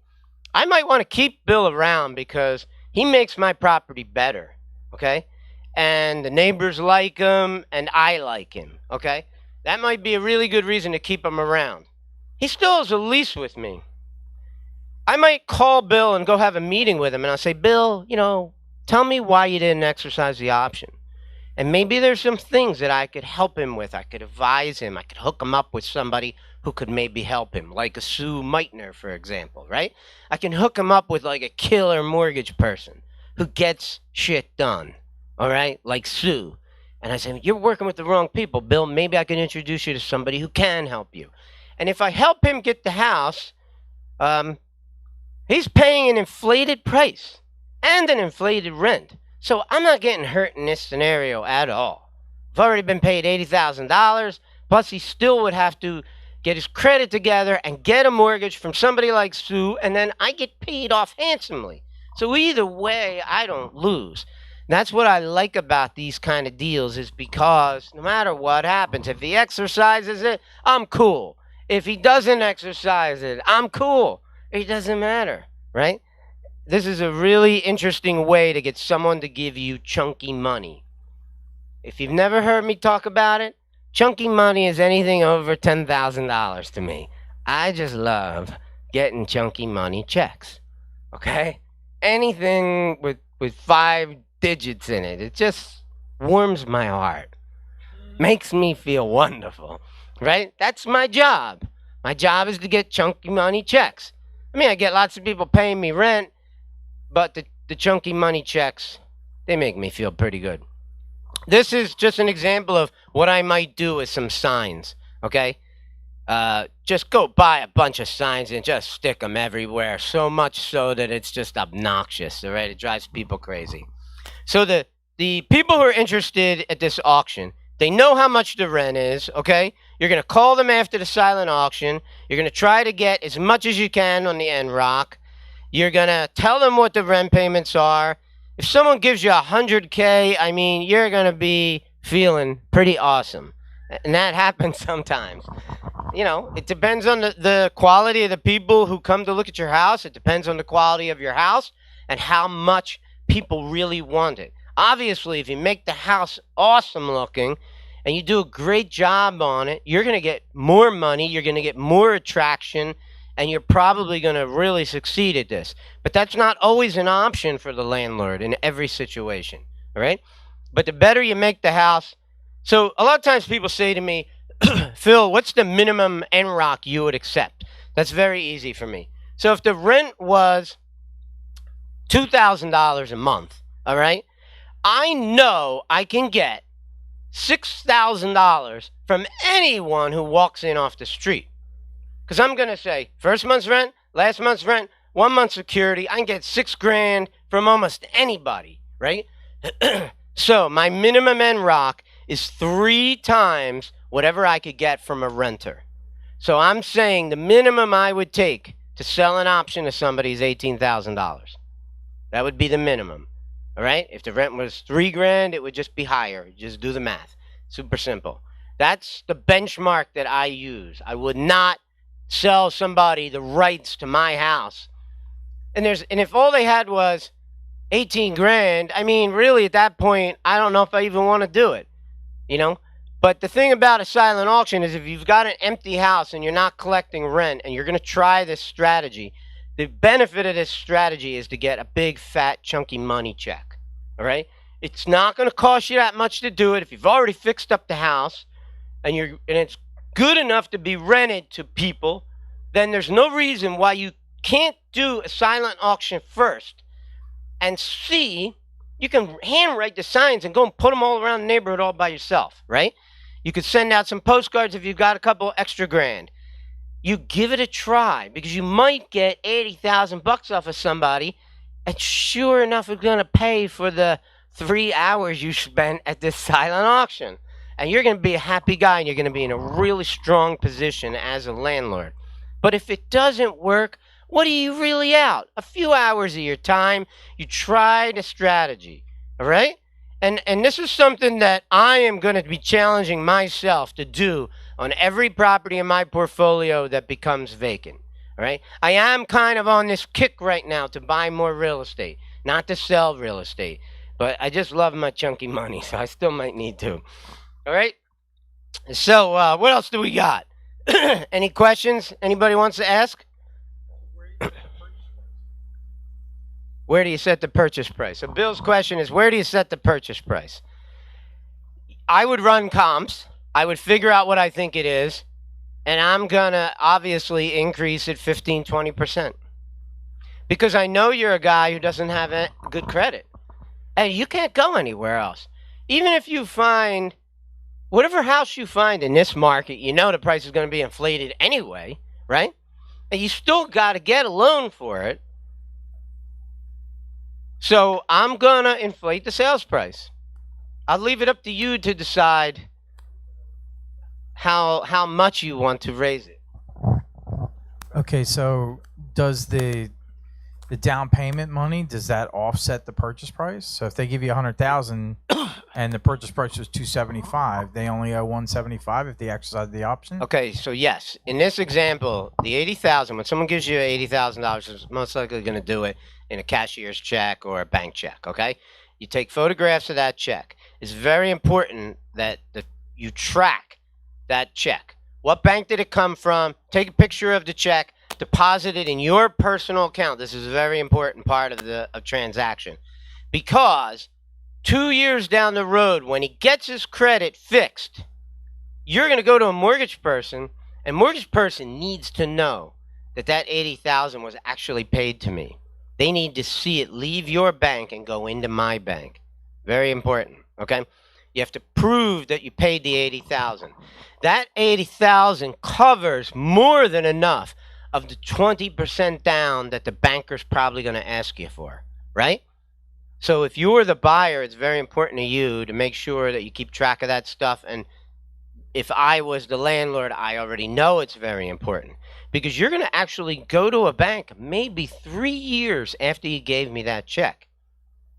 I might want to keep Bill around because he makes my property better, okay? And the neighbors like him and I like him, okay? That might be a really good reason to keep him around. He still has a lease with me. I might call Bill and go have a meeting with him and I'll say, Bill, tell me why you didn't exercise the option. And maybe there's some things that I could help him with. I could advise him. I could hook him up with somebody who could maybe help him, like a Sue Meitner, for example, right? I can hook him up with like a killer mortgage person who gets shit done, all right, like Sue. And I say, you're working with the wrong people, Bill. Maybe I can introduce you to somebody who can help you. And if I help him get the house, he's paying an inflated price. and an inflated rent. So I'm not getting hurt in this scenario at all. I've already been paid $80,000, plus he still would have to get his credit together and get a mortgage from somebody like Sue, and then I get paid off handsomely. So either way, I don't lose. That's what I like about these kind of deals, is because no matter what happens, if he exercises it, I'm cool. If he doesn't exercise it, I'm cool. It doesn't matter, right? This is a really interesting way to get someone to give you chunky money. If you've never heard me talk about it, chunky money is anything over $10,000 to me. I just love getting chunky money checks, okay? Anything with 5 digits in it, it just warms my heart. Makes me feel wonderful, right? That's my job. My job is to get chunky money checks. I mean, I get lots of people paying me rent, but the chunky money checks, they make me feel pretty good. This is just an example of what I might do with some signs, okay? Just go buy a bunch of signs and just stick them everywhere, so much so that it's just obnoxious, all right? It drives people crazy. So the people who are interested at this auction, they know how much the rent is, okay? You're going to call them after the silent auction. You're going to try to get as much as you can on the NROC. You're going to tell them what the rent payments are. If someone gives you $100K, I mean, you're going to be feeling pretty awesome. And that happens sometimes. You know, it depends on the quality of the people who come to look at your house. It depends on the quality of your house and how much people really want it. Obviously, if you make the house awesome looking and you do a great job on it, you're going to get more money, you're going to get more attraction, and you're probably going to really succeed at this. But that's not always an option for the landlord in every situation, all right? But the better you make the house. So a lot of times people say to me, Phil, what's the minimum NROC you would accept? That's very easy for me. So if the rent was $2,000 a month, all right, I know I can get $6,000 from anyone who walks in off the street. Because I'm going to say, first month's rent, last month's rent, 1 month's security, I can get $6,000 from almost anybody, right? So my minimum NROC is 3 times whatever I could get from a renter. So I'm saying the minimum I would take to sell an option to somebody is $18,000. That would be the minimum, all right? If the rent was $3,000, it would just be higher. Just do the math. Super simple. That's the benchmark that I use. I would not sell somebody the rights to my house. And if all they had was $18,000, I mean, really at that point, I don't know if I even want to do it, you know? But the thing about a silent auction is if you've got an empty house and you're not collecting rent and you're going to try this strategy, the benefit of this strategy is to get a big, fat, chunky money check, all right? It's not going to cost you that much to do it. If you've already fixed up the house and it's good enough to be rented to people, then there's no reason why you can't do a silent auction first and see, you can handwrite the signs and go and put them all around the neighborhood all by yourself, right? You could send out some postcards if you've got a couple extra grand. You give it a try because you might get $80,000 off of somebody, and sure enough, it's going to pay for the 3 hours you spent at this silent auction. And you're going to be a happy guy, and you're going to be in a really strong position as a landlord. But if it doesn't work, what are you really out? A few hours of your time, you tried a strategy, all right? And this is something that I am going to be challenging myself to do on every property in my portfolio that becomes vacant, all right? I am kind of on this kick right now to buy more real estate, not to sell real estate. But I just love my chunky money, so I still might need to. All right? So what else do we got? Any questions anybody wants to ask? Where do you set the purchase price? So Bill's question is, where do you set the purchase price? I would run comps. I would figure out what I think it is. And I'm going to obviously increase it 15, 20%. Because I know you're a guy who doesn't have good credit. And you can't go anywhere else. Even if you find, whatever house you find in this market, you know the price is going to be inflated anyway, right? And you still got to get a loan for it. So I'm going to inflate the sales price. I'll leave it up to you to decide how much you want to raise it. Okay, so does the down payment money, does that offset the purchase price? So if they give you 100,000 and the purchase price was 275, they only owe 175 if they exercise the option? Okay, so yes, in this example, the 80,000, when someone gives you $80,000, is most likely going to do it in a cashier's check or a bank check, okay? You take photographs of that check. It's very important that you track that check. What bank did it come from? Take a picture of the check, deposit it in your personal account. This is a very important part of the transaction, because 2 years down the road, when he gets his credit fixed, you're going to go to a mortgage person, and mortgage person needs to know that that 80,000 was actually paid to me. They need to see it leave your bank and go into my bank. Very important, okay? You have to prove that you paid the 80,000. That 80,000 covers more than enough of the 20% down that the banker's probably going to ask you for, right? So if you're the buyer, it's very important to you to make sure that you keep track of that stuff. And if I was the landlord, I already know it's very important, because you're going to actually go to a bank maybe 3 years after you gave me that check,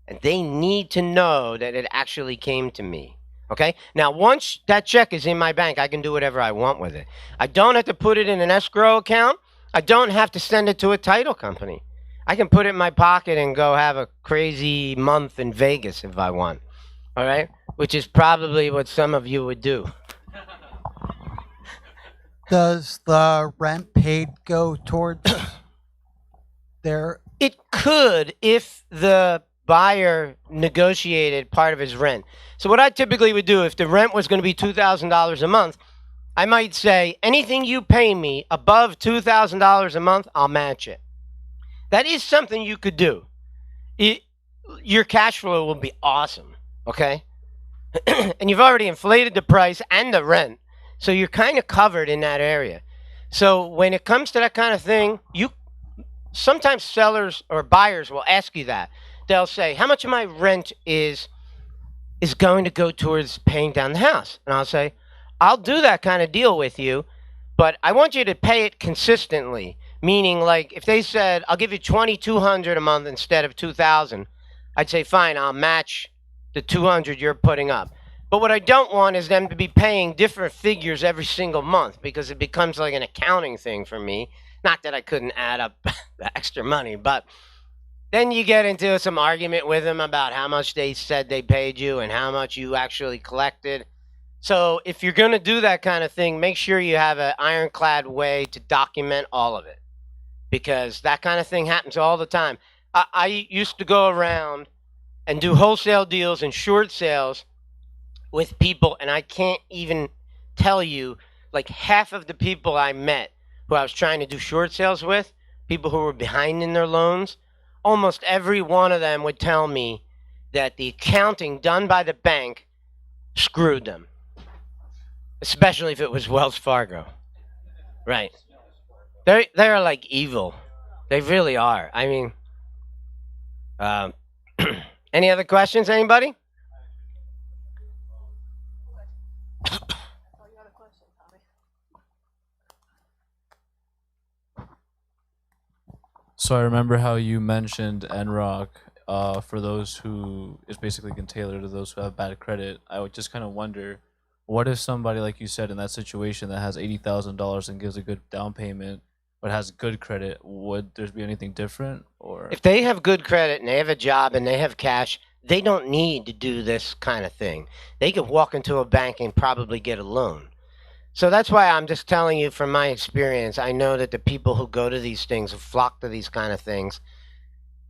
and they need to know that it actually came to me. Okay? Now, once that check is in my bank, I can do whatever I want with it. I don't have to put it in an escrow account. I don't have to send it to a title company. I can put it in my pocket and go have a crazy month in Vegas if I want. All right? Which is probably what some of you would do. Does the rent paid go towards their... It could if the buyer negotiated part of his rent. So what I typically would do, if the rent was going to be $2,000 a month, I might say, anything you pay me above $2,000 a month, I'll match it. That is something you could do. Your cash flow will be awesome, okay? And you've already inflated the price and the rent, so you're kind of covered in that area. So when it comes to that kind of thing, sometimes sellers or buyers will ask you that. They'll say, how much of my rent is going to go towards paying down the house? And I'll say, I'll do that kind of deal with you, but I want you to pay it consistently. Meaning, like, if they said, I'll give you $2,200 a month instead of $2,000, I'd say, fine, I'll match the $200 you're putting up. But what I don't want is them to be paying different figures every single month, because it becomes like an accounting thing for me. Not that I couldn't add up the extra money, but then you get into some argument with them about how much they said they paid you and how much you actually collected. So if you're going to do that kind of thing, make sure you have an ironclad way to document all of it, because that kind of thing happens all the time. I used to go around and do wholesale deals and short sales with people, and I can't even tell you, like, half of the people I met who I was trying to do short sales with, people who were behind in their loans, almost every one of them would tell me that the accounting done by the bank screwed them, especially if it was Wells Fargo. Right. They're like evil. They really are. I mean, any other questions, anybody? So I remember how you mentioned NROC for those who is basically can tailor to those who have bad credit. I would just kind of wonder, what if somebody, like you said, in that situation that has $80,000 and gives a good down payment but has good credit, would there be anything different? Or if they have good credit and they have a job and they have cash, they don't need to do this kind of thing. They could walk into a bank and probably get a loan. So that's why I'm just telling you from my experience. I know that the people who go to these things, who flock to these kind of things,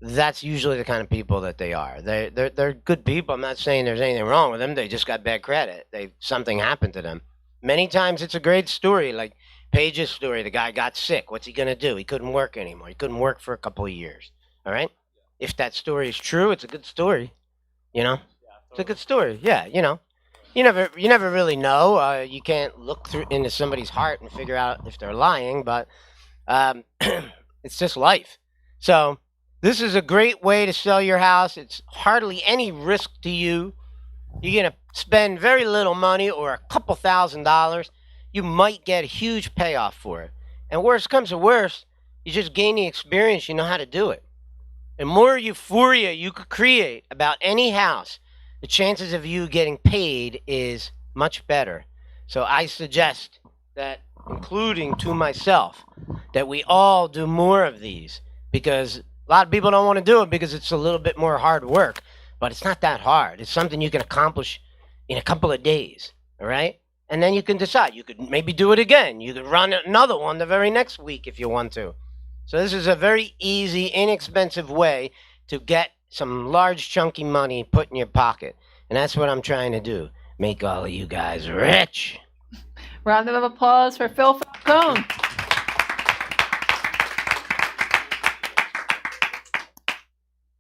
that's usually the kind of people that they are. They're good people. I'm not saying there's anything wrong with them. They just got bad credit. Something happened to them. Many times it's a great story, like Paige's story. The guy got sick. What's he going to do? He couldn't work anymore. He couldn't work for a couple of years. All right? If that story is true, it's a good story. You know? It's a good story. Yeah, you know. You never really know. You can't look through into somebody's heart and figure out if they're lying, but it's just life. So This is a great way to sell your house. It's hardly any risk to you. You're going to spend very little money or a couple $1,000s. You might get a huge payoff for it. And worst comes to worst, you just gain the experience. You know how to do it. The more euphoria you could create about any house, the chances of you getting paid is much better. So I suggest that, including to myself, that we all do more of these, because a lot of people don't want to do it because it's a little bit more hard work, but it's not that hard. It's something you can accomplish in a couple of days, all right? And then you can decide. You could maybe do it again. You could run another one the very next week if you want to. So this is a very easy, inexpensive way to get some large, chunky money put in your pocket. And that's what I'm trying to do. Make all of you guys rich. Round of applause for Phil Falcone.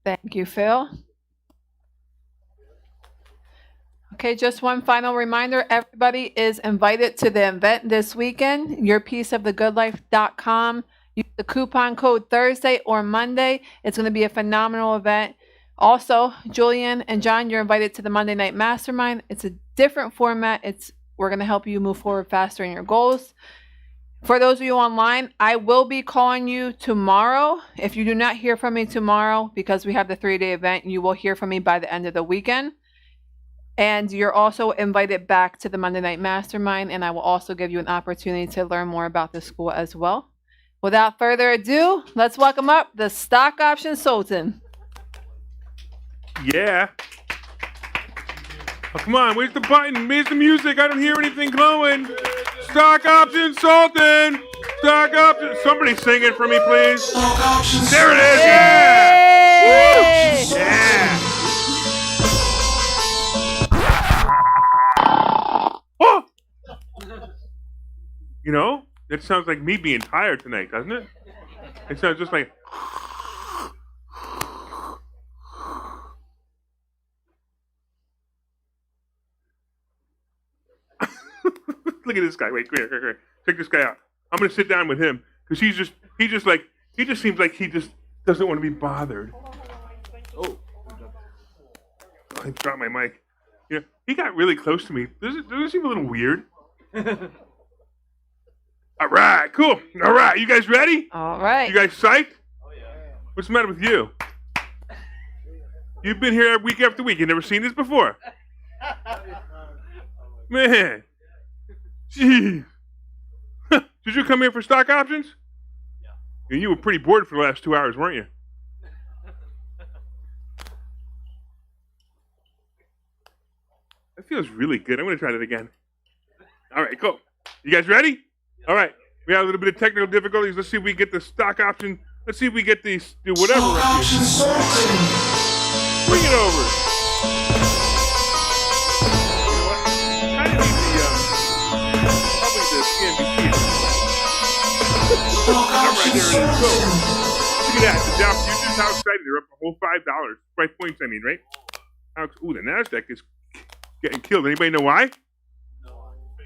Thank you, Phil. Okay, just one final reminder. Everybody is invited to the event this weekend, yourpieceofthegoodlife.com. Use the coupon code Thursday or Monday. It's going to be a phenomenal event. Also, Julian and John, you're invited to the Monday Night Mastermind. It's a different format. We're going to help you move forward faster in your goals. For those of you online, I will be calling you tomorrow. If you do not hear from me tomorrow, because we have the 3-day event, you will hear from me by the end of the weekend. And you're also invited back to the Monday Night Mastermind, and I will also give you an opportunity to learn more about the school as well. Without further ado, let's welcome up the Stock Option Sultan. Yeah. Oh, come on, where's the button? Where's the music? I don't hear anything glowing. Stock Option Sultan. Stock Option. Somebody sing it for me, please. There it is. Yeah. Woo. Yeah. Oh. You know, that sounds like me being tired tonight, doesn't it? It sounds just like. Look at this guy. Wait, come here. Check this guy out. I'm gonna sit down with him because he just seems like he just doesn't want to be bothered. Oh, I dropped my mic. Yeah, he got really close to me. Does it seem a little weird? All right, cool. All right, you guys ready? All right. You guys psyched? Oh yeah. What's the matter with you? You've been here week after week. You never seen this before. Man. Jeez. Did you come here for stock options? Yeah. And you were pretty bored for the last 2 hours, weren't you? That feels really good. I'm going to try that again. All right, cool. You guys ready? All right. We have a little bit of technical difficulties. Let's see if we get the stock option. Let's see if we get these, do whatever. Bring it over. All right, there it is. Go. Look at that. The Dow futures, how excited. They're up a whole $5. 5 points, I mean, right? Ooh, the NASDAQ is getting killed. Anybody know why?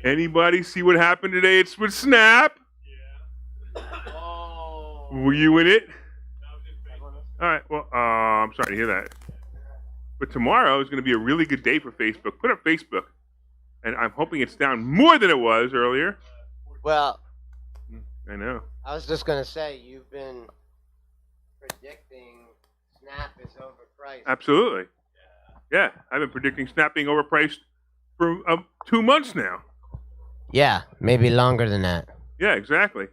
Anybody see what happened today? It's with Snap. Oh. Were you in it? All right, well, I'm sorry to hear that. But tomorrow is going to be a really good day for Facebook. Put up Facebook. And I'm hoping it's down more than it was earlier. Well, I know. I was just going to say, you've been predicting Snap is overpriced. Absolutely. Yeah, I've been predicting Snap being overpriced for 2 months now. Yeah, maybe longer than that. Yeah, exactly.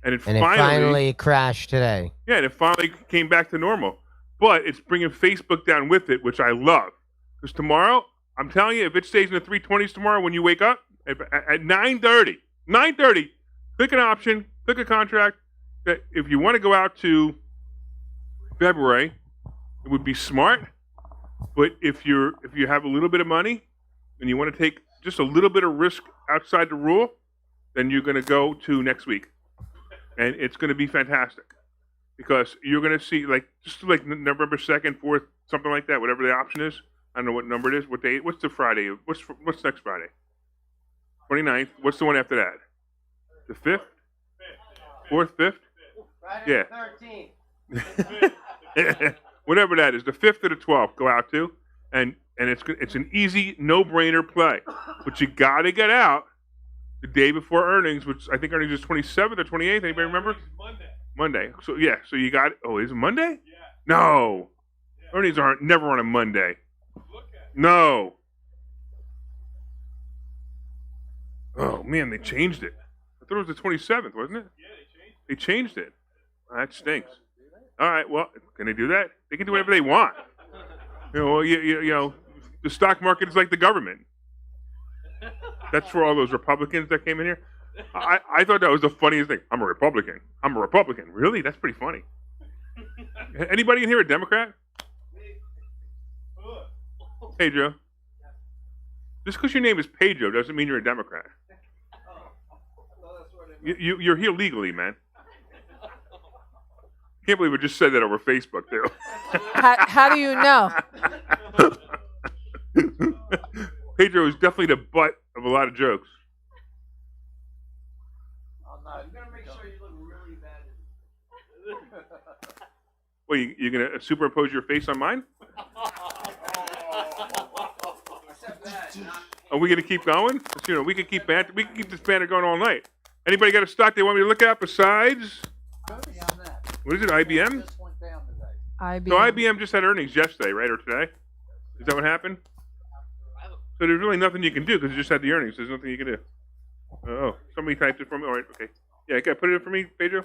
And it And finally crashed today. Yeah, and it finally came back to normal. But it's bringing Facebook down with it, which I love. Because tomorrow, I'm telling you, if it stays in the 320s tomorrow when you wake up, at 9:30, click an option, click a contract. That if you want to go out to February, it would be smart. But if you have a little bit of money and you want to take just a little bit of risk outside the rule, then you're going to go to next week. And it's going to be fantastic. Because you're going to see, just like November 2nd, 4th, something like that, whatever the option is. I don't know what number it is. What day? What's the Friday? What's next Friday? 29th. What's the one after that? The 5th? 4th, 5th? Friday Yeah. the 13th. Whatever that is, the 5th or the 12th, go out to, and it's an easy, no-brainer play. But you got to get out the day before earnings, which I think earnings is 27th or 28th. Anybody remember? Monday. So yeah, so you got. Oh, is it Monday? Yeah. No, earnings aren't never on a Monday. No. Oh man, they changed it. I thought it was the 27th, wasn't it? Yeah, they changed it. That stinks. All right, well, can they do that? They can do whatever they want. You know, the stock market is like the government. That's for all those Republicans that came in here. I thought that was the funniest thing. I'm a Republican. Really? That's pretty funny. Anybody in here a Democrat? Pedro. Just because your name is Pedro doesn't mean you're a Democrat. You're here legally, man. Can't believe we just said that over Facebook, too. How do you know? Pedro is definitely the butt of a lot of jokes. I'm gonna make sure you look really bad. Well, you're gonna superimpose your face on mine? Are we gonna keep going? You know, we can keep this banner going all night. Anybody got a stock they want me to look at besides? What is it? IBM? IBM. So IBM just had earnings yesterday, right, or today? Is that what happened? So there's really nothing you can do because you just had the earnings. There's nothing you can do. Oh, somebody typed it for me. All right, okay. Yeah, can I put it in for me, Pedro?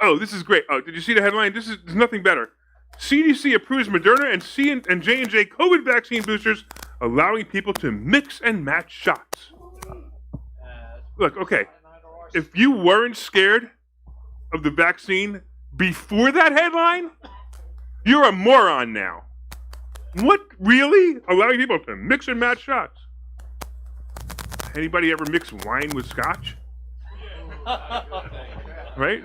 Oh, this is great. Oh, did you see the headline? There's nothing better. CDC approves Moderna and J&J COVID vaccine boosters, allowing people to mix and match shots. Look, okay. If you weren't scared of the vaccine before that headline, you're a moron now. What? Really? Allowing people to mix and match shots? Anybody ever mix wine with scotch? Right?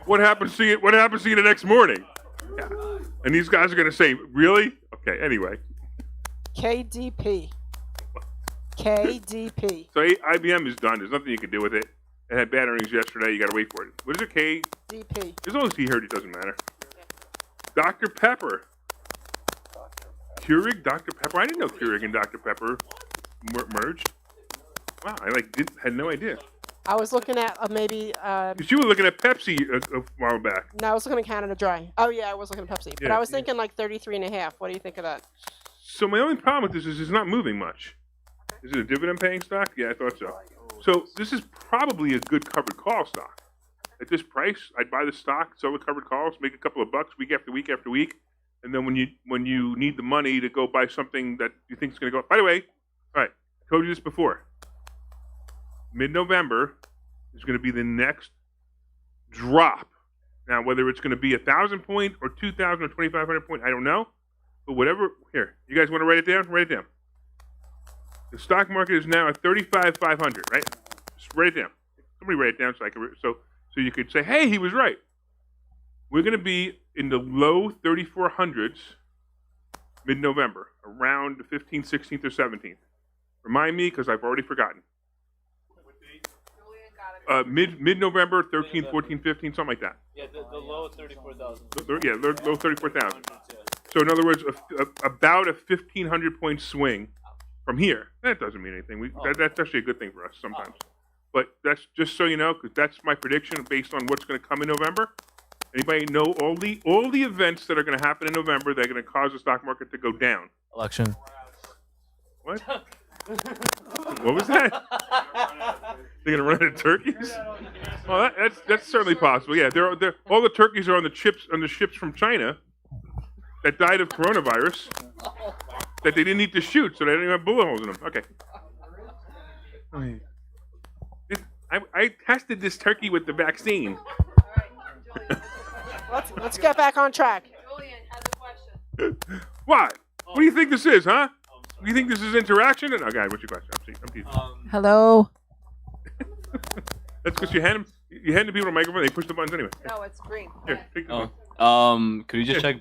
What happens to you the next morning? Yeah. And these guys are going to say, really? Okay, anyway. KDP. So IBM is done. There's nothing you can do with it. It had bad earnings yesterday. You got to wait for it. What is it, DP. As long as he heard, it doesn't matter. Dr. Pepper. Keurig, Dr. Pepper. I didn't know Keurig and Dr. Pepper merged. Wow, I had no idea. I was looking at maybe. Because you were looking at Pepsi a while back. No, I was looking at Canada Dry. Oh yeah, I was looking at Pepsi, but I was thinking like 33.5. What do you think of that? So my only problem with this is it's not moving much. Is it a dividend-paying stock? Yeah, I thought so. So this is probably a good covered call stock. At this price, I'd buy the stock, sell the covered calls, make a couple of bucks week after week after week, and then when you need the money to go buy something that you think is going to go. By the way, all right, I told you this before. Mid-November is going to be the next drop. Now, whether it's going to be 1,000 point or 2,000 or 2,500 point, I don't know. But whatever. Here, you guys want to write it down? Write it down. The stock market is now at 35,500, right? Just write it down. Somebody write it down so you could say, hey, he was right. We're going to be in the low 3,400s mid-November, around the 15th, 16th, or 17th. Remind me, because I've already forgotten. Mid-November, 13th, 14th, 15th, something like that. Yeah, the low 34,000. Yeah, low 34,000. So in other words, about a 1,500 point swing from here. That doesn't mean anything. That's actually a good thing for us sometimes. But that's just so you know, because that's my prediction based on what's going to come in November. Anybody know all the events that are going to happen in November that are going to cause the stock market to go down? Election. What? What was that? They're going to run out of turkeys? Well, that's certainly possible. Yeah, they're all the turkeys are on the ships from China that died of coronavirus that they didn't need to shoot, so they didn't even have bullet holes in them. Okay. I tested this turkey with the vaccine. Let's get back on track. Julian has a question. What? What do you think this is, huh? Do you think this is interaction? Oh, God, what's your question? I'm teasing. Hello. That's because you hand the people a microphone, they push the buttons anyway. No, it's green. Here, take this one. Could you just check?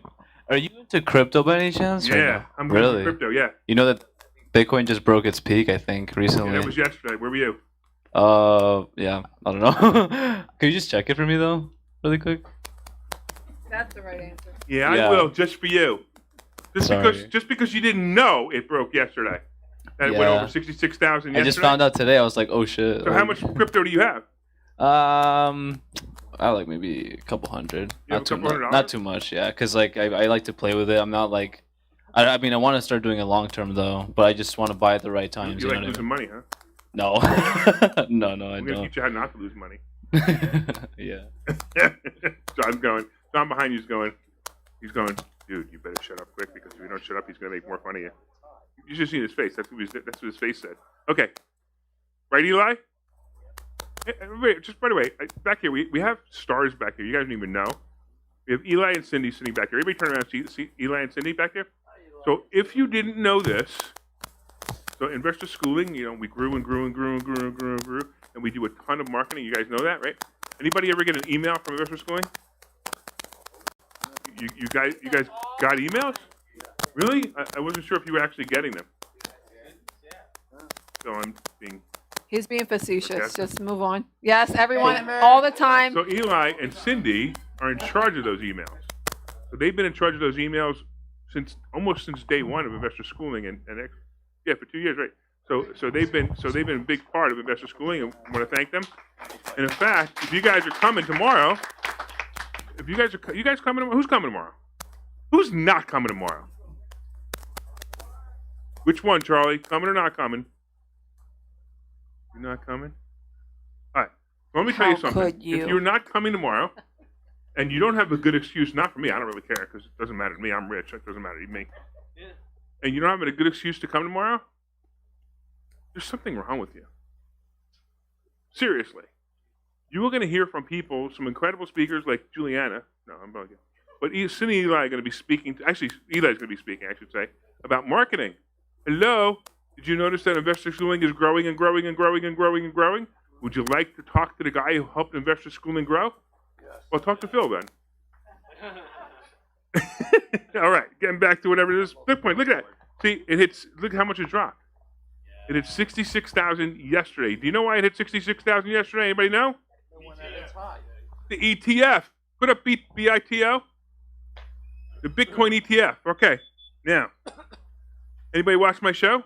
Are you into crypto by any chance? Yeah, I'm into really crypto. Yeah. You know that Bitcoin just broke its peak, I think, recently. Yeah, that was yesterday. Where were you? Yeah, I don't know. Can you just check it for me though, really quick? That's the right answer. Yeah, I Yeah. will, just for you. Sorry. Just because you didn't know it broke yesterday. And it went Yeah. over 66,000 yesterday. I just found out today. I was like, oh shit. So how much crypto do you have? I like maybe a couple hundred. You have a couple $100? Not too much, yeah. Cause like I like to play with it. I'm not like, I mean I want to start doing it long term though, but I just want to buy at the right times. You You like know what I losing mean? money, huh? No, no, I I'm going to don't. teach you how not to lose money. Yeah. John's going. John behind you's going. He's going, dude, you better shut up quick because if you don't shut up, he's going to make more fun of you. You should see his face. That's what his face said. Okay. Right, Eli? Hey, everybody, just by the way, back here, we have stars back here. You guys don't even know. We have Eli and Cindy sitting back here. Everybody turn around and see Eli and Cindy back there. So if you didn't know this, so investor schooling, you know, we grew and grew and grew and grew and grew and grew, and we do a ton of marketing. You guys know that, right? Anybody ever get an email from investor schooling? You guys got emails? Really? I wasn't sure if you were actually getting them. So I'm being... He's being facetious. Okay. Just move on. Yes, everyone, all the time. So Eli and Cindy are in charge of those emails. So they've been in charge of those emails almost since day one of investor schooling, and for 2 years, right? So they've been a big part of investor schooling, and I want to thank them. And in fact, if you guys are coming tomorrow, you guys coming tomorrow? Who's coming tomorrow? Who's not coming tomorrow? Which one, Charlie? Coming or not coming? You're not coming? All right. Let me tell you something. Could you? If you're not coming tomorrow, and you don't have a good excuse, not for me, I don't really care because it doesn't matter to me. I'm rich. It doesn't matter to me. And you don't have a good excuse to come tomorrow, there's something wrong with you. Seriously. You are going to hear from people, some incredible speakers like Juliana. No, I'm bugging. But Cindy and Eli are going to be speaking. Actually, Eli's going to be speaking, I should say, about marketing. Hello? Did you notice that investor schooling is growing and growing and growing and growing and growing? Would you like to talk to the guy who helped investor schooling grow? Yes. Well, talk to Phil then. All right, getting back to whatever it is. Bitcoin, look at that. See, it hits, look how much it dropped. It hit 66,000 yesterday. Do you know why it hit 66,000 yesterday? Anybody know? The ETF. Put up BITO. The Bitcoin ETF. Okay. Now, anybody watch my show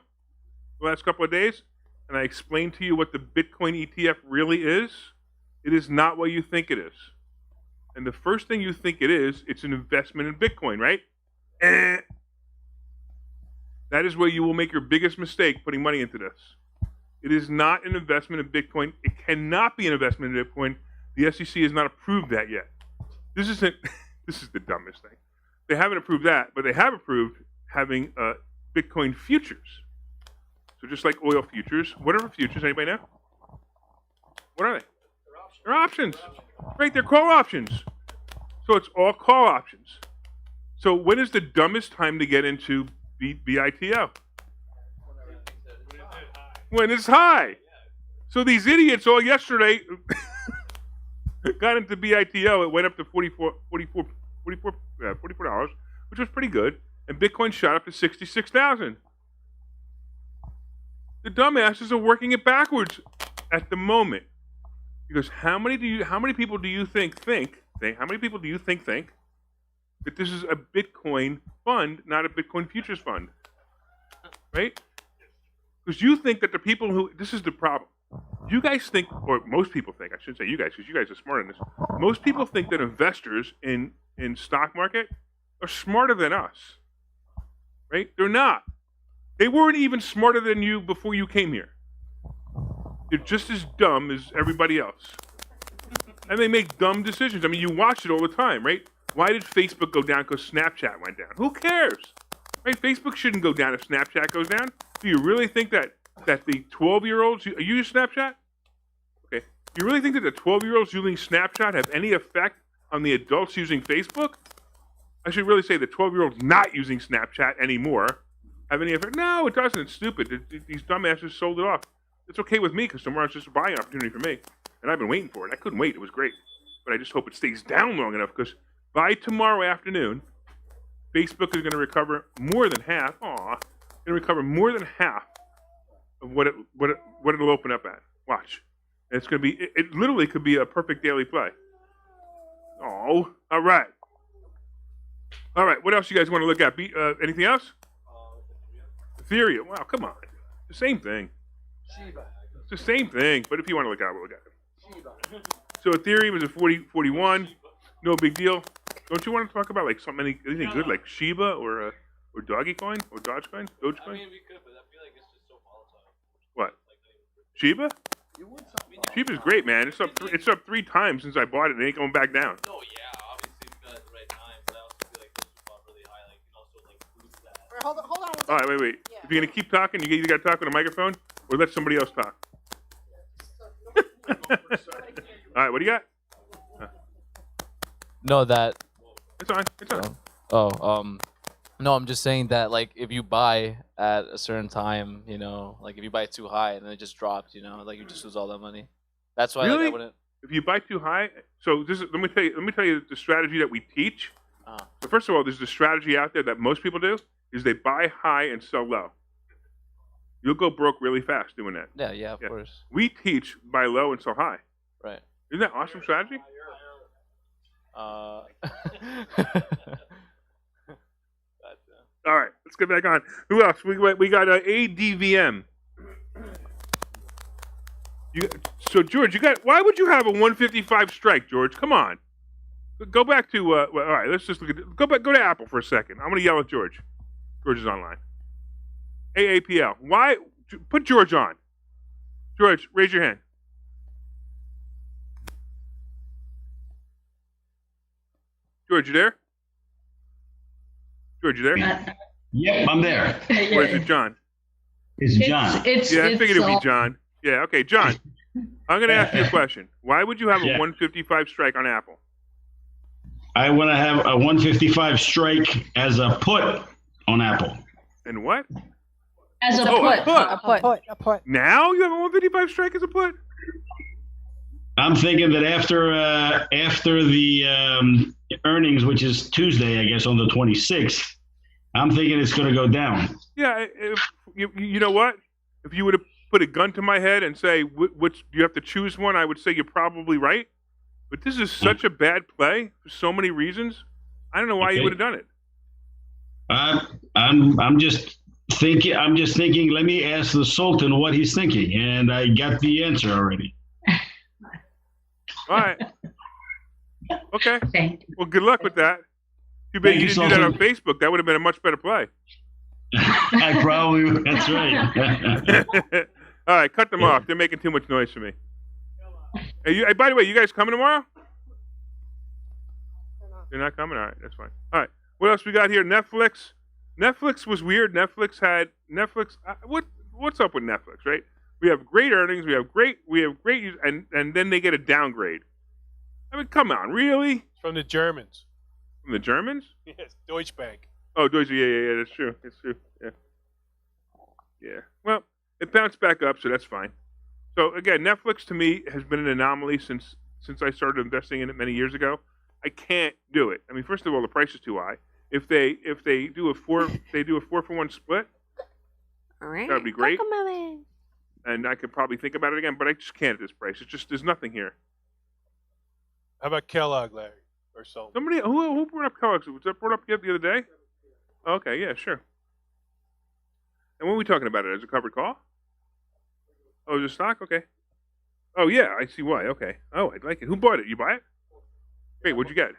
the last couple of days? And I explained to you what the Bitcoin ETF really is. It is not what you think it is. And the first thing you think it is, it's an investment in Bitcoin, right? That is where you will make your biggest mistake putting money into this. It is not an investment in Bitcoin. It cannot be an investment in Bitcoin. The SEC has not approved that yet. This is the dumbest thing. They haven't approved that, but they have approved having Bitcoin futures. So just like oil futures, what are futures? Anybody know? What are they? They're options. Right, they're call options. So it's all call options. So when is the dumbest time to get into BITO? When it's high. So these idiots all yesterday got into BITO. It went up to $44, which was pretty good. And Bitcoin shot up to 66,000. The dumbasses are working it backwards at the moment. Because how many people do you think that this is a Bitcoin fund, not a Bitcoin futures fund? Right? Because you think that the people who, this is the problem. You guys think, or most people think, I shouldn't say you guys, because you guys are smart in this. Most people think that investors in stock market are smarter than us. Right? They're not. They weren't even smarter than you before you came here. They're just as dumb as everybody else. And they make dumb decisions. I mean, you watch it all the time, right? Why did Facebook go down? Because Snapchat went down. Who cares? Right? Facebook shouldn't go down if Snapchat goes down. Do you really think that the 12-year-olds, you use Snapchat? Okay. Do you really think that the 12-year-olds using Snapchat have any effect on the adults using Facebook? I should really say the 12-year-olds not using Snapchat anymore have any effect. No, it doesn't. It's stupid. These dumbasses sold it off. It's okay with me because tomorrow it's just a buying opportunity for me. And I've been waiting for it. I couldn't wait. It was great. But I just hope it stays down long enough because by tomorrow afternoon, Facebook is going to recover more than half. Going to recover more than half of what it'll open up at. Watch. It's going to be, it literally could be a perfect daily play. Oh, all right. All right, what else you guys want to look at? Anything else? Ethereum. Wow, come on. The same thing. It's the same thing, but if you want to look at it, we'll look at it. So Ethereum is a 41. No big deal. Don't you want to talk about like anything good like Shiba or Dogecoin or Dogecoin? I mean, we could, but I feel like it's just so volatile. What? Shiba? Shiba's great, man. It's up 3 times since I bought it. It ain't going back down. No, yeah, obviously we got it at the right time, but I also feel like this was bought really high, like you can also like boost that. All right, hold on. All right, wait. Yeah. If you're gonna keep talking, you either got to talk with a microphone or let somebody else talk. All right, what do you got? No, that. It's on. It's on. No, I'm just saying that like if you buy at a certain time, you know, like if you buy it too high and then it just drops, you know, like you just lose all that money. That's why Really? like, I wouldn't. If you buy too high, so let me tell you the strategy that we teach. So first of all, there's the strategy out there that most people do is they buy high and sell low. You'll go broke really fast doing that. Yeah, of course. We teach buy low and sell high. Right. Isn't that awesome strategy? All right, let's get back on. Who else? We got ADVM. So George, why would you have a 155 strike, George? Come on. Go back to all right. Let's just look at go to Apple for a second. I'm gonna yell at George. George is online. AAPL. Why? Put George on. George, raise your hand. George, you there? George, you there? Yep, I'm there. Or is it John? It's John. Yeah, I figured it'd be John. Yeah, okay, John. I'm gonna ask you a question. Why would you have a 155 strike on Apple? I want to have a 155 strike as a put on Apple. And what? As a put. A put. Now you have a 155 strike as a put? I'm thinking that after the earnings, which is Tuesday, I guess on the 26th, I'm thinking it's going to go down. Yeah, you know what? If you would have put a gun to my head and say, which you have to choose one, I would say you're probably right. But this is such a bad play for so many reasons. I don't know why you would have done it. I'm just thinking. Let me ask the Sultan what he's thinking, and I got the answer already. All right. Okay. Well, good luck with that. Too bad you didn't do that on Facebook. That would have been a much better play. I probably. That's right. All right, cut them off. They're making too much noise for me. Hey, by the way, you guys coming tomorrow? You're not coming? All right, that's fine. All right, what else we got here? Netflix. Netflix was weird. Netflix. What's up with Netflix, right? We have great earnings. We have great and then they get a downgrade. I mean, come on, really? From the Germans. From the Germans? Yes, Deutsche Bank. Oh, Deutsche. Yeah. That's true. Yeah. Yeah. Well, it bounced back up, so that's fine. So again, Netflix to me has been an anomaly since I started investing in it many years ago. I can't do it. I mean, first of all, the price is too high. If they do a 4-for-1 split, All right. that would be great. And I could probably think about it again, but I just can't at this price. It's just there's nothing here. How about Kellogg, Larry, or something? Somebody who brought up Kellogg's? Was that brought up yet the other day? Okay, yeah, sure. And when are we talking about it? As a covered call? Oh, is it stock? Okay. Oh, yeah, I see why. Okay. Oh, I like it. Who bought it? You buy it? Great, what'd you get?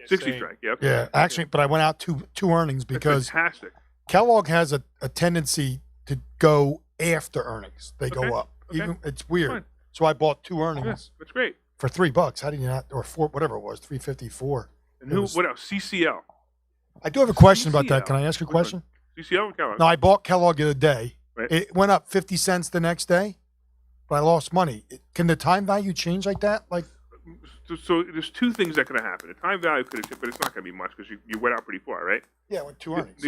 60 strike, yeah. Okay. Yeah, actually, but I went out two earnings because That's fantastic. Kellogg has a tendency to go after earnings. They go up. Okay. It's weird. Fine. So I bought 2 earnings. Yeah, that's great. For $3. How did you not, or 4, whatever it was, 354. And what else? CCL. I do have a question about that. Can I ask you a question? CCL or Kellogg? No, I bought Kellogg the other day. Right. It went up 50 cents the next day, but I lost money. Can the time value change like that? Like, so there's 2 things that could have happened. The time value could have, but it's not going to be much because you went out pretty far, right? yeah, it went 2 earnings.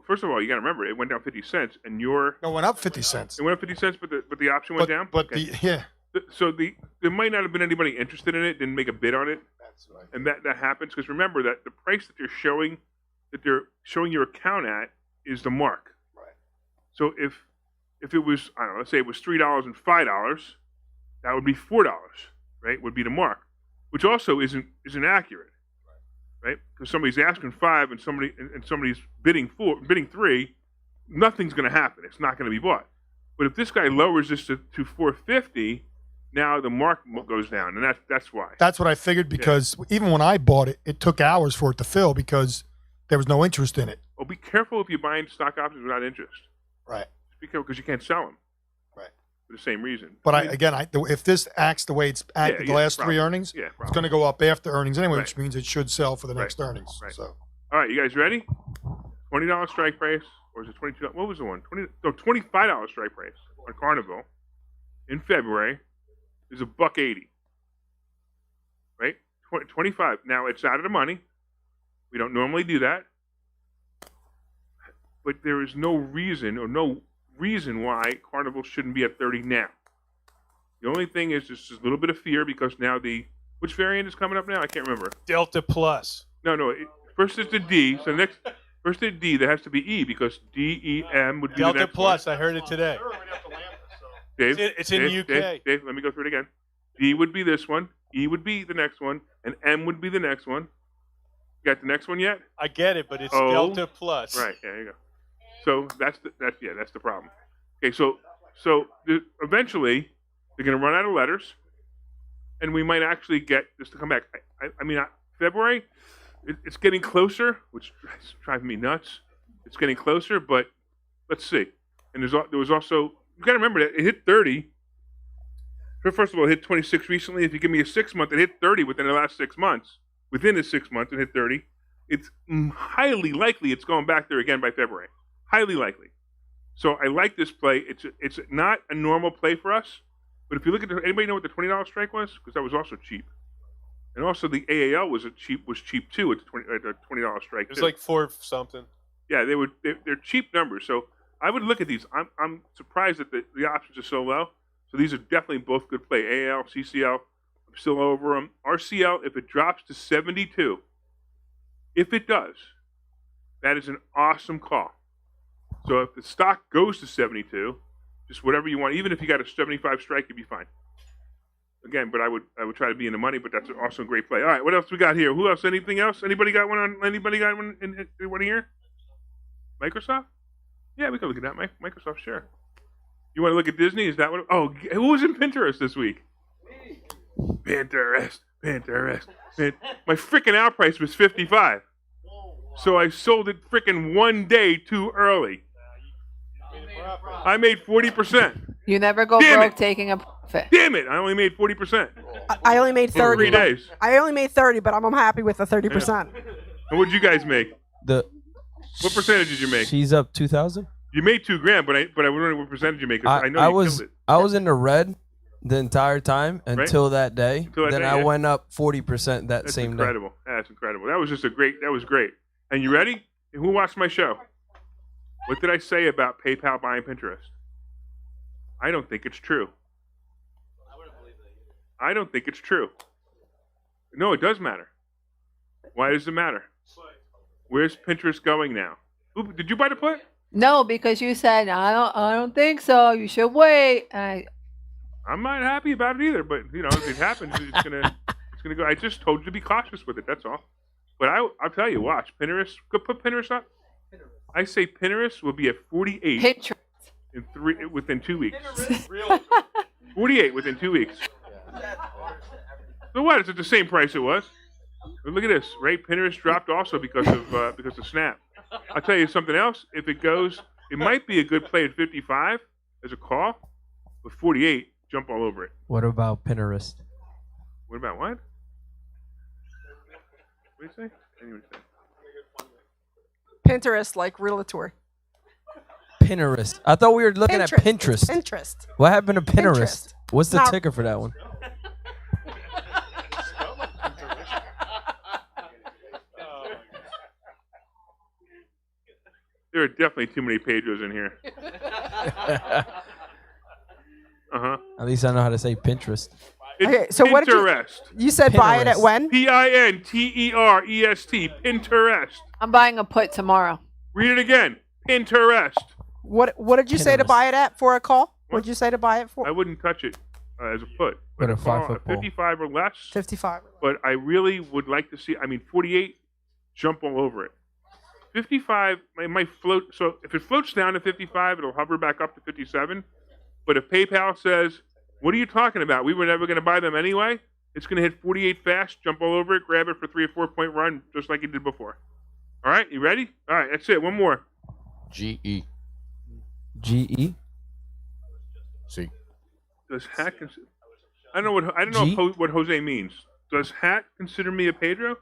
First of all, you got to remember it went down 50 cents, and No, it went up 50 cents. It went up 50 cents, but the option went down. But Okay. So there might not have been anybody interested in it, didn't make a bid on it. That's right. And that happens because remember that the price that they're showing your account at is the mark. Right. So if it was, I don't know, let's say it was $3 and $5, that would be $4, right? Would be the mark, which also isn't accurate, right? Because somebody's asking 5 and somebody's bidding 3, nothing's going to happen. It's not going to be bought. But if this guy lowers this to $450, now the mark goes down, and that's why. That's what I figured, because even when I bought it, it took hours for it to fill because there was no interest in it. Well, be careful if you're buying stock options without interest. Right. Just be careful because you can't sell them. Right. For the same reason. But if this acts the way it's acted the last probably. 3 earnings, Yeah, it's going to go up after earnings anyway, Right. which means it should sell for the next earnings. Right. So. All right, you guys ready? $20 strike price, or is it $22? What was the one? $25 strike price on Carnival in February is $1.80. Right? 25. Now it's out of the money. We don't normally do that, but there is no reason why Carnival shouldn't be at 30 now. The only thing is just a little bit of fear because now which variant is coming up now? I can't remember. Delta Plus. No. First is the D. So first is D. There has to be E because DEM would be Delta the next Plus. one. I heard it today. Dave, It's in the UK. Dave, let me go through it again. D would be this one. E would be the next one, and M would be the next one. You got the next one yet? I get it, but it's O. Delta Plus. Right. There you go. So that's the problem. Okay. So eventually they're going to run out of letters, and we might actually get this to come back. I mean, February, it's getting closer, which is driving me nuts. It's getting closer, but let's see. And there was also, you got to remember that it hit 30. First of all, it hit 26 recently. If you give me a 6 month, it hit 30 within the last 6 months. Within the 6 months, it hit 30. It's highly likely it's going back there again by February. Highly likely. So I like this play. It's not a normal play for us. But if you look at anybody know what the $20 strike was? Because that was also cheap. And also the AAL was cheap too at the $20 strike. It was like 4 something. Yeah, they're cheap numbers. So I would look at these. I'm surprised that the options are so low. So these are definitely both good play. AAL, CCL, I'm still over them. RCL, if it drops to 72, if it does, that is an awesome call. So if the stock goes to 72, just whatever you want, even if you got a 75 strike, you'd be fine. Again, but I would try to be in the money, but that's also a great play. All right, what else we got here? Who else? Anything else? Anybody got one here? Microsoft? Yeah, we can look at that. Microsoft, sure. You want to look at Disney? Is that what? Oh, who was in Pinterest this week? Pinterest. My freaking out price was 55. So I sold it freaking 1 day too early. I made 40%. You never go broke taking a profit. Damn it! I only made 40%. I only made 30. 3 days. I only made 30, but I'm happy with the 30%. And what did you guys make? What percentage did you make? She's up 2,000. You made $2,000, but I wondering what percentage you make. 'Cause I know you killed it. I was in the red the entire time until that day. Until that then day, I yeah. went up 40% that That's same incredible. That's incredible. That was just that was great. And you ready? Who watched my show? What did I say about PayPal buying Pinterest? I don't think it's true. I don't think it's true. No, it does matter. Why does it matter? Where's Pinterest going now? Did you buy the put? No, because you said I don't think so. You should wait. I'm not happy about it either, but if it happens, it's gonna go. I just told you to be cautious with it. That's all. But I'll tell you, watch Pinterest. Go put Pinterest up. I say Pinterest will be at 48 Pinterest within 2 weeks. 48 within 2 weeks. So what? It's at the same price it was. But look at this, right? Pinterest dropped also because of Snap. I'll tell you something else. If it goes, it might be a good play at 55 as a call, but 48, jump all over it. What about Pinterest? What about what? What do you say? Anyway, Pinterest, like realtor. Pinterest. I thought we were looking at Pinterest. Pinterest. What happened to Pinterest? What's the Now- ticker for that one? there are definitely too many pages in here. At least I know how to say Pinterest. Okay, so what did Pinterest. you said? Buy it at when? Pinterest. Pinterest. I'm buying a put tomorrow. Read it again. Pinterest. What did you say to buy it at for a call? What did you say to buy it for? I wouldn't touch it as a put. With a a call 5-foot pole. 55 or less. 55. But I really would like to see. I mean, 48, jump all over it. 55, it might float. So if it floats down to 55, it'll hover back up to 57. But if PayPal says, "What are you talking about? We were never going to buy them anyway," it's going to hit 48 fast, jump all over it, grab it for 3 or 4 point run, just like it did before. All right, you ready? All right, that's it. One more. GE. GE. See. Does Hat consider? I don't know what Jose means. Does Hat consider me a Pedro?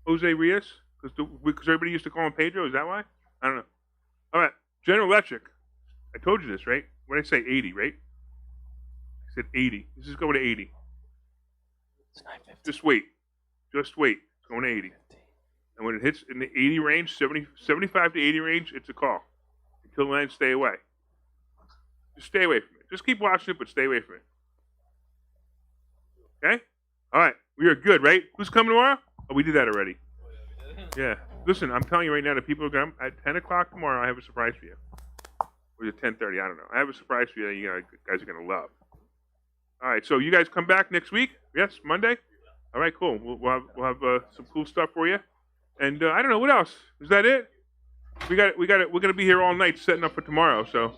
Jose Rios? Because everybody used to call him Pedro. Is that why? I don't know. All right, General Electric. I told you this, right? What did I say? 80, right? I said 80. Let's just go to 80. Just wait. Just wait. It's going to 80. And when it hits in the 80 range, 75 to 80 range, it's a call. Until then, stay away. Just stay away from it. Just keep watching it, but stay away from it. Okay? All right. We are good, right? Who's coming tomorrow? Oh, we did that already. Yeah. Listen, I'm telling you right now, the people are going to, at 10 o'clock tomorrow, I have a surprise for you. Or is it 10:30? I don't know. I have a surprise for you that you guys are going to love. All right. So you guys come back next week? Yes? Monday? All right, cool. We'll have some cool stuff for you. And I don't know. What else? Is that it? We're going to be here all night setting up for tomorrow, so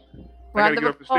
I got to get off the stage.